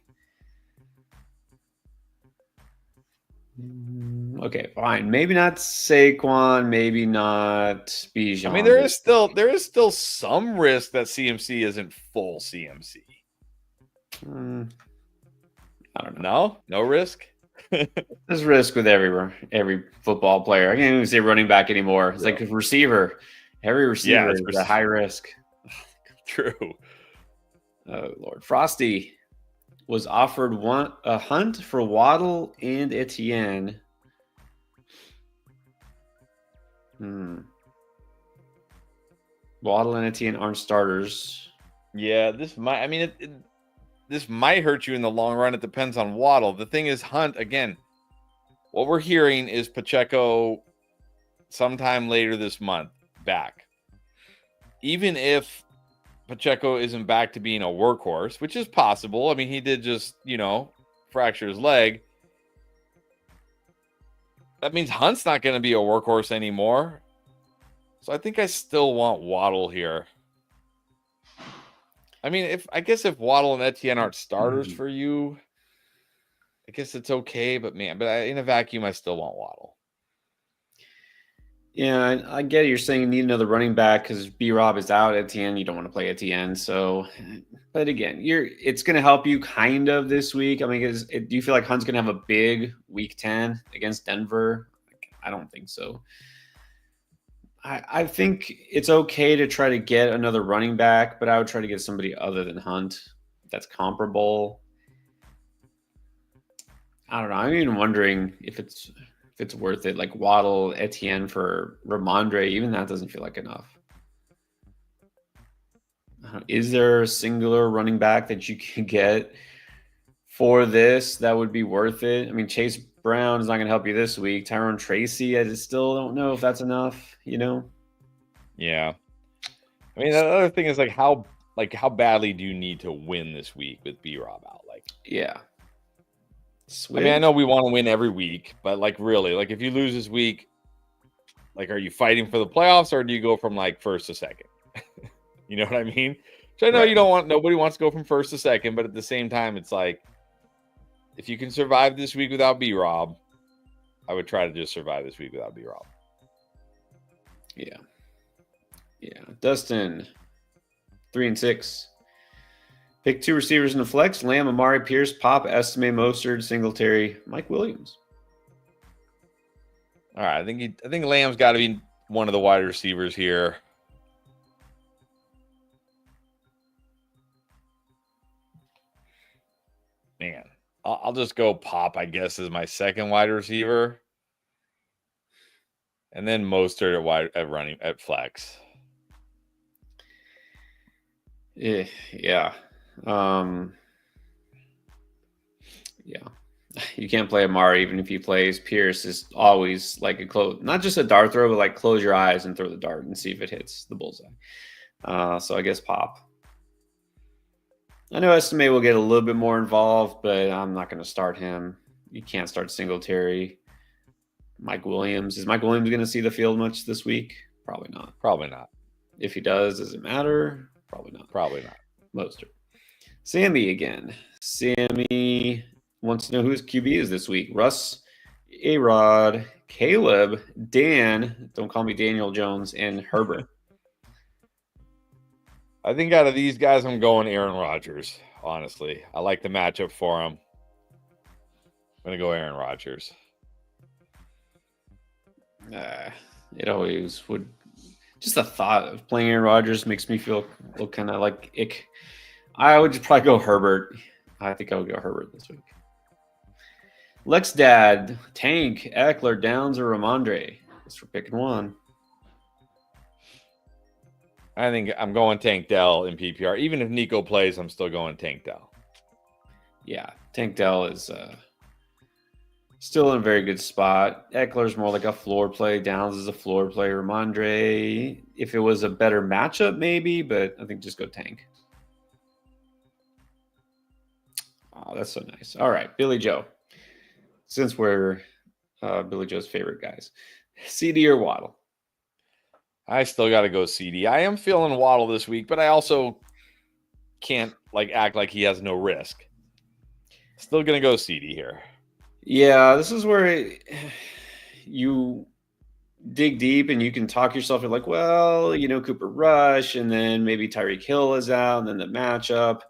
Okay, fine. Maybe not Saquon. Maybe not Bijan. I mean, there is still some risk that CMC isn't full CMC. I don't know. No risk. There's risk with every football player. I can't even say running back anymore. It's like a receiver. Every receiver is a high risk. True. Oh, Lord. Frosty was offered a Hunt for Waddle and Etienne. Waddle and Etienne aren't starters. Yeah, this might. I mean, this might hurt you in the long run. It depends on Waddle. The thing is, Hunt again. What we're hearing is Pacheco sometime later this month back. Even if Pacheco isn't back to being a workhorse, which is possible. I mean, he did just, fracture his leg. That means Hunt's not going to be a workhorse anymore. So I think I still want Waddle here. I mean, if Waddle and Etienne aren't starters for you, I guess it's okay. But in a vacuum, I still want Waddle. Yeah, I get it. You're saying you need another running back because B-Rob is out. Etienne, you don't want to play Etienne. So, but again, it's going to help you kind of this week. I mean, do you feel like Hunt's going to have a big week 10 against Denver? I don't think so. I think it's okay to try to get another running back, but I would try to get somebody other than Hunt that's comparable. I don't know. I'm even wondering if it's worth it. Like Waddle, Etienne for Ramondre, even that doesn't feel like enough. Is there a singular running back that you can get for this that would be worth it? I mean, Chase Brown is not going to help you this week. Tyrone Tracy, I still don't know if that's enough, Yeah. I mean, the other thing is how badly do you need to win this week with B-Rob out? Yeah. I mean, I know we want to win every week, but really, if you lose this week, are you fighting for the playoffs or do you go from first to second? You know what I mean? So I know right. Nobody wants to go from first to second, but at the same time, it's if you can survive this week without B-Rob, I would try to just survive this week without B-Rob. Yeah. Yeah. Dustin, 3-6. Pick 2 receivers in the flex: Lamb, Amari, Pierce, Pop, Estime, Mostert, Singletary, Mike Williams. All right, I think Lamb's got to be one of the wide receivers here. Man, I'll just go Pop, I guess, as my second wide receiver, and then Mostert at flex. Yeah. Yeah. You can't play Amari even if he plays. Pierce is always not just a dart throw, but close your eyes and throw the dart and see if it hits the bullseye. So I guess Pop. I know Estimate will get a little bit more involved, but I'm not going to start him. You can't start Singletary. Mike Williams. Is Mike Williams going to see the field much this week? Probably not. Probably not. If he does it matter? Probably not. Probably not. Mostert. Sammy again. Sammy wants to know who his QB is this week. Russ, A-Rod, Caleb, Dan, don't call me Daniel Jones, and Herbert. I think out of these guys, I'm going Aaron Rodgers, honestly. I like the matchup for him. I'm going to go Aaron Rodgers. It always would. Just the thought of playing Aaron Rodgers makes me feel kind of like ick. I would just probably go Herbert. I think I would go Herbert this week. Lex Dad, Tank, Eckler, Downs, or Ramondre. Just for picking one. I think I'm going Tank Dell in PPR. Even if Nico plays, I'm still going Tank Dell. Yeah, Tank Dell is still in a very good spot. Eckler's more like a floor play. Downs is a floor play. Ramondre, if it was a better matchup, maybe, but I think just go Tank. Oh, that's so nice. All right, Billy Joe. Since we're Billy Joe's favorite guys, CD or Waddle? I still got to go CD. I am feeling Waddle this week, but I also can't act like he has no risk. Still going to go CD here. Yeah, this is where you dig deep and you can talk yourself. You're like, well, Cooper Rush, and then maybe Tyreek Hill is out, and then the matchup.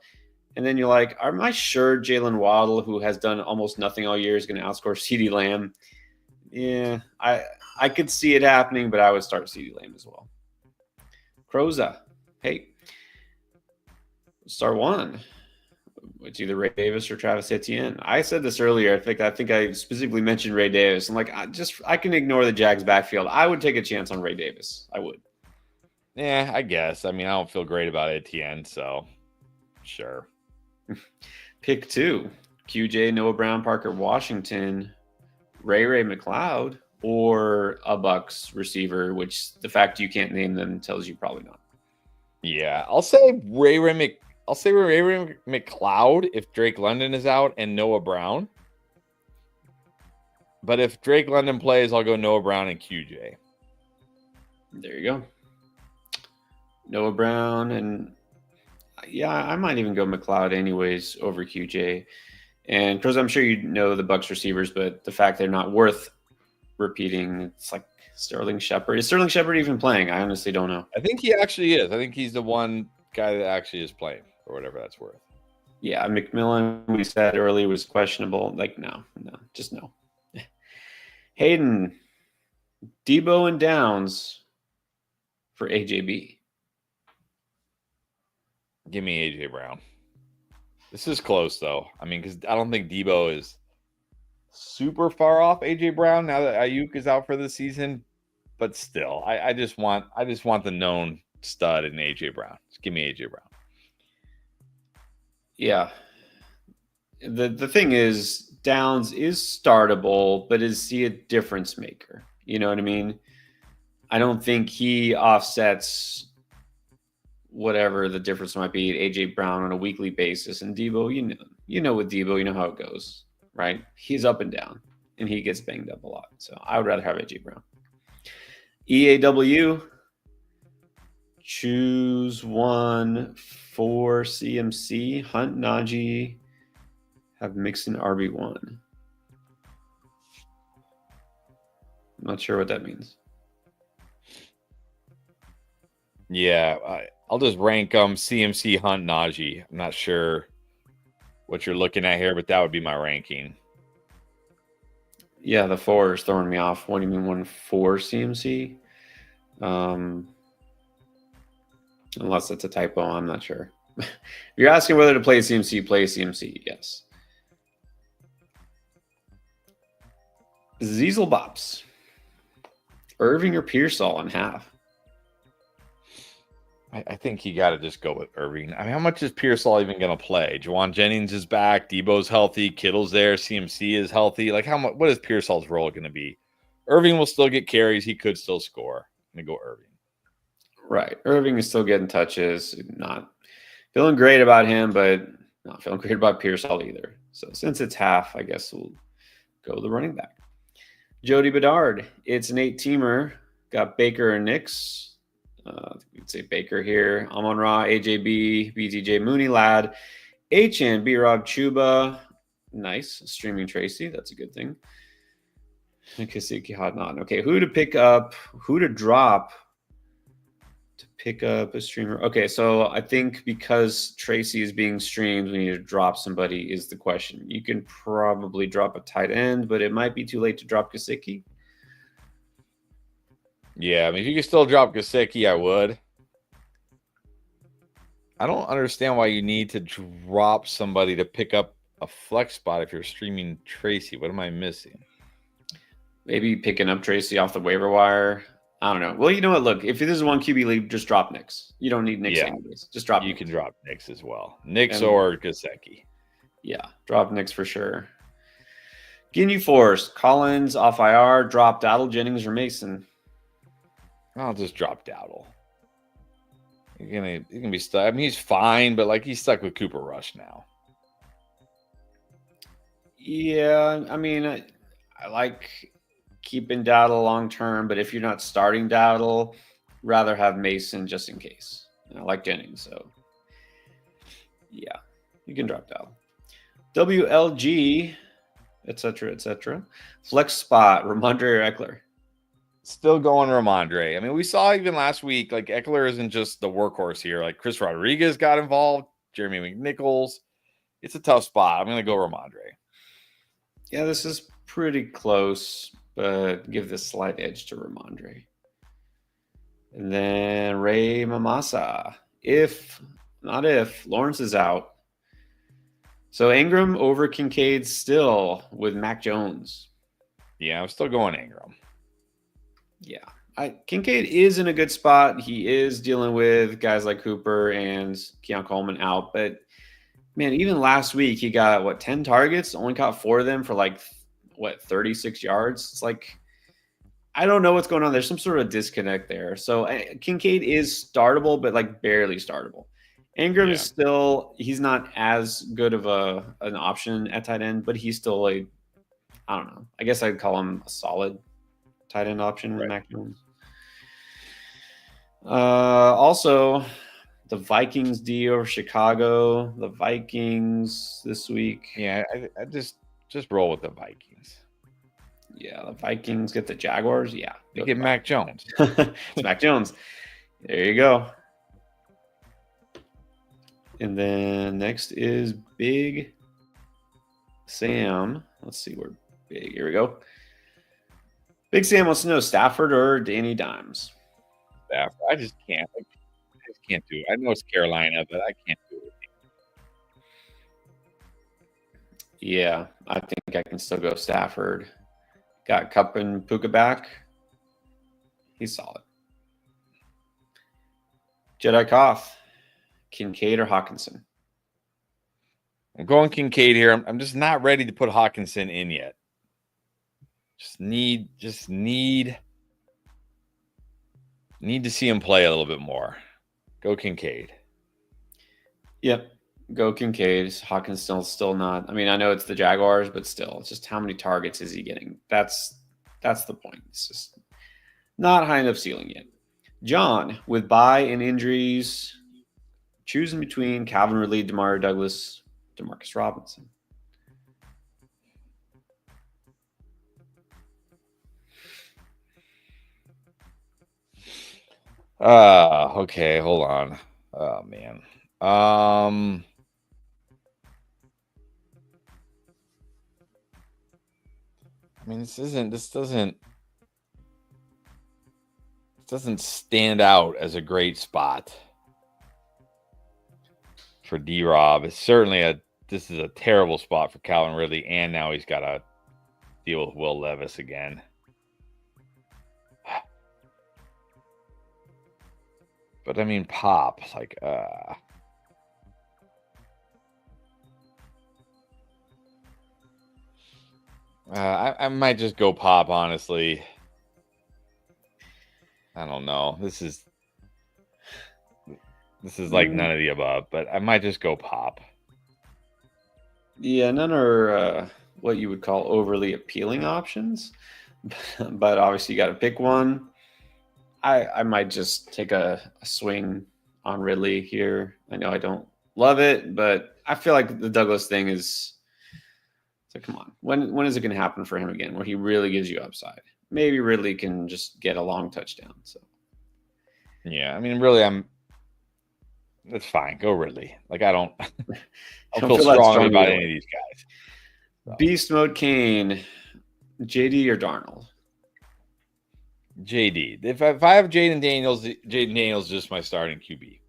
And then you're like, am I sure Jalen Waddle, who has done almost nothing all year, is going to outscore CeeDee Lamb? Yeah, I could see it happening, but I would start CeeDee Lamb as well. Croza, hey. Start one. It's either Ray Davis or Travis Etienne. I said this earlier. I think I specifically mentioned Ray Davis. I'm like, I can ignore the Jags backfield. I would take a chance on Ray Davis. I would. Yeah, I guess. I mean, I don't feel great about Etienne, so sure. Pick 2. QJ, Noah Brown, Parker Washington, Ray McLeod, or a Bucks receiver, which the fact you can't name them tells you probably not. Yeah, I'll say Ray McLeod if Drake London is out and Noah Brown. But if Drake London plays, I'll go Noah Brown and QJ. There you go. Noah Brown, and yeah, I might even go McLeod anyways over QJ. And because I'm sure you know the Bucks receivers, but the fact they're not worth repeating, it's like Sterling Shepard. Is Sterling Shepard even playing? I honestly don't know. I think he actually is. I think he's the one guy that actually is playing, or whatever that's worth. Yeah, McMillan, we said earlier, was questionable. Like, no, just no. Hayden, Debo, and Downs for AJB. Give me AJ Brown. This is close, though. I mean, because I don't think Debo is super far off AJ Brown now that Ayuk is out for the season. But still, I just want the known stud in AJ Brown. Just give me AJ Brown. Yeah. The thing is, Downs is startable, but is he a difference maker? You know what I mean? I don't think he offsets whatever the difference might be at AJ Brown on a weekly basis. And Debo, you know with Debo, you know how it goes, right? He's up and down, and he gets banged up a lot. So I would rather have AJ Brown. EAW, choose one for CMC. Hunt, Najee, have Mixon RB1. I'm not sure what that means. Yeah, I'll just rank them CMC, Hunt, Najee. I'm not sure what you're looking at here, but that would be my ranking. Yeah, the 4 is throwing me off. What do you mean 1 for CMC? Unless it's a typo, I'm not sure. If you're asking whether to play CMC, yes. Ziesel Bops. Irving or Pearsall on half? I think you got to just go with Irving. I mean, how much is Pearsall even going to play? Jawan Jennings is back. Debo's healthy. Kittle's there. CMC is healthy. Like, how much? What is Pearsall's role going to be? Irving will still get carries. He could still score. I'm going to go Irving. Right. Irving is still getting touches. Not feeling great about him, but not feeling great about Pearsall either. So since it's half, I guess we'll go the running back. Jody Bedard. It's an 8-teamer. Got Baker and Nix. We'd say Baker here. Amon Ra, AJB, BTJ, Mooney, Ladd, HN, B-Rob, Chuba. Nice. Streaming Tracy. That's a good thing. Kasiki Hadnan. Okay, who to pick up, who to drop to pick up a streamer. Okay, so I think because Tracy is being streamed, we need to drop somebody is the question. You can probably drop a tight end, but it might be too late to drop Kasiki. Yeah, I mean, if you could still drop Gesicki, I would. I don't understand why you need to drop somebody to pick up a flex spot if you're streaming Tracy. What am I missing? Maybe picking up Tracy off the waiver wire. I don't know. Well, you know what? Look, if this is one QB league, just drop Nix. You don't need Nix anyways. Just drop. You can drop Nix as well. Nix or Gesicki. Yeah, drop Nix for sure. Guinea Force, Collins off IR, drop Dowdle, Jennings, or Mason. I'll just drop Dowdle. You're gonna be stuck. I mean, he's fine, but like he's stuck with Cooper Rush now. Yeah, I mean, I like keeping Dowdle long term, but if you're not starting Dowdle, rather have Mason just in case. I like Jennings, so yeah, you can drop Dowdle. WLG, etc. Flex spot, Ramondre Eckler. Still going Ramondre. I mean, we saw even last week, like Eckler isn't just the workhorse here. Like Chris Rodriguez got involved, Jeremy McNichols. It's a tough spot. I'm going to go Ramondre. Yeah, this is pretty close, but give this slight edge to Ramondre. And then Ray Mamasa. If Not if. Lawrence is out. So Ingram over Kincaid still with Mac Jones. Yeah, I'm still going Ingram. Yeah. Kincaid is in a good spot. He is dealing with guys like Cooper and Keon Coleman out. But, man, even last week he got, 10 targets? Only caught 4 of them for 36 yards? It's like, I don't know what's going on. There's some sort of disconnect there. So Kincaid is startable, but barely startable. Ingram is still, he's not as good of an option at tight end, but he's still I don't know. I guess I'd call him a solid tight end option with Mac Jones. Also, the Vikings D over Chicago. The Vikings this week. Yeah, I just roll with the Vikings. Yeah, the Vikings get the Jaguars. Yeah. They get Mac Jones. It's Mac Jones. There you go. And then next is Big Sam. Let's see where big. Here we go. Big Sam wants to know Stafford or Danny Dimes. Stafford. I just can't. I just can't do it. I know it's Carolina, but I can't do it. Yeah, I think I can still go Stafford. Got Kupp and Puka back. He's solid. Jedi Koth. Kincaid or Hawkinson? I'm going Kincaid here. I'm just not ready to put Hawkinson in yet. Just need to see him play a little bit more. Go Kincaid. Yep. Go Kincaid. Hawkinson's still not. I mean, I know it's the Jaguars, but still, it's just how many targets is he getting? That's the point. It's just not high enough ceiling yet. John, with bye and injuries, choosing between Calvin Ridley, Demario Douglas, Demarcus Robinson. Okay, hold on. Oh man. I mean, this doesn't stand out as a great spot for D-Rob. It's certainly this is a terrible spot for Calvin Ridley, and now he's got to deal with Will Levis again. But I mean, Pop, I might just go Pop, honestly. I don't know. This is like none of the above, but I might just go Pop. Yeah, none are what you would call overly appealing options, but obviously you got to pick one. I might just take a swing on Ridley here. I know I don't love it, but I feel like the Douglas thing is. So come on, when is it going to happen for him again, where he really gives you upside? Maybe Ridley can just get a long touchdown. So yeah, I mean, really, that's fine. Go Ridley. I don't feel strongly about any of these guys. So. Beast Mode Kane, JD or Darnold? JD. If I have Jaden Daniels is just my starting QB.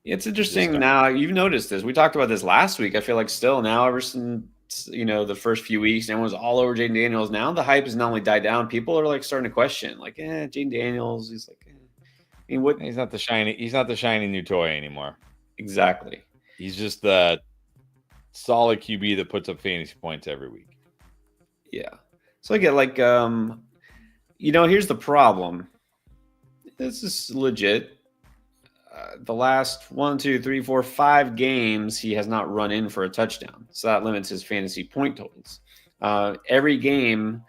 It's interesting now. You've noticed this. We talked about this last week. I feel like still now, ever since the first few weeks, everyone's all over Jaden Daniels. Now the hype has not only died down. People are starting to question, Jaden Daniels. He's I mean, what? He's not the shiny new toy anymore. Exactly. He's just the solid QB that puts up fantasy points every week. Yeah. So I get here's the problem. This is legit. The last 1, 2, 3, 4, 5 games, he has not run in for a touchdown. So that limits his fantasy point totals. Every game,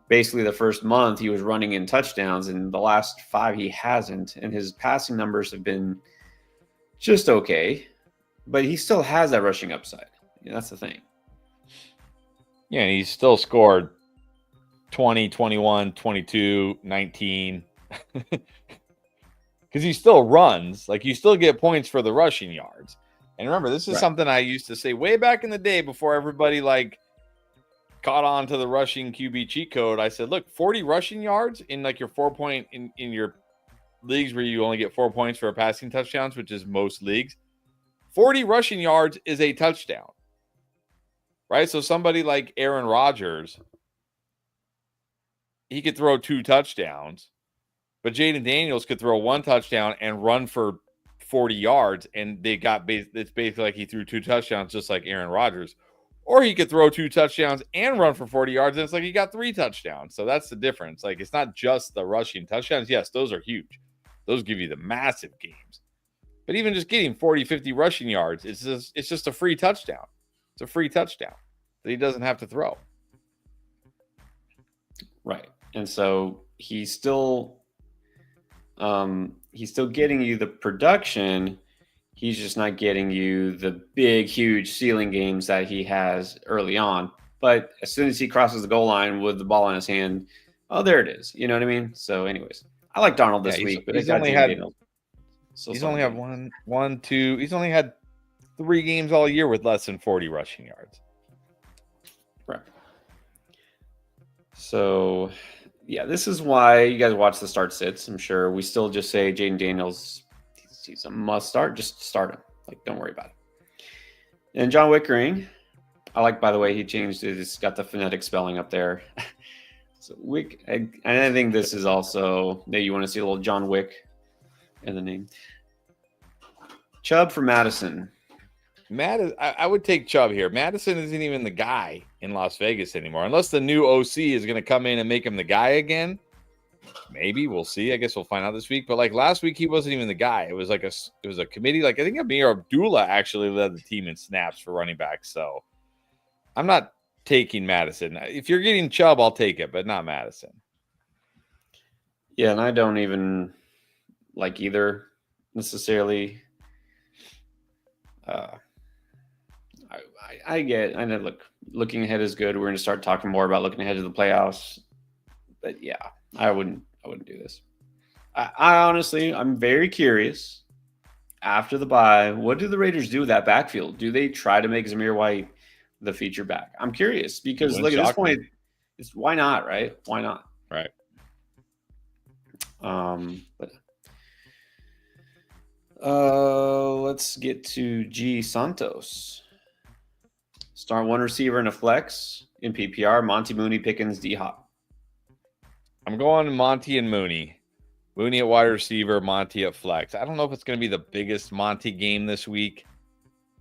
basically the first month, he was running in touchdowns, and the last 5 he hasn't. And his passing numbers have been just okay, but he still has that rushing upside. That's the thing. Yeah, and he's still scored 20, 21, 22, 19. Because he still runs. You still get points for the rushing yards. And remember, this is something I used to say way back in the day before everybody caught on to the rushing QB cheat code. I said, look, 40 rushing yards in your 4-point in your leagues where you only get 4 points for a passing touchdowns, which is most leagues, 40 rushing yards is a touchdown, right? So somebody like Aaron Rodgers, he could throw 2 touchdowns, but Jaden Daniels could throw 1 touchdown and run for 40 yards, and it's basically like he threw 2 touchdowns, just like Aaron Rodgers. Or he could throw 2 touchdowns and run for 40 yards, and it's like he got 3 touchdowns. So that's the difference. Like, it's not just the rushing touchdowns. Yes, those are huge. Those give you the massive games. But even just getting 40, 50 rushing yards, it's just a free touchdown. It's a free touchdown that he doesn't have to throw. Right. And so he's still getting you the production. He's just not getting you the big, huge ceiling games that he has early on. But as soon as he crosses the goal line with the ball in his hand, oh, there it is. You know what I mean? So, anyways, I like Darnold this week, but he's only had he's only had 3 games all year with less than 40 rushing yards. Right. So, yeah, this is why you guys watch the start sits. I'm sure we still just say Jaden Daniels, he's a must start. Just start him. Like, don't worry about it. And John Wickering, I like, by the way, he changed it. He's got the phonetic spelling up there. So and I think this is also that you want to see a little John Wick in the name. Chubb for Madison. I would take Chubb here. Madison isn't even the guy in Las Vegas anymore, unless the new OC is going to come in and make him the guy again. Maybe we'll see. I guess we'll find out this week. But like last week, he wasn't even the guy. It was a committee. Like I think Amir Abdullah actually led the team in snaps for running backs. So I'm not taking Madison. If you're getting Chubb, I'll take it, but not Madison. Yeah, and I don't even like either necessarily. I know looking ahead is good. We're going to start talking more about looking ahead to the playoffs. But yeah, I wouldn't do this. I honestly, I'm very curious after the bye, what do the Raiders do with that backfield? Do they try to make Zamir White the feature back? I'm curious because look at this point, why not, right? Why not? Right. But let's get to G Santos. Start one receiver in a flex in PPR. Monty, Mooney, Pickens, D-Hop. I'm going Monty and Mooney. Mooney at wide receiver, Monty at flex. I don't know if it's going to be the biggest Monty game this week.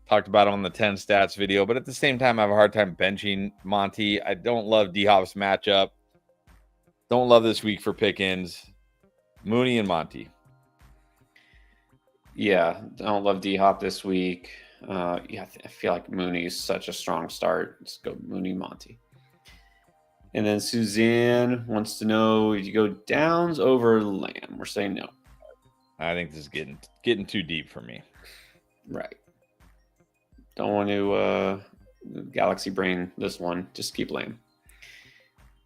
Talked about it on the 10 stats video, but at the same time, I have a hard time benching Monty. I don't love D-Hop's matchup. Don't love this week for Pickens. Mooney and Monty. Yeah, don't love D-Hop this week. I feel like Mooney is such a strong start. Let's go Mooney, Monty. And then Suzanne wants to know, if you go Downs over Lamb. We're saying no. I think this is getting too deep for me. Right. Don't want to galaxy brain this one. Just keep Lamb.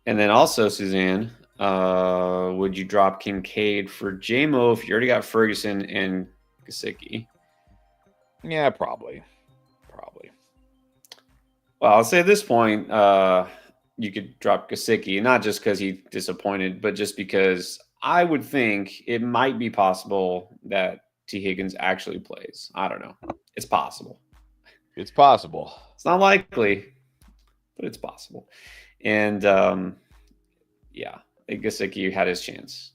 And then also, Suzanne, would you drop Kincaid for JMO if you already got Ferguson and Gesicki? Yeah, probably. Well, I'll say at this point, you could drop Gesicki, not just because he disappointed, but just because I would think it might be possible that T. Higgins actually plays. I don't know. It's possible. It's possible. It's not likely, but it's possible. And yeah, Gesicki had his chance.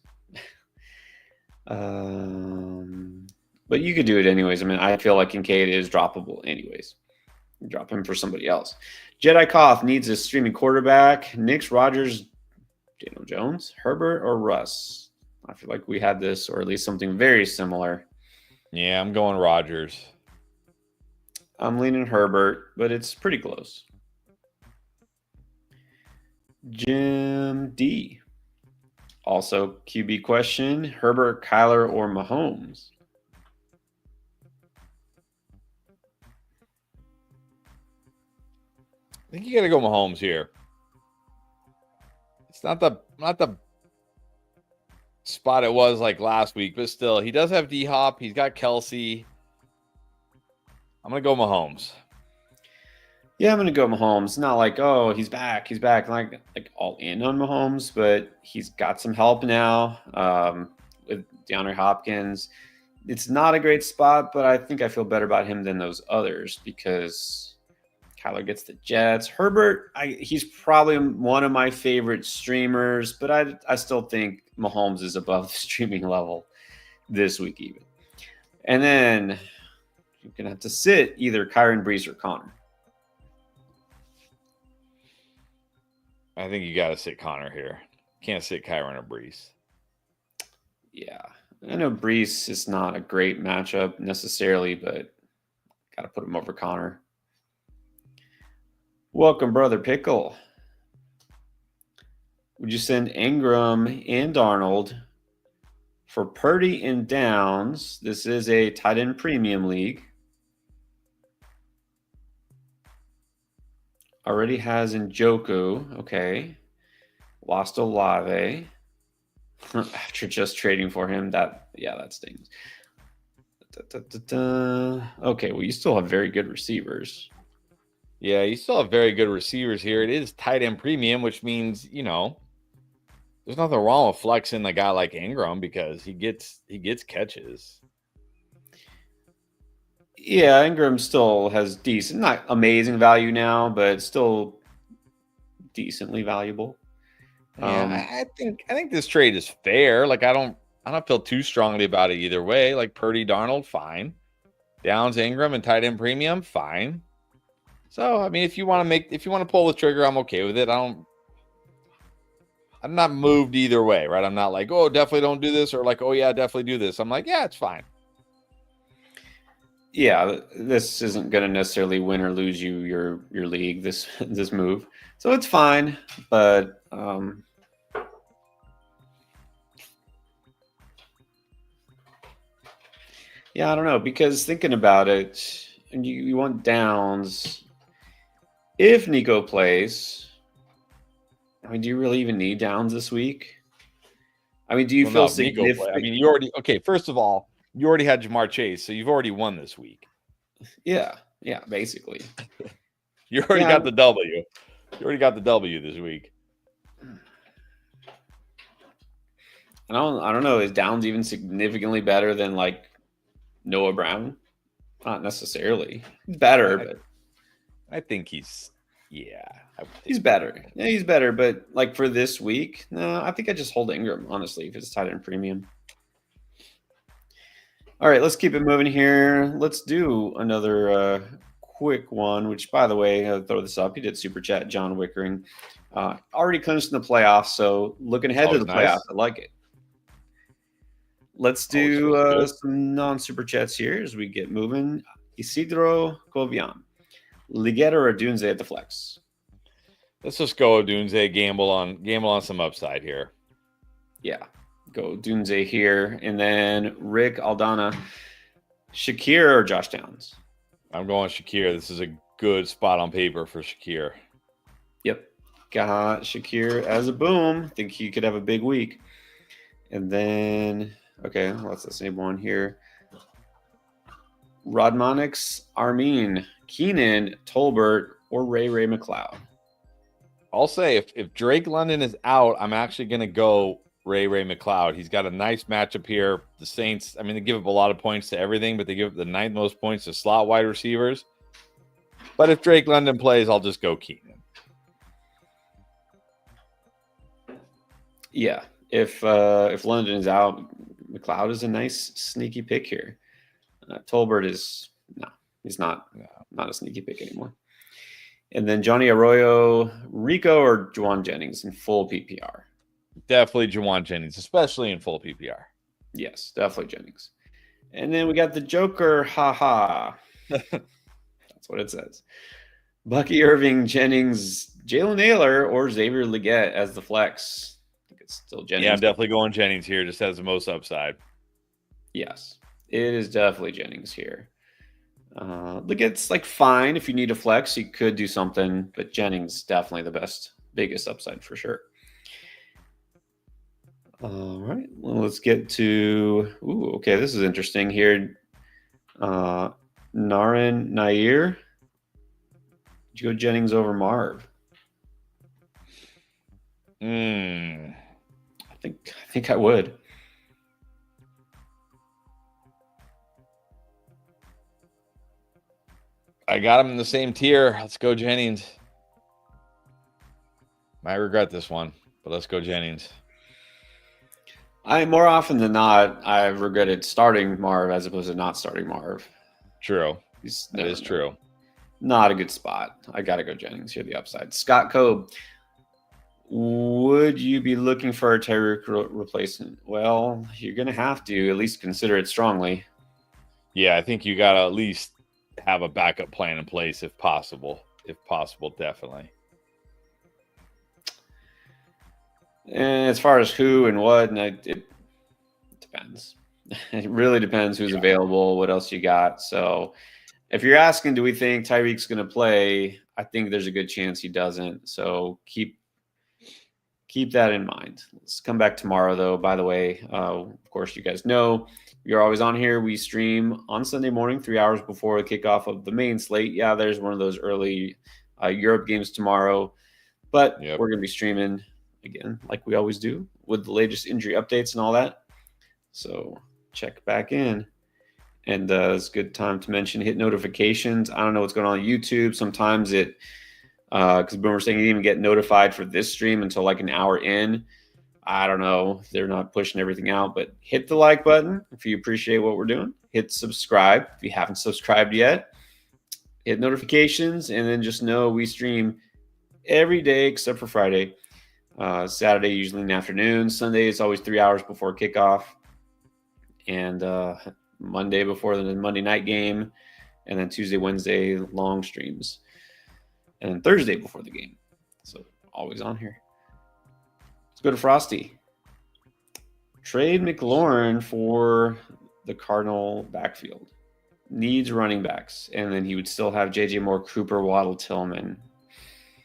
But you could do it anyways. I mean, I feel like Kincaid is droppable anyways. Drop him for somebody else. Jedi Koff needs a streaming quarterback. Knicks, Rodgers, Daniel Jones, Herbert, or Russ? I feel like we had this, or at least something very similar. Yeah, I'm going Rodgers. I'm leaning Herbert, but it's pretty close. Jim D. Also, QB question, Herbert, Kyler, or Mahomes? I think you got to go Mahomes here. It's not the spot it was like last week, but still, he does have D-Hop. He's got Kelsey. I'm going to go Mahomes. Yeah, I'm going to go Mahomes. Not like, oh, he's back. Like all in on Mahomes, but he's got some help now. with DeAndre Hopkins. It's not a great spot, but I think I feel better about him than those others because Kyler gets the Jets. Herbert, he's probably one of my favorite streamers, but I still think Mahomes is above the streaming level this week even. And then you're going to have to sit either Kyron, Brees, or Connor. I think you got to sit Connor here. Can't sit Kyron or Brees. Yeah. I know Brees is not a great matchup necessarily, but got to put him over Connor. Welcome, Brother Pickle. Would you send Ingram and Darnold for Purdy and Downs? This is a tight end premium league. Already has Njoku. Okay. Lost Olave. After just trading for him. That stings. Okay, well, you still have very good receivers. Yeah, you still have very good receivers here. It is tight end premium, which means, there's nothing wrong with flexing a guy like Ingram because he gets catches. Yeah, Ingram still has decent, not amazing value now, but still decently valuable. Yeah, I think this trade is fair. Like I don't feel too strongly about it either way. Like Purdy, Darnold, fine. Downs, Ingram, and tight end premium, fine. So I mean, if you want to pull the trigger, I'm okay with it. I'm not moved either way, right? I'm not like, oh, definitely don't do this, or like, oh yeah, definitely do this. I'm like, yeah, it's fine. Yeah, this isn't going to necessarily win or lose you your league. This move, so it's fine. But yeah, I don't know because thinking about it, and you want Downs. If Nico plays, I mean, do you really even need Downs this week? I mean, do you feel significant? I mean, you already first of all, you already had Jamar Chase, so you've already won this week. Yeah, basically. You already got the W. You already got the W this week. I don't know. Is Downs even significantly better than like Noah Brown? Not necessarily. Better, but I think he's he's better. Yeah, he's better. But like for this week, no, I think I just hold Ingram, honestly, if it's tight end premium. All right, let's keep it moving here. Let's do another quick one, which, by the way, I'll throw this up. He did super chat, John Wickering. Already clinched in the playoffs, so looking ahead to the playoffs, I like it. Let's do some non-super chats here as we get moving. Isidro Covian. Ligetta or Dunze at the flex? Let's just go Dunze, gamble on some upside here. Yeah, go Dunze here. And then Rick Aldana. Shakir or Josh Downs? I'm going Shakir. This is a good spot on paper for Shakir. Yep. Got Shakir as a boom. Think he could have a big week. And then, okay, what's the same one here? Rodmonix, Armin, Keenan, Tolbert, or Ray McLeod? I'll say if Drake London is out, I'm actually going to go Ray McLeod. He's got a nice matchup here. The Saints, I mean, they give up a lot of points to everything, but they give up the 9th most points to slot wide receivers. But if Drake London plays, I'll just go Keenan. Yeah, if London is out, McLeod is a nice sneaky pick here. Tolbert is he's not a sneaky pick anymore. And then Johnny Arroyo, Rico, or Juwan Jennings in full PPR? Definitely Juwan Jennings, especially in full PPR. Yes, definitely Jennings. And then we got the Joker, haha. That's what it says. Bucky Irving, Jennings, Jalen Naylor, or Xavier Legette as the flex. I think it's still Jennings. Yeah, I'm definitely going Jennings here. Just has the most upside. Yes, it is definitely Jennings here. Legette's like fine if you need a flex, you could do something, but Jennings definitely the biggest upside for sure. All right, well, let's get to. Okay, this is interesting here. Nair. Did you go Jennings over Marv? I think I would. I got him in the same tier. Let's go Jennings. Might regret this one, but let's go Jennings. More often than not, I've regretted starting Marv as opposed to not starting Marv. True. That is true. Not a good spot. I got to go Jennings here, the upside. Scott Cobe, would you be looking for a Tyreek replacement? Well, you're going to have to at least consider it strongly. Yeah, I think you got to at least have a backup plan in place if possible. If possible, definitely. And as far as who and what, and it depends. It really depends who's available, what else you got. So if you're asking, do we think Tyreek's going to play? I think there's a good chance he doesn't. So keep that in mind. Let's come back tomorrow, though. By the way, of course, you guys know you're always on here. We stream on Sunday morning, 3 hours before the kickoff of the main slate. Yeah, there's one of those early Europe games tomorrow, but we're going to be streaming again, like we always do, with the latest injury updates and all that. So check back in. And it's a good time to mention hit notifications. I don't know what's going on YouTube. Sometimes it, because Boomer's saying you didn't even get notified for this stream until like an hour in. I don't know. They're not pushing everything out, but hit the like button if you appreciate what we're doing. Hit subscribe if you haven't subscribed yet. Hit notifications, and then just know we stream every day except for Friday. Saturday, usually in the afternoon. Sunday, it's always 3 hours before kickoff. And Monday before the Monday night game. And then Tuesday, Wednesday, long streams. And then Thursday before the game. So always on here. Let's go to Frosty. Trade McLaurin for the Cardinal backfield. Needs running backs. And then he would still have J.J. Moore, Cooper, Waddle, Tillman.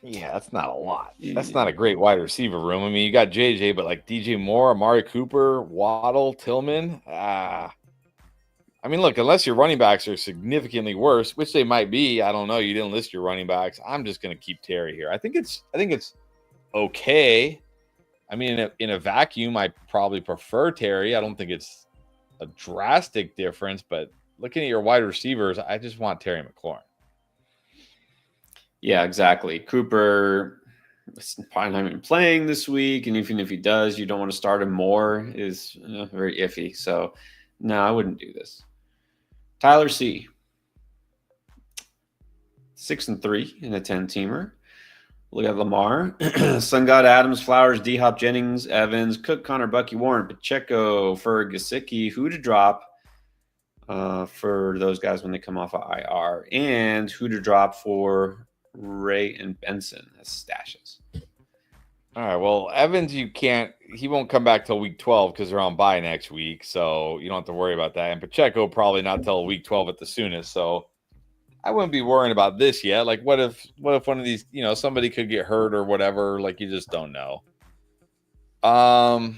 Yeah, that's not a lot. That's not a great wide receiver room. I mean, you got JJ, but like DJ Moore, Amari Cooper, Waddle, Tillman. I mean, look, unless your running backs are significantly worse, which they might be, I don't know. You didn't list your running backs. I'm just going to keep Terry here. I think it's okay. I mean, in a vacuum, I probably prefer Terry. I don't think it's a drastic difference, but looking at your wide receivers, I just want Terry McLaurin. Yeah, exactly. Cooper is probably not even playing this week, and even if he does, you don't want to start him more. Is very iffy. So, no, I wouldn't do this. Tyler C. 6-3 in a 10-teamer. Look at Lamar, Sun God, Adams, Flowers, D-Hop, Jennings, Evans, Cook, Connor, Bucky, Warren, Pacheco, for Gesicki, who to drop for those guys when they come off of IR, and who to drop for Ray and Benson as stashes. All right. Well, Evans, he won't come back till week 12 because they're on bye next week. So you don't have to worry about that. And Pacheco probably not till week 12 at the soonest. So I wouldn't be worrying about this yet. Like, what if one of these, somebody could get hurt or whatever? Like, you just don't know. But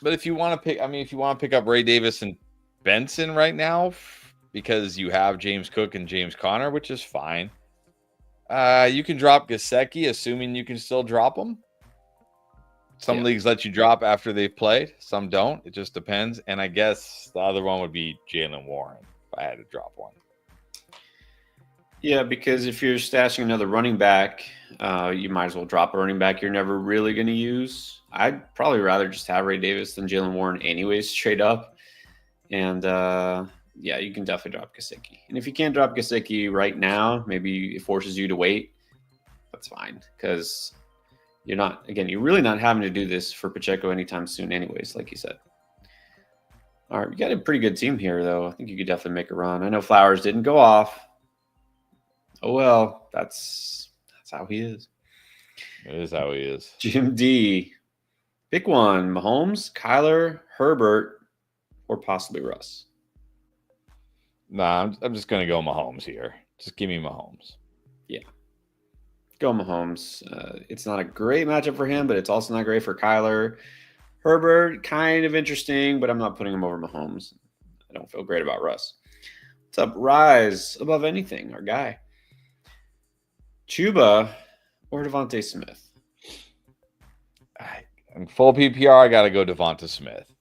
if you want to pick up Ray Davis and Benson right now, because you have James Cook and James Conner, which is fine. You can drop Gesicki, assuming you can still drop them. Some leagues let you drop after they've played. Some don't. It just depends. And I guess the other one would be Jalen Warren, if I had to drop one. Yeah, because if you're stashing another running back, you might as well drop a running back you're never really going to use. I'd probably rather just have Ray Davis than Jalen Warren anyways, straight up. And, yeah, you can definitely drop Gesicki. And if you can't drop Gesicki right now, maybe it forces you to wait. That's fine, because you're really not having to do this for Pacheco anytime soon anyways, like you said. All right, we got a pretty good team here, though. I think you could definitely make a run. I know Flowers didn't go off. Oh, well, that's how he is. It is how he is. Jim D. Pick one. Mahomes, Kyler, Herbert, or possibly Russ. Nah, I'm just going to go Mahomes here. Just give me Mahomes. Yeah. Go Mahomes. It's not a great matchup for him, but it's also not great for Kyler. Herbert, kind of interesting, but I'm not putting him over Mahomes. I don't feel great about Russ. What's up, Rise above anything, our guy. Chuba or Devontae Smith? In full PPR, I got to go Devonta Smith.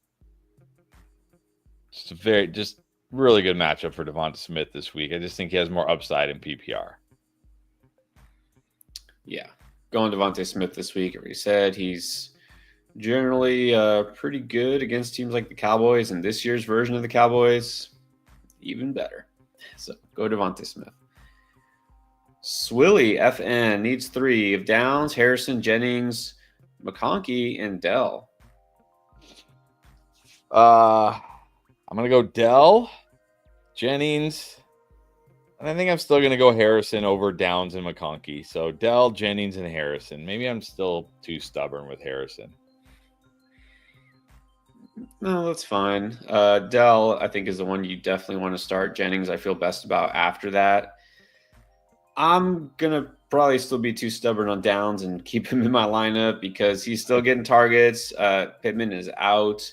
really good matchup for Devonta Smith this week. I just think he has more upside in PPR. Yeah. Going Devontae Smith this week. Already said he's generally pretty good against teams like the Cowboys, and this year's version of the Cowboys, even better. So go Devontae Smith. Swilly FN needs 3 of Downs, Harrison, Jennings, McConkey, and Dell. I'm gonna go Dell, Jennings, and I think I'm still gonna go Harrison over Downs and McConkey. So Dell, Jennings, and Harrison. Maybe I'm still too stubborn with Harrison. No, that's fine. Dell, I think, is the one you definitely want to start. Jennings, I feel best about after that. I'm going to probably still be too stubborn on Downs and keep him in my lineup because he's still getting targets. Pittman is out,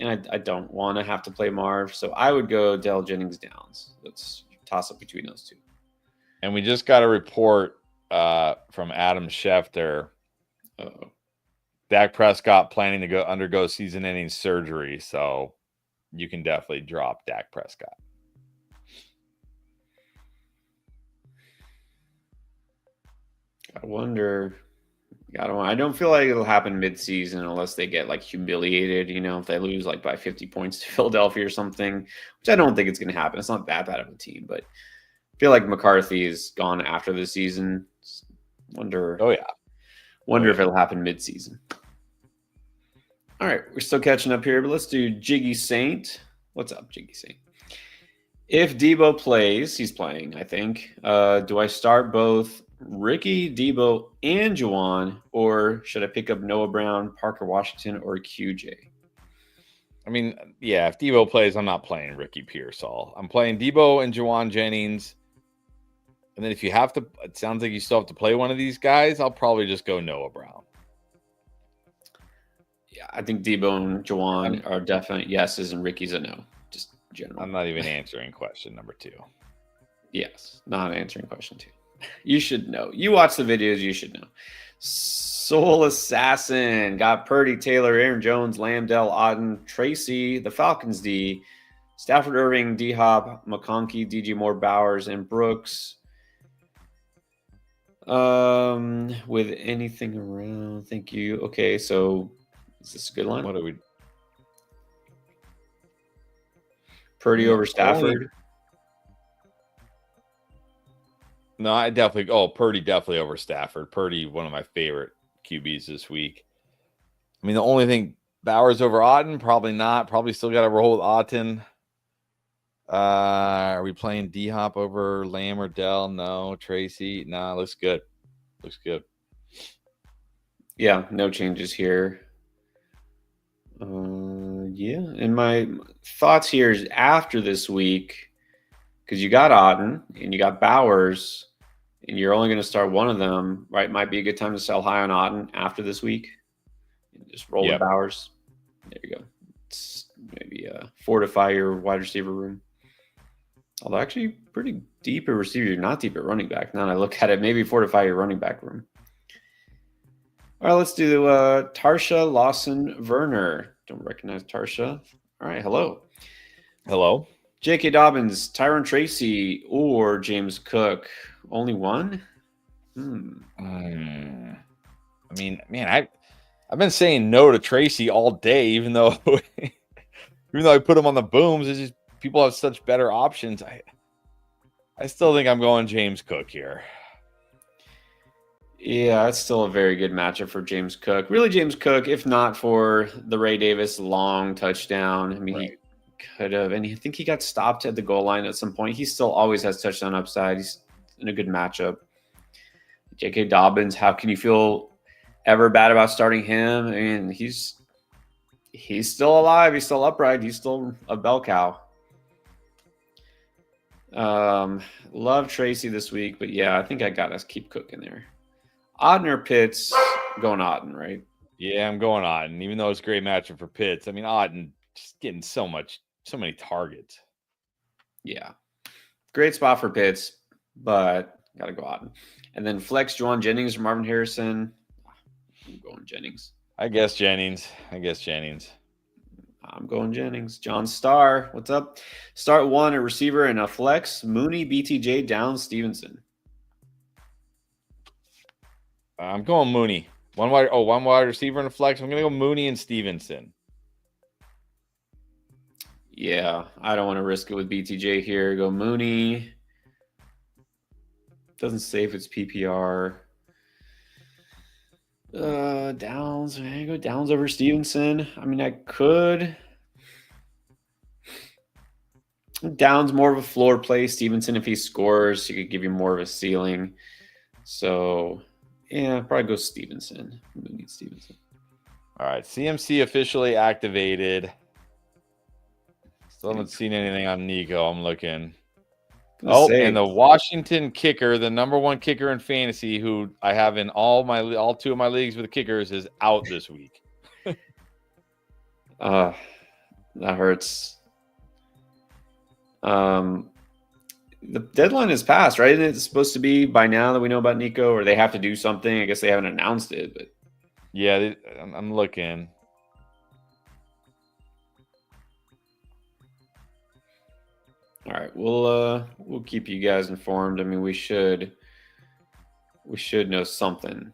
and I don't want to have to play Marv. So I would go Dell, Jennings, Downs. Let's toss up between those two. And we just got a report from Adam Schefter. Uh-oh. Dak Prescott planning to undergo season-ending surgery, so you can definitely drop Dak Prescott. I wonder. I don't feel like it'll happen mid-season unless they get like humiliated. If they lose like by 50 points to Philadelphia or something, which I don't think it's going to happen. It's not that bad of a team, but I feel like McCarthy is gone after the season. Wonder. Oh yeah. Wonder if it'll happen mid-season. All right, we're still catching up here, but let's do Jiggy Saint. What's up, Jiggy Saint? If Debo plays, he's playing, I think. Do I start both Ricky, Debo, and Juwan, or should I pick up Noah Brown, Parker Washington, or QJ? I mean, yeah, if Debo plays, I'm not playing Ricky Pearsall. I'm playing Debo and Juwan Jennings. And then if you have to, it sounds like you still have to play one of these guys, I'll probably just go Noah Brown. Yeah, I think Debo and Juwan are definite yeses and Ricky's a no. Just general. I'm not even answering question number 2. Yes, not answering question 2. You should know. You watch the videos, you should know. Soul Assassin got Purdy, Taylor, Aaron Jones, Lambdell, Otten, Tracy, the Falcons D, Stafford, Irving, D-Hop, McConkey, DJ Moore, Bowers, and Brooks. With anything around, thank you. Okay, so is this a good line? What are we? Purdy over Stafford. No, Purdy definitely over Stafford. Purdy, one of my favorite QBs this week. I mean, the only thing, Bowers over Otten, probably not. Probably still got to roll with Otten. Are we playing D-Hop over Lamb or Dell? No. Tracy? Nah, looks good. Looks good. Yeah, no changes here. Yeah, and my thoughts here is after this week, because you got Otten and you got Bowers, and you're only going to start one of them, right? Might be a good time to sell high on Otten after this week. Just roll with Bowers. There you go. It's maybe fortify your wide receiver room. Although actually pretty deep at receiver, not deep at running back. Now that I look at it, maybe fortify your running back room. All right, let's do Tarsha Lawson Werner. Don't recognize Tarsha. All right, hello. Hello. J.K. Dobbins, Tyron Tracy, or James Cook. Only one? I mean, man, I've been saying no to Tracy all day, even though I put him on the booms. It's just people have such better options. I still think I'm going James Cook here. Yeah, it's still a very good matchup for James Cook. Really, James Cook, if not for the Ray Davis long touchdown. I mean, He could have, and I think he got stopped at the goal line at some point. He still always has touchdown upside. He's in a good matchup. J.K. Dobbins, how can you feel ever bad about starting him? I mean, he's still alive. He's still upright. He's still a bell cow. Love Tracy this week, but yeah, I think I got to keep Cook in there. Otten or Pitts? Going Otten, right? Yeah, I'm going Otten, even though it's a great matchup for Pitts. I mean, Otten just getting so many targets. Yeah. Great spot for Pitts, but got to go Otten. And then flex Juwan Jennings or Marvin Harrison. I'm going Jennings. I guess Jennings. I'm going Jennings. John Starr, what's up? Start one, a receiver, and a flex. Mooney, BTJ, Downs, Stevenson. I'm going Mooney. One wide receiver and a flex. I'm going to go Mooney and Stevenson. Yeah, I don't want to risk it with BTJ here. Go Mooney. Doesn't say if it's PPR. Downs. Man, go Downs over Stevenson. I mean, I could. Downs more of a floor play. Stevenson, if he scores, he could give you more of a ceiling. So, yeah, probably go Stevenson. Mooney, Stevenson. All right, CMC officially activated. Still haven't seen anything on Nico. I'm looking. And the Washington kicker, the number one kicker in fantasy, who I have in all two of my leagues with kickers, is out this week. That hurts. The deadline is passed, right? It's supposed to be by now that we know about Nico, or they have to do something. I guess they haven't announced it, but yeah, I'm looking. All right, we'll keep you guys informed. I mean, we should know something.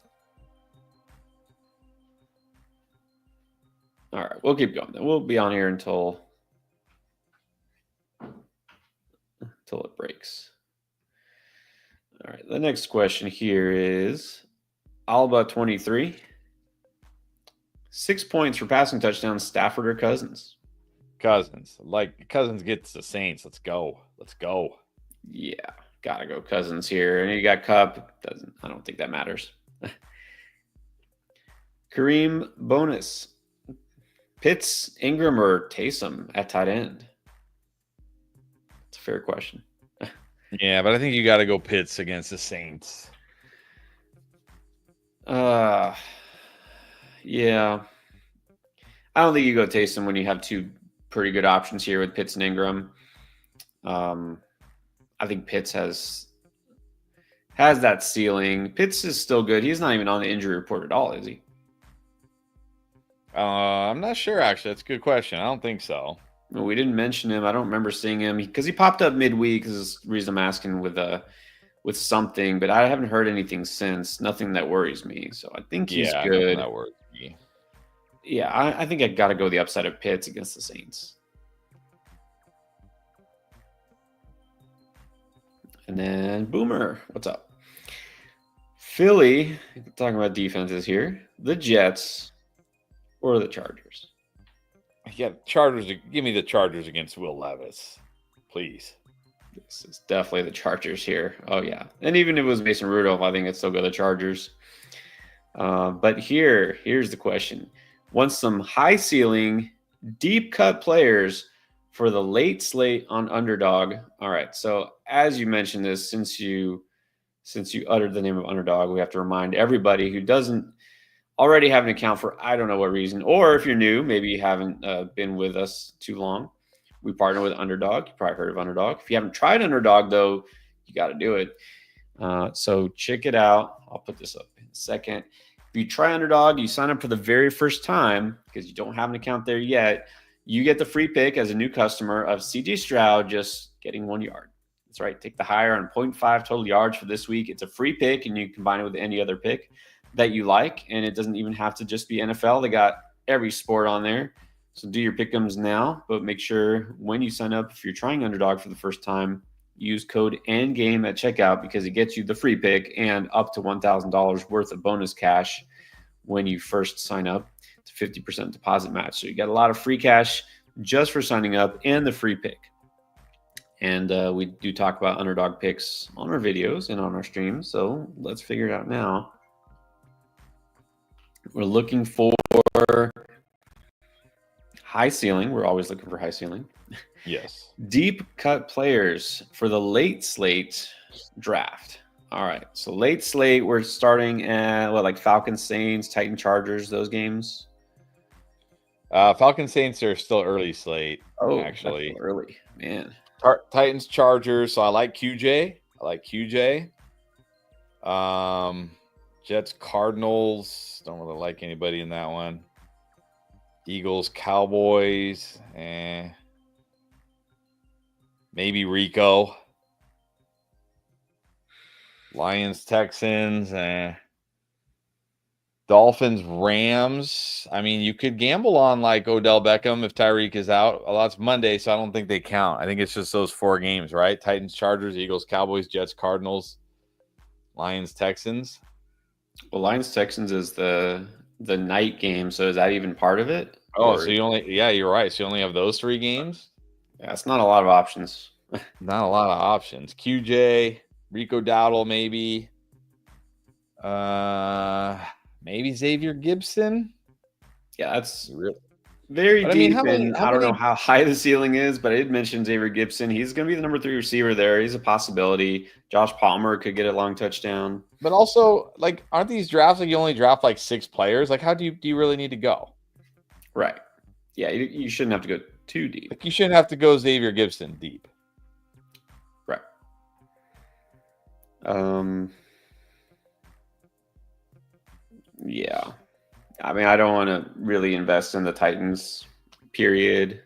All right, we'll keep going. We'll be on here until it breaks. All right, the next question here is Alba 23. 6 points for passing touchdowns, Stafford or Cousins? Cousins. Like Cousins gets the Saints. Let's go. Yeah, gotta go Cousins here. And you got Cup. I don't think that matters. Kareem bonus. Pitts, Ingram, or Taysom at tight end? It's a fair question. Yeah, but I think you got to go Pitts against the Saints. Yeah. I don't think you go Taysom when you have two pretty good options here with Pitts and Ingram. I think Pitts has that ceiling. Pitts is still good. He's not even on the injury report at all, is he? I'm not sure, actually. That's a good question. I don't think so. Well, we didn't mention him. I don't remember seeing him because he popped up midweek. Is the reason I'm asking with something, but I haven't heard anything since. Nothing that worries me. So I think he's good. That worries me. Yeah, I think I got to go the upside of Pitts against the Saints. And then Boomer, what's up? Philly, talking about defenses here. The Jets or the Chargers? Yeah, Chargers. Give me the Chargers against Will Levis, please. This is definitely the Chargers here. Oh, yeah. And even if it was Mason Rudolph, I think it's still go the Chargers. But here's the question. Want some high ceiling, deep cut players for the late slate on Underdog? All right. So as you mentioned this, since you uttered the name of Underdog, we have to remind everybody who doesn't already have an account for I don't know what reason, or if you're new, maybe you haven't been with us too long. We partner with Underdog. You probably heard of Underdog. If you haven't tried Underdog, though, you got to do it. So check it out. I'll put this up in a second. If you try Underdog, you sign up for the very first time because you don't have an account there yet. You get the free pick as a new customer of CJ Stroud just getting 1 yard. That's right. Take the higher on 0.5 total yards for this week. It's a free pick, and you combine it with any other pick that you like. And it doesn't even have to just be NFL. They got every sport on there. So do your pick'ems now, but make sure when you sign up, if you're trying Underdog for the first time, use code NGAME at checkout because it gets you the free pick and up to $1,000 worth of bonus cash when you first sign up. It's a 50% deposit match. So you got a lot of free cash just for signing up and the free pick. And we do talk about Underdog picks on our videos and on our streams. So let's figure it out now. We're looking for high ceiling. We're always looking for high ceiling. Yes. Deep cut players for the late slate draft. All right. So late slate, we're starting at like Falcons, Saints, Titan, Chargers, those games. Falcons, Saints are still early slate. Oh, actually, early, man. Titans, Chargers. So I like QJ. Jets, Cardinals. Don't really like anybody in that one. Eagles, Cowboys, maybe Rico. Lions, Texans, Dolphins, Rams. I mean, you could gamble on like Odell Beckham if Tyreek is out. Well, that's Monday, so I don't think they count. I think it's just those 4 games, right? Titans, Chargers, Eagles, Cowboys, Jets, Cardinals, Lions, Texans. Well, Lions Texans is the night game, so is that even part of it? Oh, Or so you're right. So you only have those 3 games? yeah, it's not a lot of options. Not a lot of options. QJ, Rico Dowdle, maybe. Maybe Xavier Gibson. Yeah, that's Really? very But I mean, deep, how and I don't know many how high the ceiling is, but I did mention Xavier Gibson. He's going to be the number 3 receiver there. He's a possibility. Josh Palmer could get a long touchdown. But also, like, aren't these drafts like you only draft like 6 players? Like, how do you really need to go? Right. Yeah, you shouldn't have to go too deep. Like, you shouldn't have to go Xavier Gibson deep. Right. Yeah. I mean, I don't want to really invest in the Titans, period.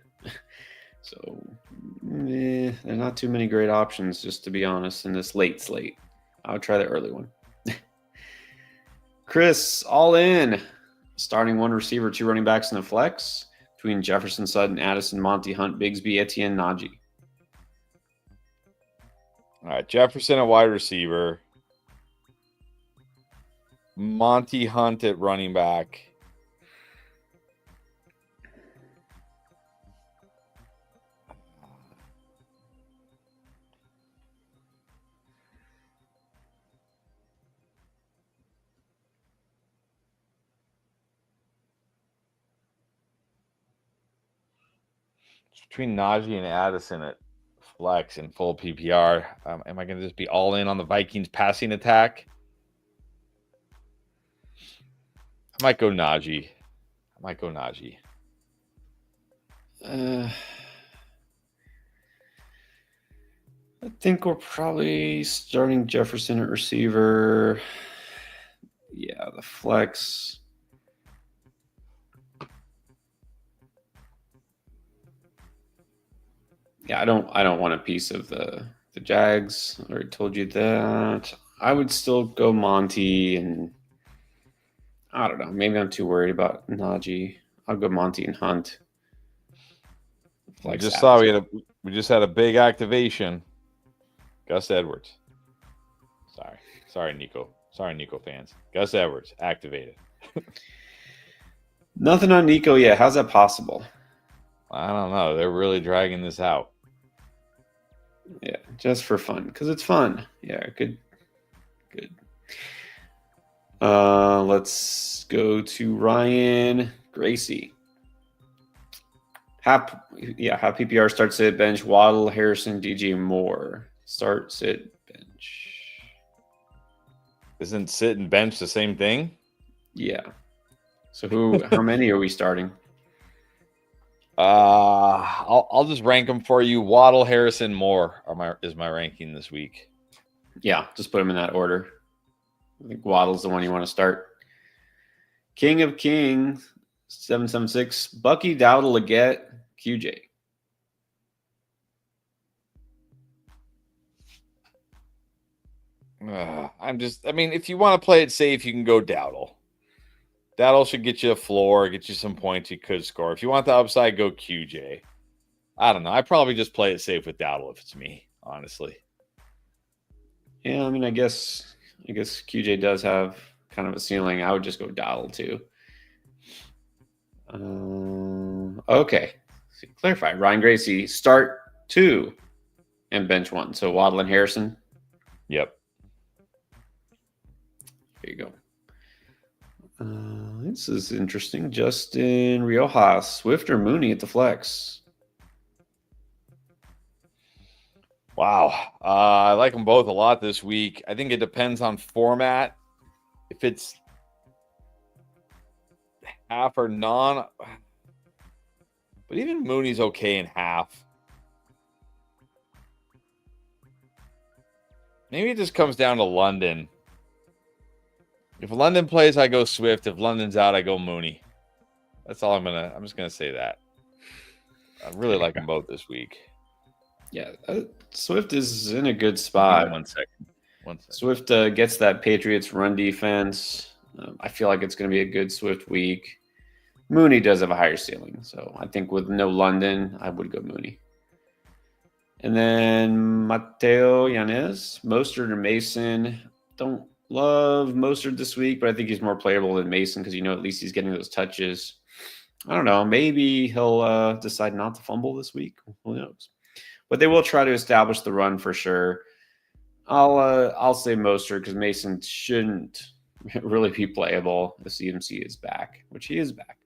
So, there's not too many great options, just to be honest, in this late slate. I would try the early one. Chris, all in. Starting 1 receiver, 2 running backs in the flex between Jefferson, Sutton, Addison, Monty, Hunt, Bigsby, Etienne, Najee. All right, Jefferson at wide receiver. Monty Hunt at running back. Between Najee and Addison at flex and full PPR. Am I going to just be all in on the Vikings passing attack? I might go Najee. I think we're probably starting Jefferson at receiver. Yeah, the flex. Yeah, I don't want a piece of the Jags. I already told you that. I would still go Monty, and I don't know. Maybe I'm too worried about Najee. I'll go Monty and Hunt. I just saw we just had a big activation. Gus Edwards. Sorry, Nico. Sorry, Nico fans. Gus Edwards activated. Nothing on Nico yet. How's that possible? I don't know. They're really dragging this out. Yeah, just for fun, because it's fun. Yeah, good. Let's go to Ryan Gracie. Half PPR start, sit, bench, Waddle, Harrison, DJ Moore. Start, sit, bench. Isn't sit and bench the same thing? Yeah. So how many are we starting? I'll just rank them for you. Waddle, Harrison, Moore is my ranking this week. Yeah, just put them in that order. I think Waddle's the one you want to start. King of Kings, 776. Bucky, Dowdle, Leggett, QJ. If you want to play it safe, you can go Dowdle. Dowdle should get you a floor, get you some points you could score. If you want the upside, go QJ. I don't know. I probably just play it safe with Dowdle if it's me, honestly. Yeah, I mean, I guess QJ does have kind of a ceiling. I would just go Dowdle too. Okay. So clarify. Ryan Gracie, start 2 and bench 1. So Waddle and Harrison. Yep. There you go. This is interesting. Justin Riojas, Swift or Mooney at the flex? Wow. I like them both a lot this week. I think it depends on format. If it's half or non, but even Mooney's okay in half. Maybe it just comes down to London. If London plays, I go Swift. If London's out, I go Mooney. That's all I'm just gonna say that. I really like them both this week. Yeah, Swift is in a good Give me spot. 1 second. 1 second. Swift gets that Patriots run defense. I feel like it's going to be a good Swift week. Mooney does have a higher ceiling, so I think with no London, I would go Mooney. And then Mateo Yanez, Mostert or Mason. Don't love Mostert this week, but I think he's more playable than Mason because at least he's getting those touches. I don't know. Maybe he'll decide not to fumble this week. Who knows? But they will try to establish the run for sure. I'll say Mostert because Mason shouldn't really be playable if CMC is back, which he is back.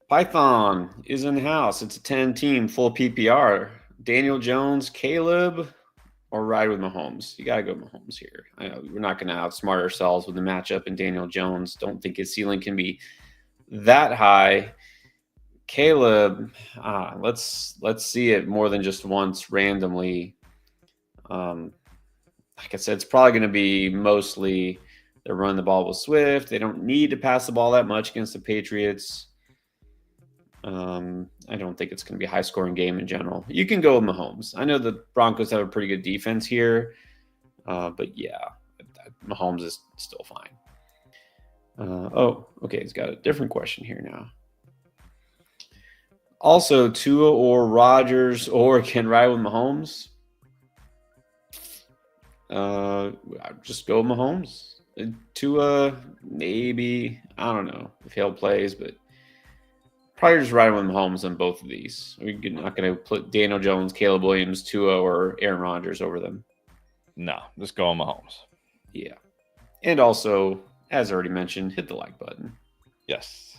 Python is in the house. It's a 10-team full PPR. Daniel Jones, Caleb, or ride with Mahomes. You got to go Mahomes here. I know we're not going to outsmart ourselves with the matchup and Daniel Jones. Don't think his ceiling can be that high. Caleb, let's see it more than just once randomly. Like I said, it's probably going to be mostly they're running the ball with Swift. They don't need to pass the ball that much against the Patriots. I don't think it's going to be a high-scoring game in general. You can go with Mahomes. I know the Broncos have a pretty good defense here, but yeah, Mahomes is still fine. Okay, he's got a different question here now. Also, Tua or Rodgers or can ride with Mahomes? Just go with Mahomes. Tua, maybe. I don't know if Hill plays, but probably just riding with Mahomes on both of these. We're not going to put Daniel Jones, Caleb Williams, Tua, or Aaron Rodgers over them. No, just go on Mahomes. Yeah. And also, as already mentioned, hit the like button. Yes.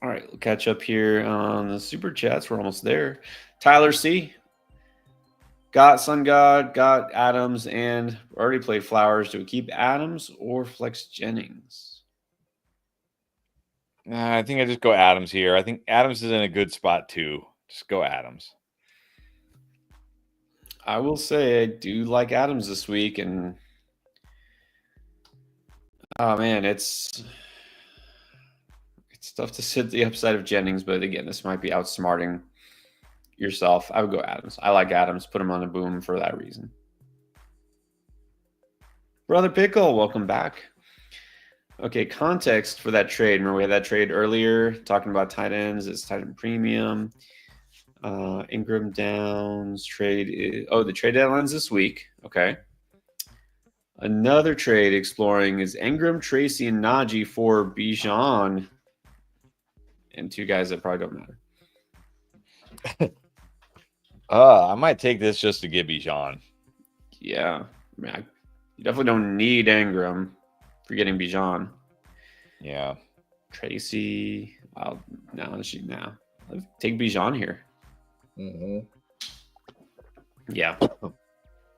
All right, we'll catch up here on the Super Chats. We're almost there. Tyler C. Got Sun God, got Adams, and already played Flowers. Do we keep Adams or flex Jennings? I think I just go Adams here. I think Adams is in a good spot too. Just go Adams. I will say I do like Adams this week, and oh man, it's tough to sit the upside of Jennings, but again, this might be outsmarting yourself. I would go Adams. I like Adams. Put him on a boom for that reason. Brother Pickle, welcome back. Okay, context for that trade. Remember we had that trade earlier talking about tight ends. It's tight end premium. Ingram Downs trade. The trade deadline's this week. Okay. Another trade exploring is Ingram, Tracy, and Najee for Bijan. And two guys that probably don't matter. I might take this just to get Bijan. Yeah. I mean, you definitely don't need Ingram for getting Bijan. Yeah. Tracy. Now. Take Bijan here. Mm-hmm. Yeah.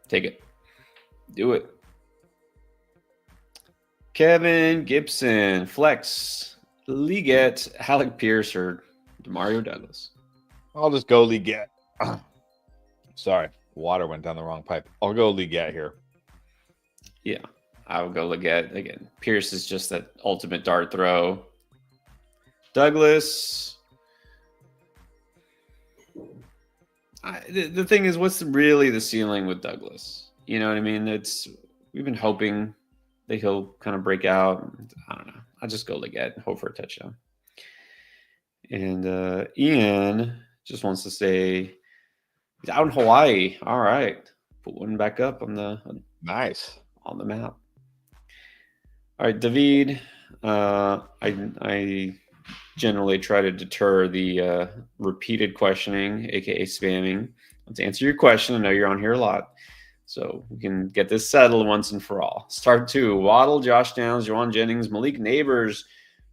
Take it. Do it. Kevin Gibson. Flex. Leggett, Alec Pierce, or Demario Douglas? I'll just go Leggett. Sorry, water went down the wrong pipe. I'll go Leggett here. Yeah, I would go Leggett. Again, Pierce is just that ultimate dart throw. Douglas. The thing is, what's really the ceiling with Douglas? You know what I mean? We've been hoping that he'll kind of break out. I don't know. I'll just go Leggett and hope for a touchdown. And Ian just wants to say he's out in Hawaii. All right. Put one back up on the nice on the map. All right, David. I generally try to deter the repeated questioning, aka spamming. Let's answer your question. I know you're on here a lot. So we can get this settled once and for all. Start 2. Waddle, Josh Downs, Juwan Jennings, Malik Neighbors,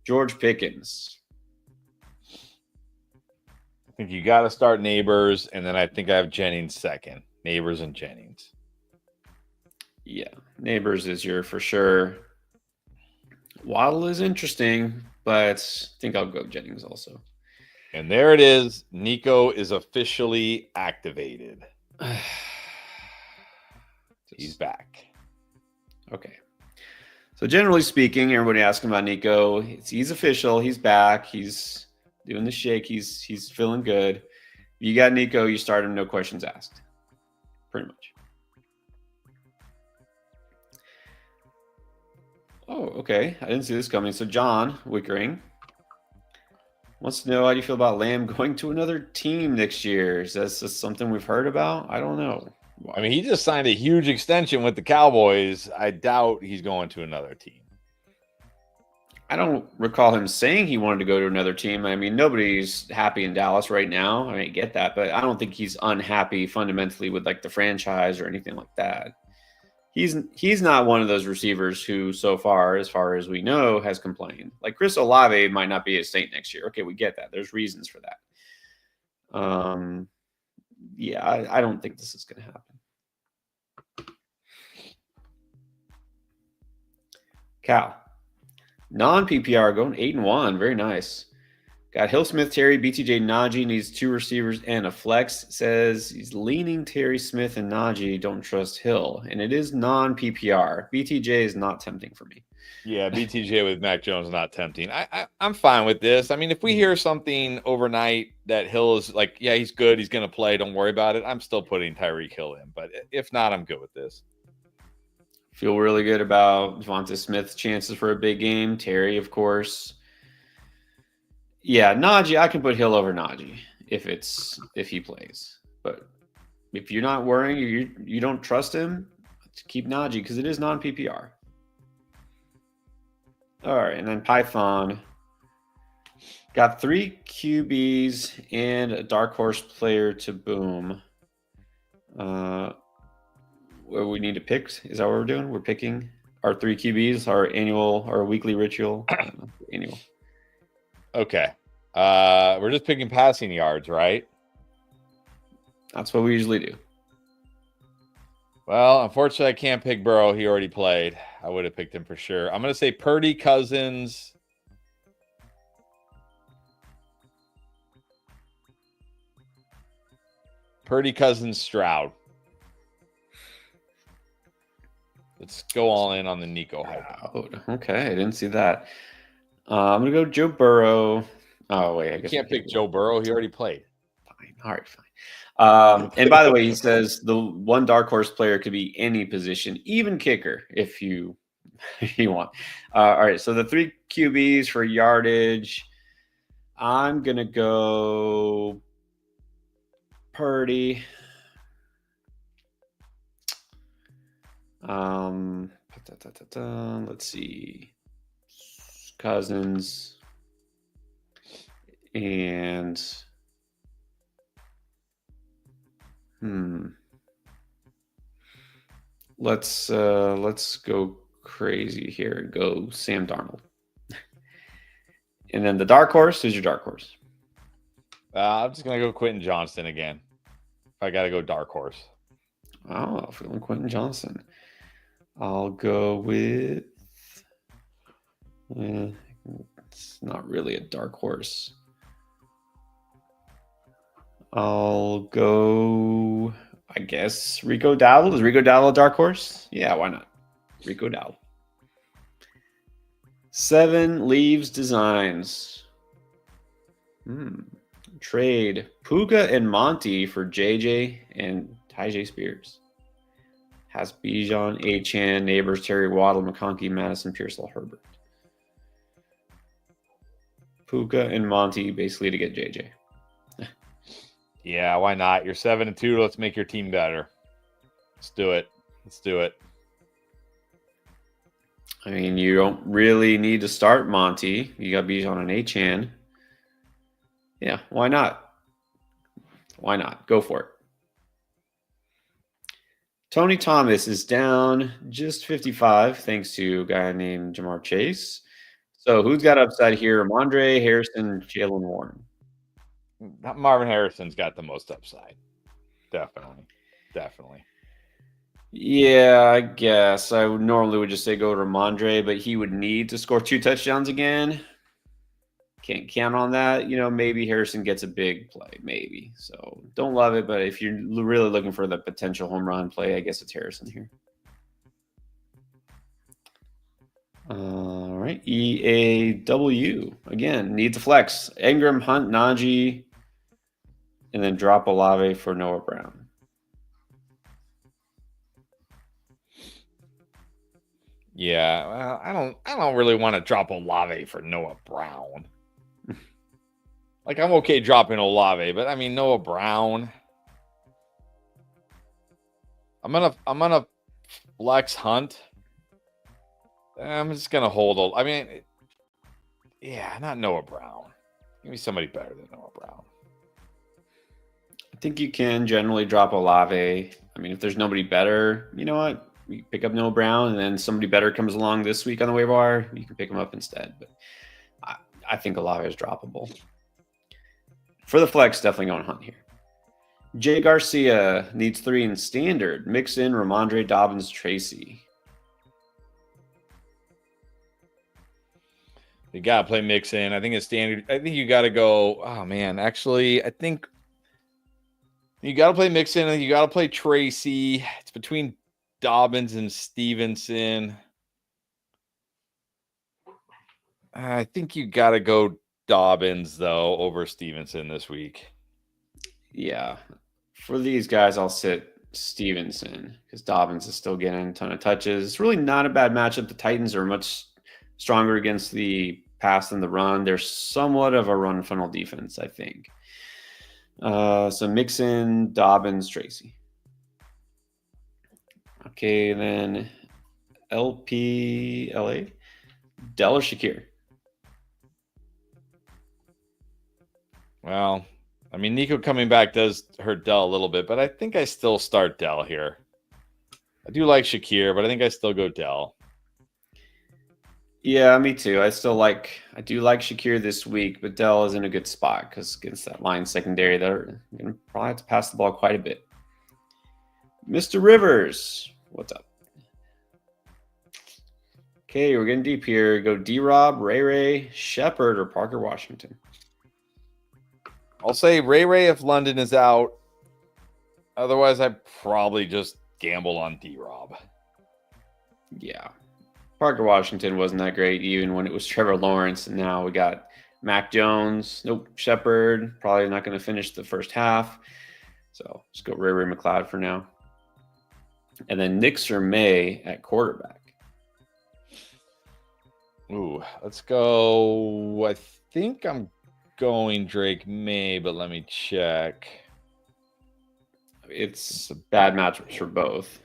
George Pickens. I think you got to start Neighbors, and then I think I have Jennings second. Neighbors and Jennings. Yeah, Neighbors is your for sure. Waddle is interesting, but I think I'll go Jennings also. And there it is. Nico is officially activated. He's back. Okay. So generally speaking, everybody asking about Nico. He's official. He's back. He's doing the shake. He's feeling good. You got Nico. You start him. No questions asked. Pretty much. Oh, okay. I didn't see this coming. So John Wickering wants to know, how do you feel about Lamb going to another team next year? Is that something we've heard about? I don't know. I mean, he just signed a huge extension with the Cowboys. I doubt he's going to another team. I don't recall him saying he wanted to go to another team. I mean, nobody's happy in Dallas right now. I mean, I get that, but I don't think he's unhappy fundamentally with like the franchise or anything like that. He's not one of those receivers who, so far as we know, has complained. Like Chris Olave might not be a Saint next year. Okay, we get that. There's reasons for that. Yeah, I don't think this is going to happen. Cal, non-PPR going 8-1. Very nice. Got Hill, Smith, Terry, BTJ, Najee, needs 2 receivers and a flex. Says he's leaning Terry, Smith, and Najee. Don't trust Hill. And it is non-PPR. BTJ is not tempting for me. Yeah, BTJ with Mac Jones not tempting. I'm fine with this. I mean, if we hear something overnight that Hill is like, yeah, he's good, he's going to play, don't worry about it, I'm still putting Tyreek Hill in. But if not, I'm good with this. Feel really good about Devonta Smith's chances for a big game. Terry, of course. Yeah, Najee, I can put Hill over Najee if he plays. But if you're not worrying, you don't trust him, keep Najee because it is non-PPR. All right, and then Python got 3 QBs and a dark horse player to boom. What we need to pick, is that what we're doing? We're picking our 3 QBs, our weekly ritual. Annual. Okay. We're just picking passing yards, right? That's what we usually do. Well, unfortunately, I can't pick Burrow. He already played. I would have picked him for sure. I'm going to say Purdy, Cousins. Purdy, Cousins, Stroud. Let's go all in on the Nico hype. Okay, I didn't see that. I'm going to go Joe Burrow. Oh, wait. I guess you can't pick Joe Burrow. He already played. Fine. All right, fine. And by the way, he says the one dark horse player could be any position, even kicker, if you want. All right, so the 3 QBs for yardage. I'm going to go Purdy. Let's see. Cousins. And let's go crazy here and go Sam Darnold. And then the dark horse, who's your dark horse? I'm just gonna go Quentin Johnston again. I gotta go dark horse. Oh, feeling Quentin Johnson. I'll go with it's not really a dark horse. I'll go, I guess, Rico Dowdle. Is Rico Dowdle a dark horse? Yeah, why not? Rico Dowdle. 7 Leaves Designs. Trade Puka and Monty for JJ and Tyjae Spears. Has Bijan, Achane, Neighbors, Terry Waddle, McConkey, Madison, Pearsall, Herbert. Puka and Monty basically to get JJ. Yeah, why not? You're 7-2. Let's make your team better. Let's do it. I mean, you don't really need to start Monty. You got Bijan and Achane. Yeah, why not? Why not? Go for it. Tony Thomas is down just 55 thanks to a guy named Jamar Chase. So who's got upside here? Ramondre, Harrison, Jalen Warren. Marvin Harrison's got the most upside. Definitely. Yeah, I guess. I normally would just say go to Ramondre, but he would need to score 2 touchdowns again. Can't count on that. Maybe Harrison gets a big play, maybe. So don't love it, but if you're really looking for the potential home run play, I guess it's Harrison here. right. EAW. Again, need to flex. Ingram, Hunt, Najee, and then drop Olave for Noah Brown. Yeah, well, I don't really want to drop Olave for Noah Brown. Like, I'm okay dropping Olave, but I mean Noah Brown. I'm gonna flex Hunt. I'm just gonna hold. I mean, yeah, not Noah Brown. Give me somebody better than Noah Brown. I think you can generally drop Olave. I mean, if there's nobody better, you know what? You pick up Noah Brown, and then somebody better comes along this week on the waiver wire, you can pick him up instead. But I think Olave is droppable. For the flex, definitely going Hunt here. Jay Garcia needs 3 in standard. Mix in Ramondre, Dobbins, Tracy. You gotta play mix in. I think it's standard. I think you gotta go. Oh man, actually, I think you gotta play mix in. And you gotta play Tracy. It's between Dobbins and Stevenson. I think you gotta go Dobbins though over Stevenson this week. Yeah, for these guys, I'll sit Stevenson because Dobbins is still getting a ton of touches. It's really not a bad matchup. The Titans are much stronger against the pass than the run. They're somewhat of a run funnel defense, I think. So mix in Dobbins, Tracy. Okay, then LPLA, Dell or Shakir? Well, I mean, Nico coming back does hurt Dell a little bit, but I think I still start Dell here. I do like Shakir, but I think I still go Dell. Yeah, me too. I do like Shakir this week, but Dell is in a good spot because against that line secondary, they're going to probably have to pass the ball quite a bit. Mr. Rivers, what's up? Okay, we're getting deep here. Go D-Rob, Ray, Shepard, or Parker Washington. I'll say Ray if London is out. Otherwise, I probably just gamble on D-Rob. Yeah. Parker Washington wasn't that great even when it was Trevor Lawrence. And now we got Mac Jones. Nope. Shepard. Probably not going to finish the first half. So just go Ray McLeod for now. And then Nix or May at quarterback. Ooh, let's go. I think I'm going Drake May, but let me check. It's a bad matchups for both.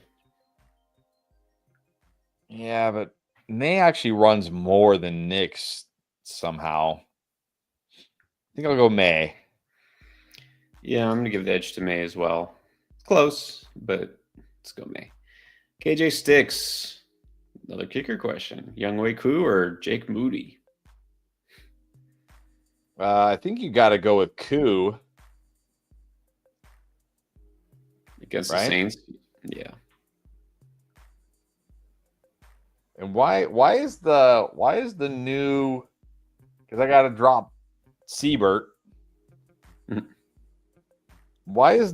Yeah, but May actually runs more than Nix somehow. I think I'll go May. Yeah, I'm going to give the edge to May as well. It's close, but let's go May. KJ Sticks. Another kicker question. Younghoe Koo or Jake Moody? I think you got to go with Koo. Against the Saints? Yeah. And why is the new, because I got to drop Siebert. Why is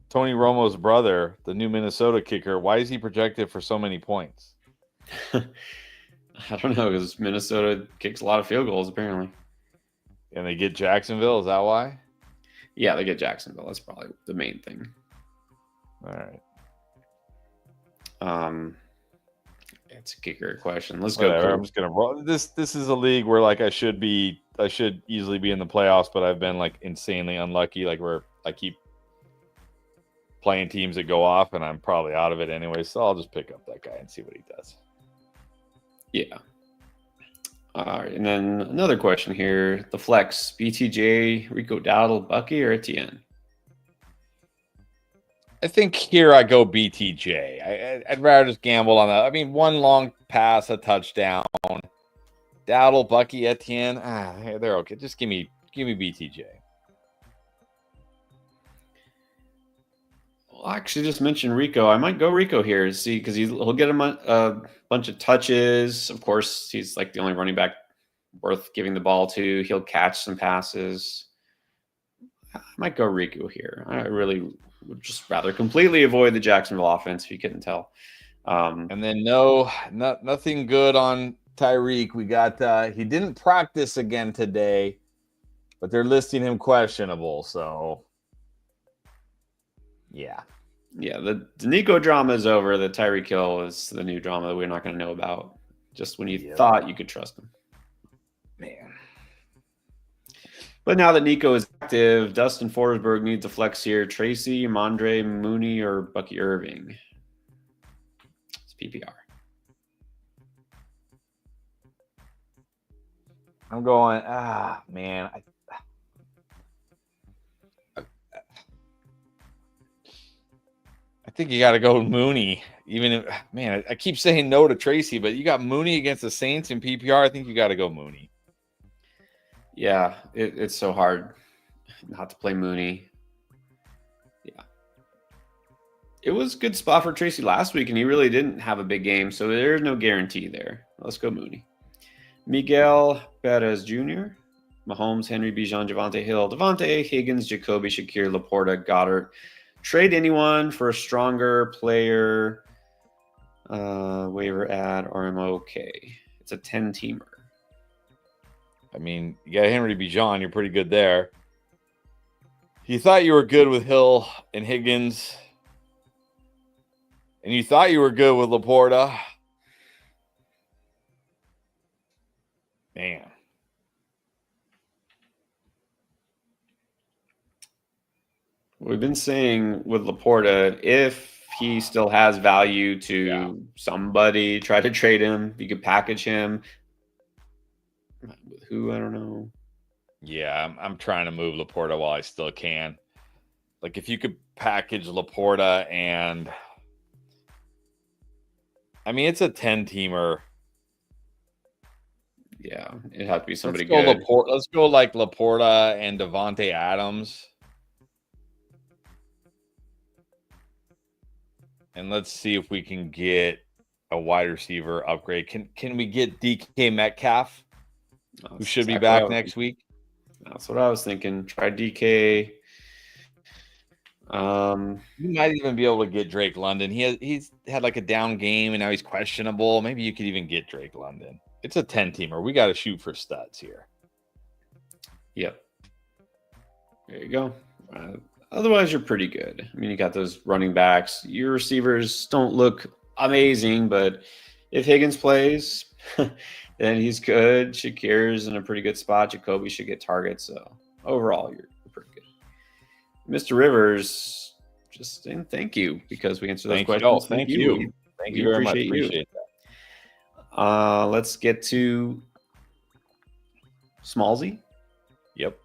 Tony Romo's brother, the new Minnesota kicker, why is he projected for so many points? I don't know, because Minnesota kicks a lot of field goals, apparently. And they get Jacksonville, is that why? Yeah, they get Jacksonville. That's probably the main thing. All right. It's a kicker question. Let's Whatever, go. Cool. I'm just gonna roll. This is a league where like I should easily be in the playoffs, but I've been like insanely unlucky. Like where I keep playing teams that go off, and I'm probably out of it anyway. So I'll just pick up that guy and see what he does. Yeah. All right, and then another question here: the flex, BTJ, Rico Dowdle, Bucky, or Etienne? I think here I go BTJ. I'd rather just gamble on that. I mean, one long pass, a touchdown. Dowdle, Bucky, Etienne, they're okay. Just give me BTJ. Well, I actually just mentioned Rico. I might go Rico here, see, because he'll get a bunch of touches. Of course, he's like the only running back worth giving the ball to. He'll catch some passes. I might go Rico here. I really would just rather completely avoid the Jacksonville offense, if you couldn't tell. And then nothing good on Tyreek. We got he didn't practice again today, but they're listing him questionable. So yeah. Yeah, the Nico drama is over. The Tyreek Hill is the new drama that we're not going to know about. Just when you thought you could trust him. Man. But now that Nico is active, Dustin Forsberg needs a flex here. Tracy, Mondre, Mooney, or Bucky Irving. It's PPR. I'm going, man. I think you got to go Mooney. Even if, man, I keep saying no to Tracy, but you got Mooney against the Saints in PPR. I think you got to go Mooney. Yeah, it's so hard not to play Mooney. Yeah. It was a good spot for Tracy last week, and he really didn't have a big game, so there's no guarantee there. Let's go Mooney. Miguel Perez Jr., Mahomes, Henry, Bijan, Javonte Hill, Devontae, Higgins, Jacoby, Shakir, Laporta, Goddard. Trade anyone for a stronger player, waiver ad, or I'm okay. It's a 10-teamer. I mean, you got Henry Bijan. You're pretty good there. You thought you were good with Hill and Higgins, and you thought you were good with Laporta. Man. We've been saying with Laporta, if he still has value to somebody, try to trade him. You could package him. With who? I don't know. Yeah, I'm trying to move Laporta while I still can. Like, if you could package Laporta and... I mean, it's a 10-teamer. Yeah, it had to be somebody good. good. Let's go like Laporta and Devontae Adams. And let's see if we can get a wide receiver upgrade. Can we get DK Metcalf, who should be back next week? That's what I was thinking. Try DK. You might even be able to get Drake London. He's had like a down game, and now he's questionable. Maybe you could even get Drake London. It's a 10-teamer. We got to shoot for studs here. Yep. There you go. Otherwise, you're pretty good. I mean, you got those running backs. Your receivers don't look amazing, but if Higgins plays, then he's good. Shakir's in a pretty good spot. Jacoby should get targets. So overall, you're pretty good. Mr. Rivers, just saying thank you because we answered those questions. Thank you. Thank you very much. Appreciate that. Let's get to Smallsy. Yep.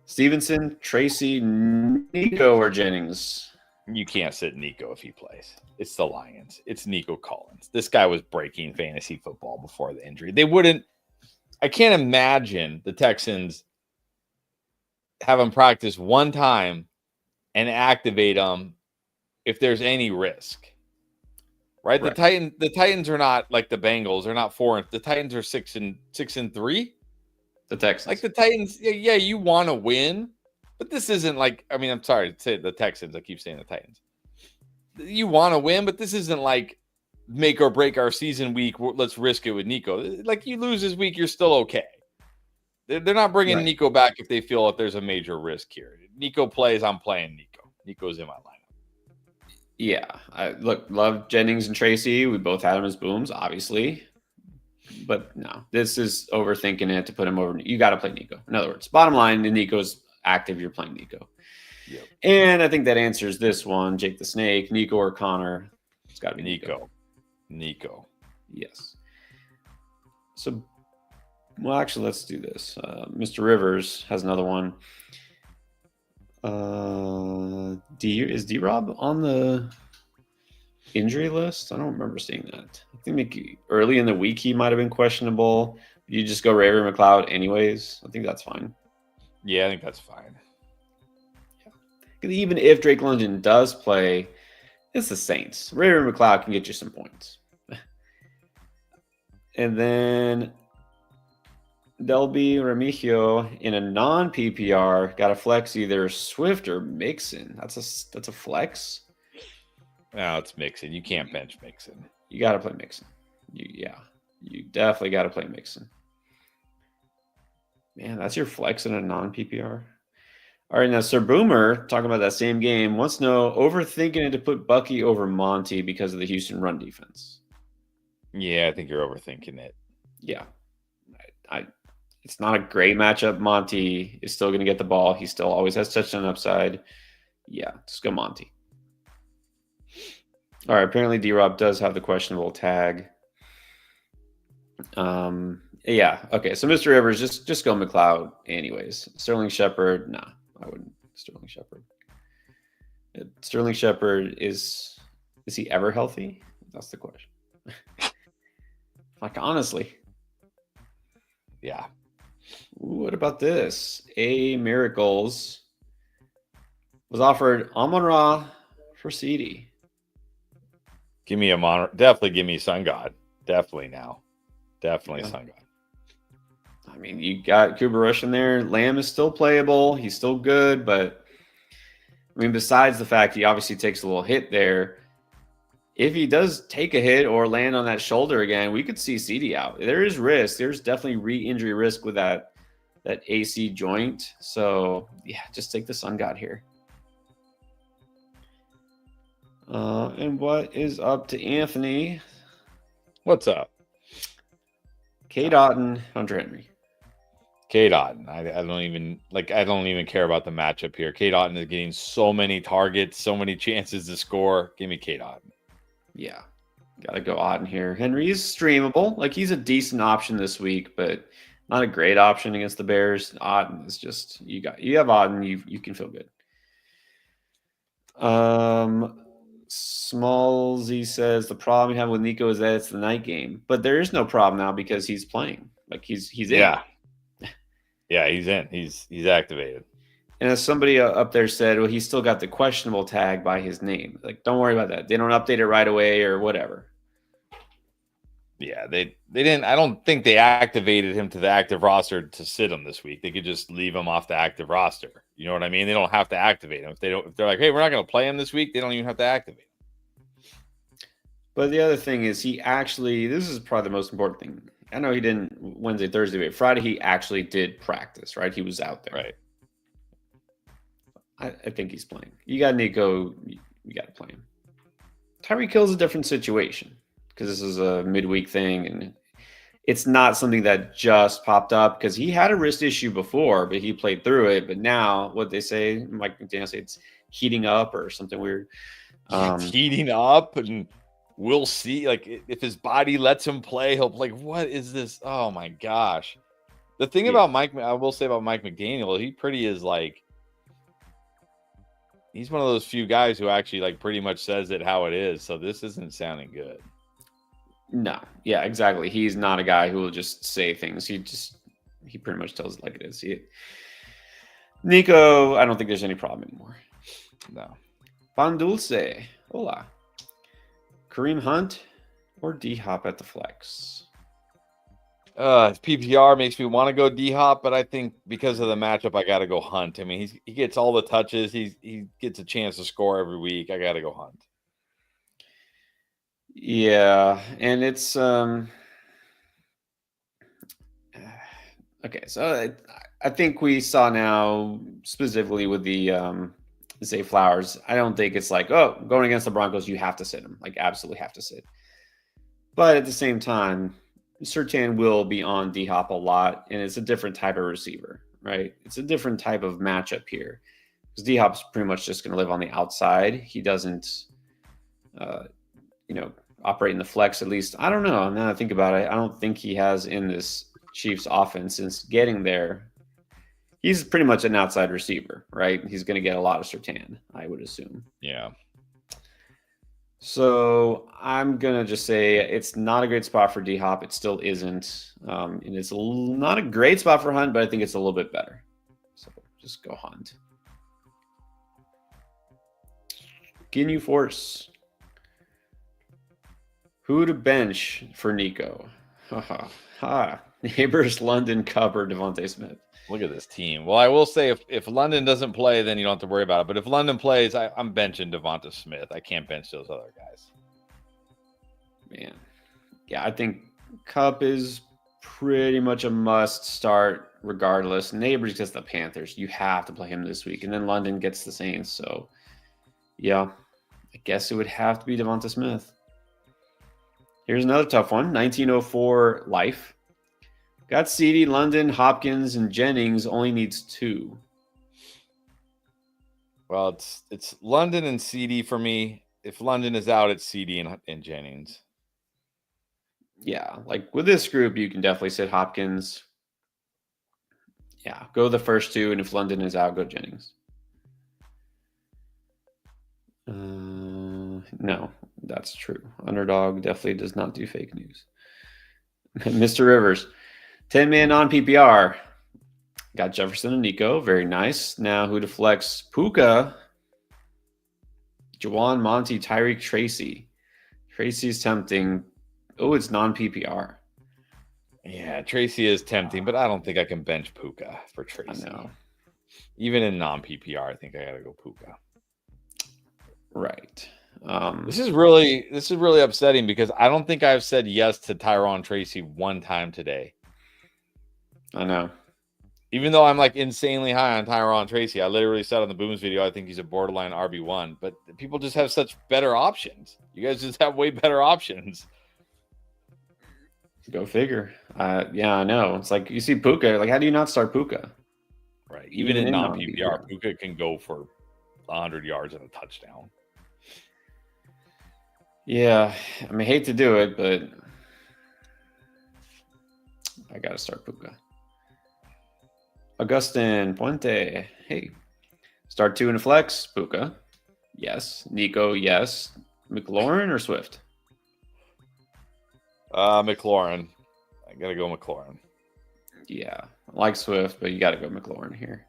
Stevenson, Tracy, Nico, or Jennings? You can't sit Nico if he plays. It's the Lions. It's Nico Collins. This guy was breaking fantasy football before the injury. They wouldn't. I can't imagine the Texans have him practice one time and activate him if there's any risk. Right? The Titans are not like the Bengals. They're not 4. The Titans are 6-3. The Texans. Like the Titans, yeah, you want to win, but this isn't like, I mean, I'm sorry to say the Texans. I keep saying the Titans. You want to win, but this isn't like make or break our season week. Let's risk it with Nico. Like, you lose this week, you're still okay. They're not bringing Nico back if they feel that there's a major risk here. Nico plays, I'm playing Nico. Nico's in my lineup. Yeah, I love Jennings and Tracy. We both had him as booms, obviously. But no, this is overthinking it to put him over. You got to play Nico. In other words, bottom line, if Nico's active, you're playing Nico. Yep. And I think that answers this one. Jake the Snake, Nico or Connor. It's got to be Nico. Yes. So, well, actually, let's do this. Mr. Rivers has another one. Is D-Rob on the injury list? I don't remember seeing that. I think early in the week he might have been questionable. You just go Raver McLeod anyways. I think that's fine. Yeah, I think that's fine. Yeah. Even if Drake London does play, it's the Saints. Raver McLeod can get you some points. And then Delby Remigio in a non-PPR got a flex either Swift or Mixon. That's a flex. No, it's Mixon. You can't bench Mixon. You got to play Mixon. You definitely got to play Mixon. Man, that's your flex in a non-PPR. All right, now Sir Boomer, talking about that same game, wants to know, overthinking it to put Bucky over Monty because of the Houston run defense. Yeah, I think you're overthinking it. Yeah. It's not a great matchup. Monty is still going to get the ball. He still always has touchdown upside. Yeah, just go Monty. All right, apparently D-Rob does have the questionable tag. Yeah, okay, so Mr. Rivers, just go McLeod anyways. Sterling Shepard, nah, I wouldn't. Sterling Shepard. Sterling Shepard, is he ever healthy? That's the question. Like, honestly. Yeah. What about this? A Miracles was offered Amon-Ra for CD. Give me definitely give me Sun God. Definitely now. Definitely Sun God. I mean, you got Cooper Rush in there. Lamb is still playable. He's still good, but I mean, besides the fact he obviously takes a little hit there, if he does take a hit or land on that shoulder again, we could see CD out. There is risk. There's definitely re-injury risk with that AC joint. So, yeah, just take the Sun God here. And what is up to Anthony? What's up? Cade Otton, Hunter Henry. Cade Otton. I don't even care about the matchup here. Cade Otton is getting so many targets, so many chances to score. Give me Cade Otton. Yeah, gotta go Otton here. Henry's streamable. Like, he's a decent option this week, but not a great option against the Bears. Otton is just you have Otton, you can feel good. Smallsy says the problem you have with Nico is that it's the night game, but there is no problem now because he's playing. Like, he's in. Yeah, he's in. He's activated. And as somebody up there said, well, he's still got the questionable tag by his name. Like, don't worry about that. They don't update it right away or whatever. Yeah, they didn't. I don't think they activated him to the active roster to sit him this week. They could just leave him off the active roster. You know what I mean? They don't have to activate him. If they're like, hey, we're not going to play him this week, they don't even have to activate him. But the other thing is, this is probably the most important thing. I know he didn't Wednesday, Thursday, but Friday he actually did practice, right? He was out there. Right. I think he's playing. You got Nico, you got to play him. Tyreek Hill's a different situation because this is a midweek thing, and it's not something that just popped up because he had a wrist issue before, but he played through it. But now, what they say, Mike McDaniel say it's heating up or something weird. It's heating up, and we'll see. Like, if his body lets him play, he'll be like, what is this? Oh my gosh. The thing about I will say about Mike McDaniel, he's one of those few guys who actually like pretty much says it how it is. So this isn't sounding good. No. Yeah, exactly. He's not a guy who will just say things. He pretty much tells it like it is. Nico, I don't think there's any problem anymore. No. Pan Dulce. Hola. Kareem Hunt or D-Hop at the flex? PPR makes me want to go D-Hop, but I think because of the matchup, I got to go Hunt. I mean, he gets all the touches. He gets a chance to score every week. I got to go Hunt. Yeah, and it's okay. So I think we saw now specifically with the Zay Flowers. I don't think it's like, oh, going against the Broncos, you have to sit him. Like, absolutely have to sit. But at the same time, Surtain will be on D-Hop a lot, and it's a different type of receiver, right? It's a different type of matchup here because D-Hop's pretty much just going to live on the outside. He doesn't, operate in the flex, at least. I don't know. Now that I think about it, I don't think he has in this Chiefs offense since getting there. He's pretty much an outside receiver, right? He's going to get a lot of Surtain, I would assume. Yeah. So I'm going to just say it's not a great spot for D-Hop. It still isn't. And it's not a great spot for Hunt, but I think it's a little bit better. So just go Hunt. Ginyu Force. Who to bench for Nico? Neighbors, London, Cup, or Devontae Smith? Look at this team. Well, I will say if London doesn't play, then you don't have to worry about it. But if London plays, I'm benching Devonta Smith. I can't bench those other guys. Man. Yeah, I think Cup is pretty much a must start regardless. Neighbors gets the Panthers. You have to play him this week. And then London gets the Saints. So, yeah, I guess it would have to be Devonta Smith. Here's another tough one. 1904 Life. Got CD, London, Hopkins, and Jennings. Only needs 2. Well, it's London and CD for me. If London is out, it's CD and Jennings. Yeah, like with this group, you can definitely sit Hopkins. Yeah, go the first 2, and if London is out, go Jennings. No, that's true. Underdog definitely does not do fake news. Mr. Rivers, 10-man non-PPR. Got Jefferson and Nico. Very nice. Now who to flex? Puka, Juwan, Monty, Tyreek, Tracy. Tracy's tempting. Oh, it's non-PPR. Yeah, Tracy is tempting, but I don't think I can bench Puka for Tracy. I know. Even in non-PPR, I think I got to go Puka. Right. This is really upsetting because I don't think I've said yes to Tyron Tracy one time today. I know. Even though I'm like insanely high on Tyron Tracy, I literally said on the Booms video, I think he's a borderline RB1, but people just have such better options. You guys just have way better options. Go figure. Yeah, I know. It's like you see Puka. Like, how do you not start Puka? Right. Even in non-PPR, Puka can go for 100 yards and a touchdown. Yeah, I mean, hate to do it, but I got to start Puka. Augustin Puente. Hey, start 2 in a flex. Puka. Yes. Nico. Yes. McLaurin or Swift? McLaurin. I got to go McLaurin. Yeah, I like Swift, but you got to go McLaurin here.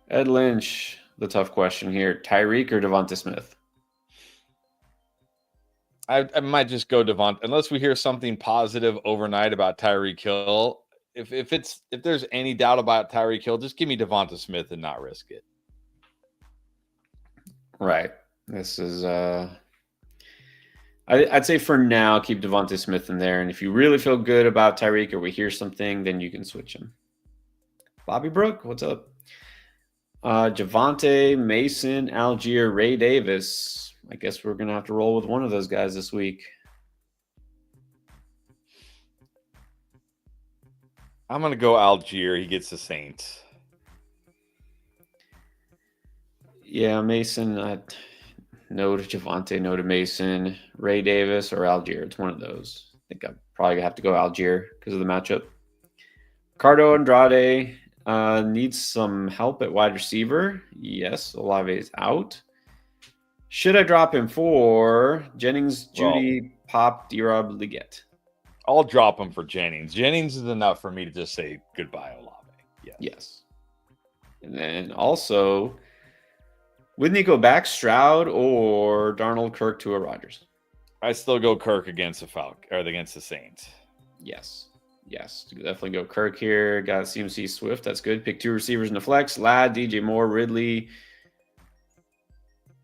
Ed Lynch. The tough question here. Tyreek or Devonta Smith? I might just go Devonta, unless we hear something positive overnight about Tyreek Hill. If there's any doubt about Tyreek Hill, just give me Devonta Smith and not risk it. Right. This is I'd say for now keep Devonta Smith in there, and if you really feel good about Tyreek or we hear something, then you can switch him. Bobby Brook, what's up? Javonte, Mason, Algier, Ray Davis. I guess we're gonna have to roll with one of those guys this week. I'm going to go Algier. He gets the Saints. Yeah, Mason. No to Javonte, no to Mason. Ray Davis or Algier. It's one of those. I think I'm probably going to have to go Algier because of the matchup. Ricardo Andrade needs some help at wide receiver. Yes, Olave is out. Should I drop him for Jennings, Judy, Pop, D-Rob, Liggett? I'll drop him for Jennings. Jennings is enough for me to just say goodbye, Olave. Yes. And then also, with Nico back, Stroud or Darnold, Kirk, to a Rodgers? I still go Kirk against the Saints. Yes. Definitely go Kirk here. Got CMC Swift. That's good. Pick 2 receivers in the flex. Ladd, DJ Moore, Ridley,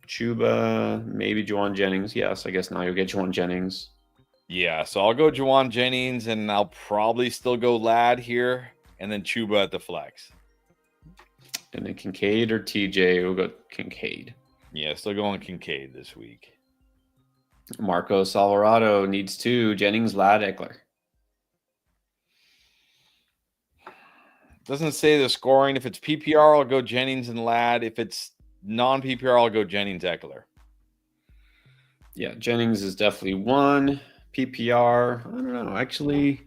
Chuba, maybe Juwan Jennings. Yes, I guess now you'll get Juwan Jennings. Yeah, so I'll go Juwan Jennings, and I'll probably still go Ladd here, and then Chuba at the flex. And then Kincaid or TJ, we'll go Kincaid. Yeah, still going Kincaid this week. Marcos Alvarado needs 2. Jennings, Ladd, Eckler. Doesn't say the scoring. If it's PPR, I'll go Jennings and Ladd. If it's non-PPR, I'll go Jennings, Eckler. Yeah, Jennings is definitely 1. PPR, I don't know. Actually,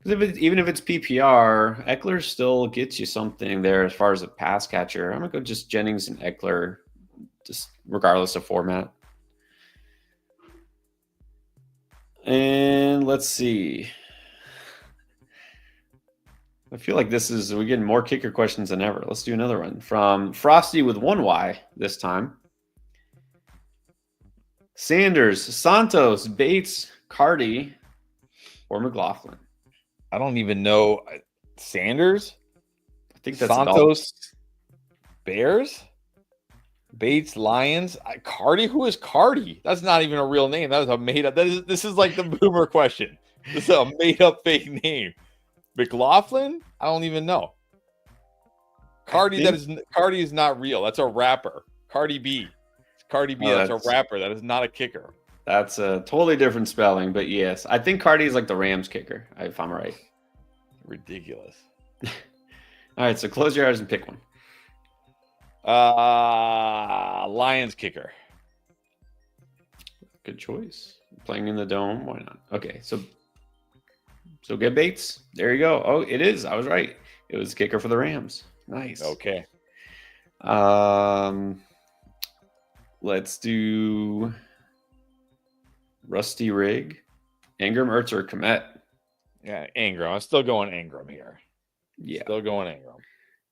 even if it's PPR, Eckler still gets you something there as far as a pass catcher. I'm going to go just Jennings and Eckler, just regardless of format. And let's see. I feel like we're getting more kicker questions than ever. Let's do another one from Frosty with 1Y this time. Sanders, Santos, Bates, Cardi, or McLaughlin. I don't even know. Sanders? I think that's Santos, Bears? Bates, Lions? Cardi? Who is Cardi? That's not even a real name. That is a made up. This is like the boomer question. This is a made up fake name. McLaughlin? I don't even know. Cardi is not real. That's a rapper. Cardi B. It's Cardi B. That's a rapper. That is not a kicker. That's a totally different spelling, but yes, I think Cardi is like the Rams kicker, if I'm right. Ridiculous. All right, so close your eyes and pick one. Lions kicker. Good choice. Playing in the dome, why not? Okay, so get Bates. There you go. Oh, it is. I was right. It was kicker for the Rams. Nice. Okay. Let's do Rusty Rig, Ingram, Ertz, or Komet. Yeah, Ingram. I'm still going Ingram here. Yeah. Still going Ingram.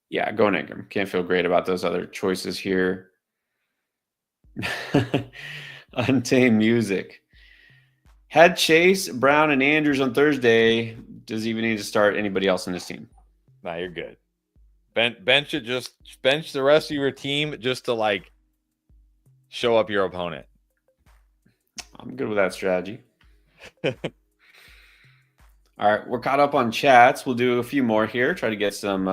Yeah, going Ingram. Can't feel great about those other choices here. Untamed Music. Had Chase, Brown, and Andrews on Thursday. Does he even need to start anybody else on this team? Nah, you're good. Bench it. Just bench the rest of your team just to like show up your opponent. I'm good with that strategy. All right, we're caught up on chats. We'll do a few more here. Try to get some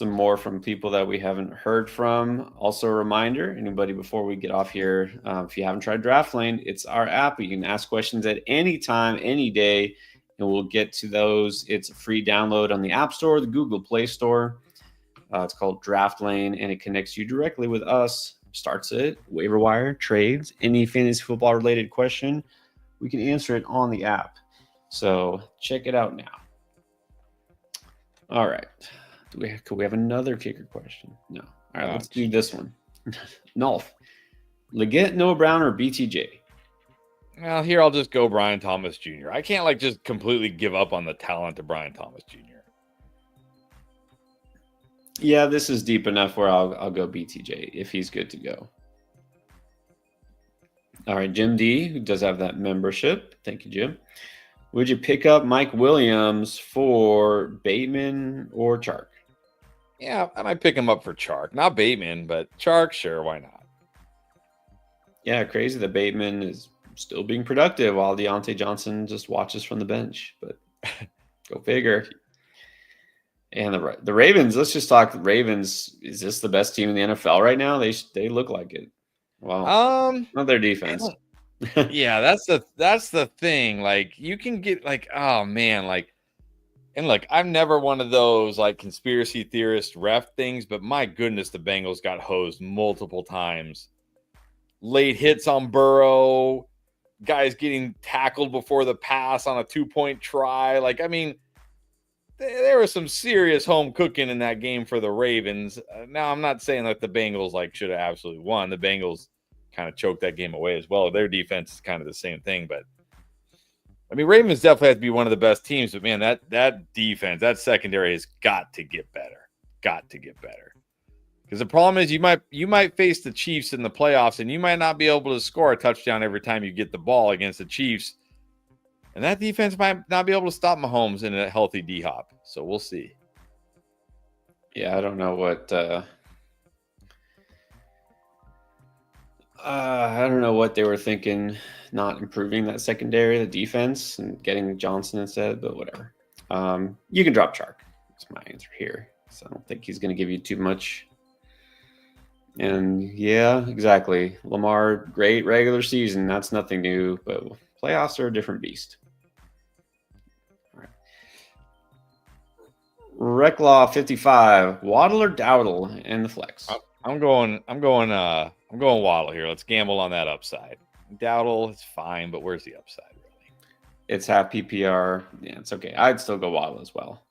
more from people that we haven't heard from. Also, a reminder, anybody before we get off here, if you haven't tried Draft Lane, it's our app. You can ask questions at any time, any day, and we'll get to those. It's a free download on the App Store, the Google Play Store. It's called Draft Lane, and it connects you directly with us. Starts it, waiver wire, trades, any fantasy football related question, we can answer it on the app. So check it out now. All right. Could we have another kicker question? No. All right, let's do this one. Nolf. Leggett, Noah Brown, or BTJ? Well, here I'll just go Brian Thomas Jr. I can't just completely give up on the talent of Brian Thomas Jr. Yeah, this is deep enough where I'll go BTJ if he's good to go. All right, Jim D, who does have that membership. Thank you, Jim. Would you pick up Mike Williams for Bateman or Chark? Yeah, I might pick him up for Chark. Not Bateman, but Chark, sure, why not? Yeah, crazy that Bateman is still being productive while Deontay Johnson just watches from the bench. But go figure. And the Ravens, let's just talk Ravens. Is this the best team in the NFL right now? They look like it. Well, not their defense. Yeah, that's the thing. Like, you can get oh man, and look, I'm never one of those conspiracy theorist ref things, but my goodness, the Bengals got hosed multiple times. Late hits on Burrow, guys getting tackled before the pass on a 2-point try. There was some serious home cooking in that game for the Ravens. Now, I'm not saying that the Bengals should have absolutely won. The Bengals kind of choked that game away as well. Their defense is kind of the same thing, but Ravens definitely have to be one of the best teams. But man, that defense, that secondary has got to get better. Got to get better. Because the problem is you might face the Chiefs in the playoffs, and you might not be able to score a touchdown every time you get the ball against the Chiefs. And that defense might not be able to stop Mahomes in a healthy D-Hop. So we'll see. Yeah, I don't know what they were thinking, not improving that secondary, the defense, and getting Johnson instead, but whatever. You can drop Chark. That's my answer here. So I don't think he's going to give you too much. And yeah, exactly. Lamar, great regular season. That's nothing new, but playoffs are a different beast. All right. Reclaw 55, Waddle or Dowdle in the flex. I'm going Waddle here. Let's gamble on that upside. Dowdle is fine, but where's the upside really? It's half PPR. Yeah, it's okay. I'd still go Waddle as well.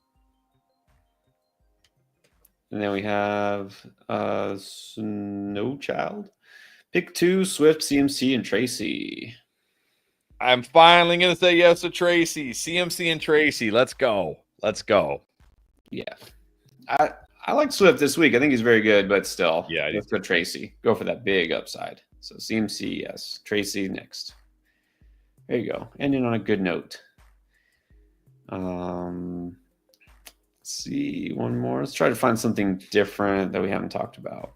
And then we have Snowchild. Pick 2, Swift, CMC, and Tracy. I'm finally going to say yes to Tracy. CMC and Tracy. Let's go. Yeah. I like Swift this week. I think he's very good, but still. Yeah. Let's go Tracy. Go for that big upside. So CMC, yes. Tracy next. There you go. Ending on a good note. see one more. Let's try to find something different that we haven't talked about.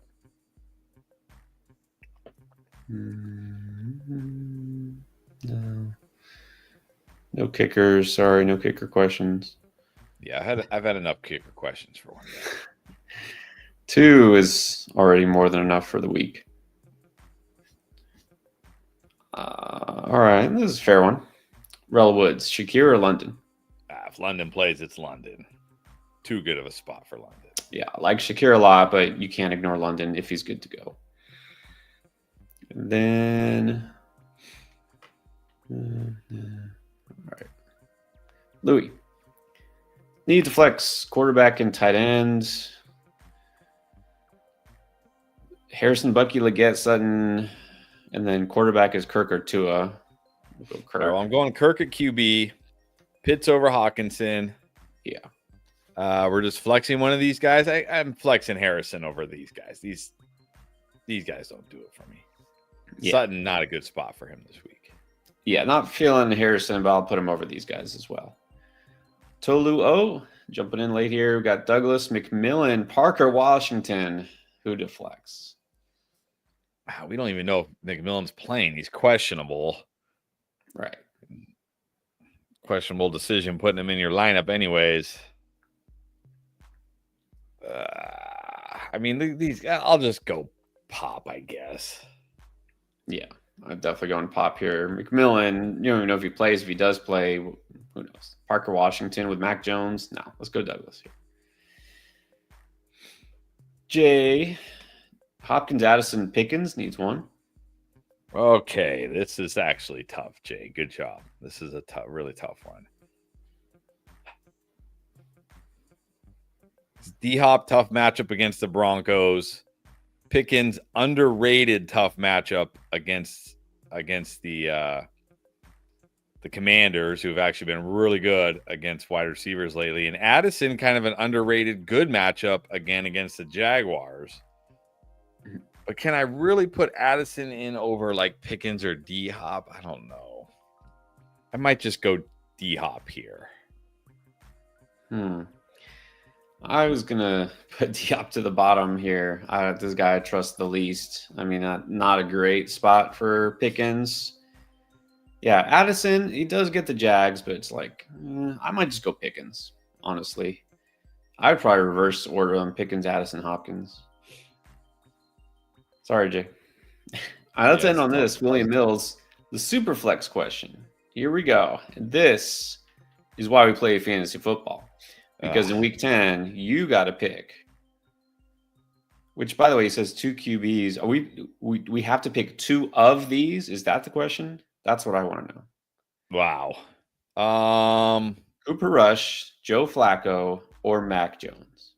No kickers. Sorry, no kicker questions. Yeah, I've had enough kicker questions for one day. 2 is already more than enough for the week. All right, this is a fair one. Rel Woods, Shakir or London? If London plays, it's London. Too good of a spot for London. Yeah, I like Shakir a lot, but you can't ignore London if he's good to go. And then, all right, Louis. Need to flex quarterback and tight end. Harrison, Bucky, Leggett, Sutton, and then quarterback is Kirk or Tua. We'll go Kirk. I'm going Kirk at QB. Pitts over Hawkinson. Yeah. We're just flexing one of these guys. I'm flexing Harrison over these guys. These guys don't do it for me. Yeah. Sutton, not a good spot for him this week. Yeah, not feeling Harrison, but I'll put him over these guys as well. Tolu O, jumping in late here. We've got Douglas, McMillan, Parker, Washington. Who to flex? We don't even know if McMillan's playing. He's questionable. Right. Questionable decision putting him in your lineup anyways. I mean, these I'll just go Pop, I guess. Yeah, I'm definitely going Pop here. McMillan, you don't even know if he plays. If he does play, who knows? Parker Washington with Mac Jones. No, let's go Douglas here. Jay, Hopkins, Addison, Pickens needs one. Okay, this is actually tough, Jay. Good job. This is a really tough one. D-Hop, tough matchup against the Broncos. Pickens, underrated tough matchup against the Commanders, who have actually been really good against wide receivers lately. And Addison, kind of an underrated good matchup again against the Jaguars. But can I really put Addison in over like Pickens or D-Hop? I don't know. I might just go D-Hop here. I was going to put D-Hop to the bottom here. This guy I trust the least. I mean, not a great spot for Pickens. Yeah, Addison, he does get the Jags, but it's like, I might just go Pickens, honestly. I'd probably reverse order on Pickens, Addison, Hopkins. Sorry, Jay. All right, let's end on this. William Mills, the super flex question. Here we go. And this is why we play fantasy football. Because in week 10, you got to pick. Which, by the way, he says 2 QBs. Are we have to pick 2 of these? Is that the question? That's what I want to know. Wow. Cooper Rush, Joe Flacco, or Mac Jones?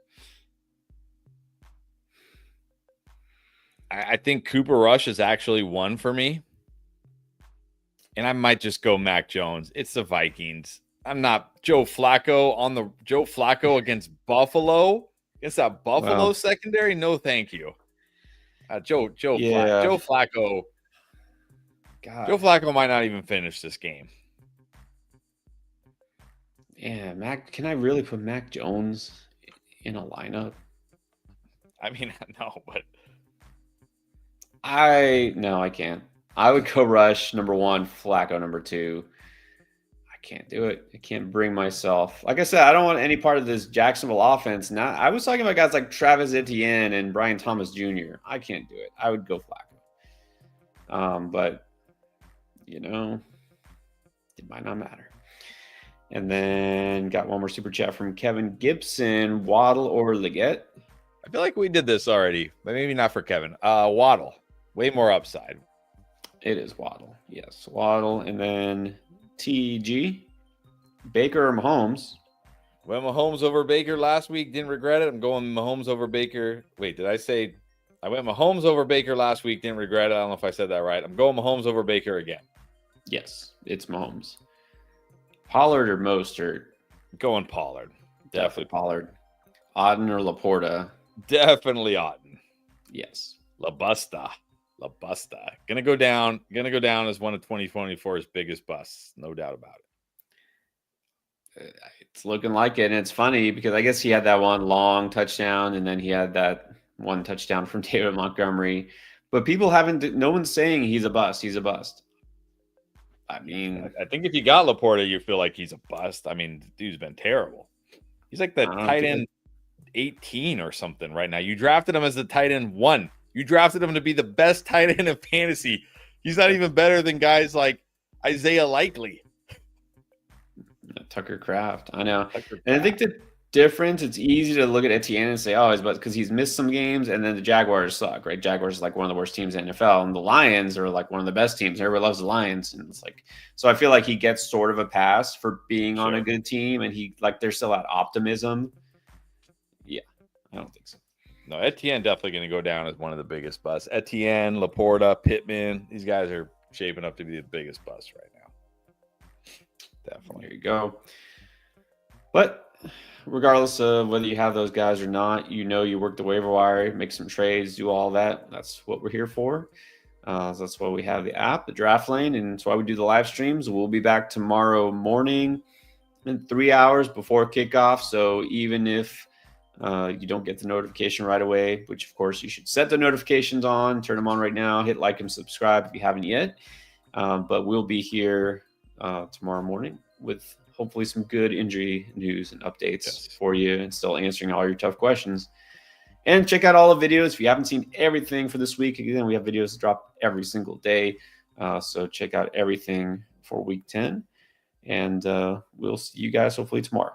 I think Cooper Rush is actually one for me. And I might just go Mac Jones. It's the Vikings. I'm not Joe Flacco against Buffalo. Against that Buffalo secondary? No, thank you. Joe Flacco. God. Joe Flacco might not even finish this game. Yeah, Mac. Can I really put Mac Jones in a lineup? I mean, no, but no, I can't. I would go Rush number 1, Flacco number 2. I can't do it. I can't bring myself. Like I said, I don't want any part of this Jacksonville offense. Now, I was talking about guys like Travis Etienne and Brian Thomas Jr. I can't do it. I would go Flacco. But you know, it might not matter. And then got one more super chat from Kevin Gibson. Waddle or Leggett? I feel like we did this already, but maybe not for Kevin. Waddle. Way more upside. It is Waddle. Yes, Waddle. And then TG. Baker or Mahomes? Went Mahomes over Baker last week. Didn't regret it. I'm going Mahomes over Baker. Wait, did I say I went Mahomes over Baker last week? Didn't regret it. I don't know if I said that right. I'm going Mahomes over Baker again. Yes, it's Mahomes. Pollard or Mostert? Going Pollard. Definitely Pollard. Auden or Laporta? Definitely Auden. Yes. La Busta. Gonna go down as one of 2024's biggest busts. No doubt about It's looking like it. And it's funny because I guess he had that one long touchdown and then he had that one touchdown from David Montgomery. But people haven't, no one's saying he's a bust. He's a bust. I mean, I think if you got Laporta, you feel like he's a bust. I mean, the dude's been terrible. He's like the tight end 18 or something right now. You drafted him as the tight end 1. You drafted him to be the best tight end in fantasy. He's not even better than guys like Isaiah Likely. Tucker Kraft. I know. And I think the difference, it's easy to look at Etienne and say, oh, it's because he's missed some games, and then the Jaguars suck, right? Jaguars is like one of the worst teams in the NFL, and the Lions are like one of the best teams. Everybody loves the Lions. And it's like, so I feel like he gets sort of a pass for being on a good team, and he like there's still that optimism. Yeah, I don't think so. No, Etienne definitely going to go down as one of the biggest busts. Etienne, Laporta, Pittman, these guys are shaping up to be the biggest bust right now. Definitely. There you go. But regardless of whether you have those guys or not, you work the waiver wire, make some trades, do all that. That's what we're here for. So that's why we have the app, the Draft Lane, and that's why we do the live streams. We'll be back tomorrow morning in 3 hours before kickoff. So even if you don't get the notification right away, which of course you should set the notifications on, turn them on right now, hit like and subscribe if you haven't yet. But we'll be here tomorrow morning with hopefully some good injury news and updates for you, and still answering all your tough questions. And check out all the videos if you haven't seen everything for this week. Again, we have videos drop every single day, so check out everything for week 10, and we'll see you guys hopefully tomorrow.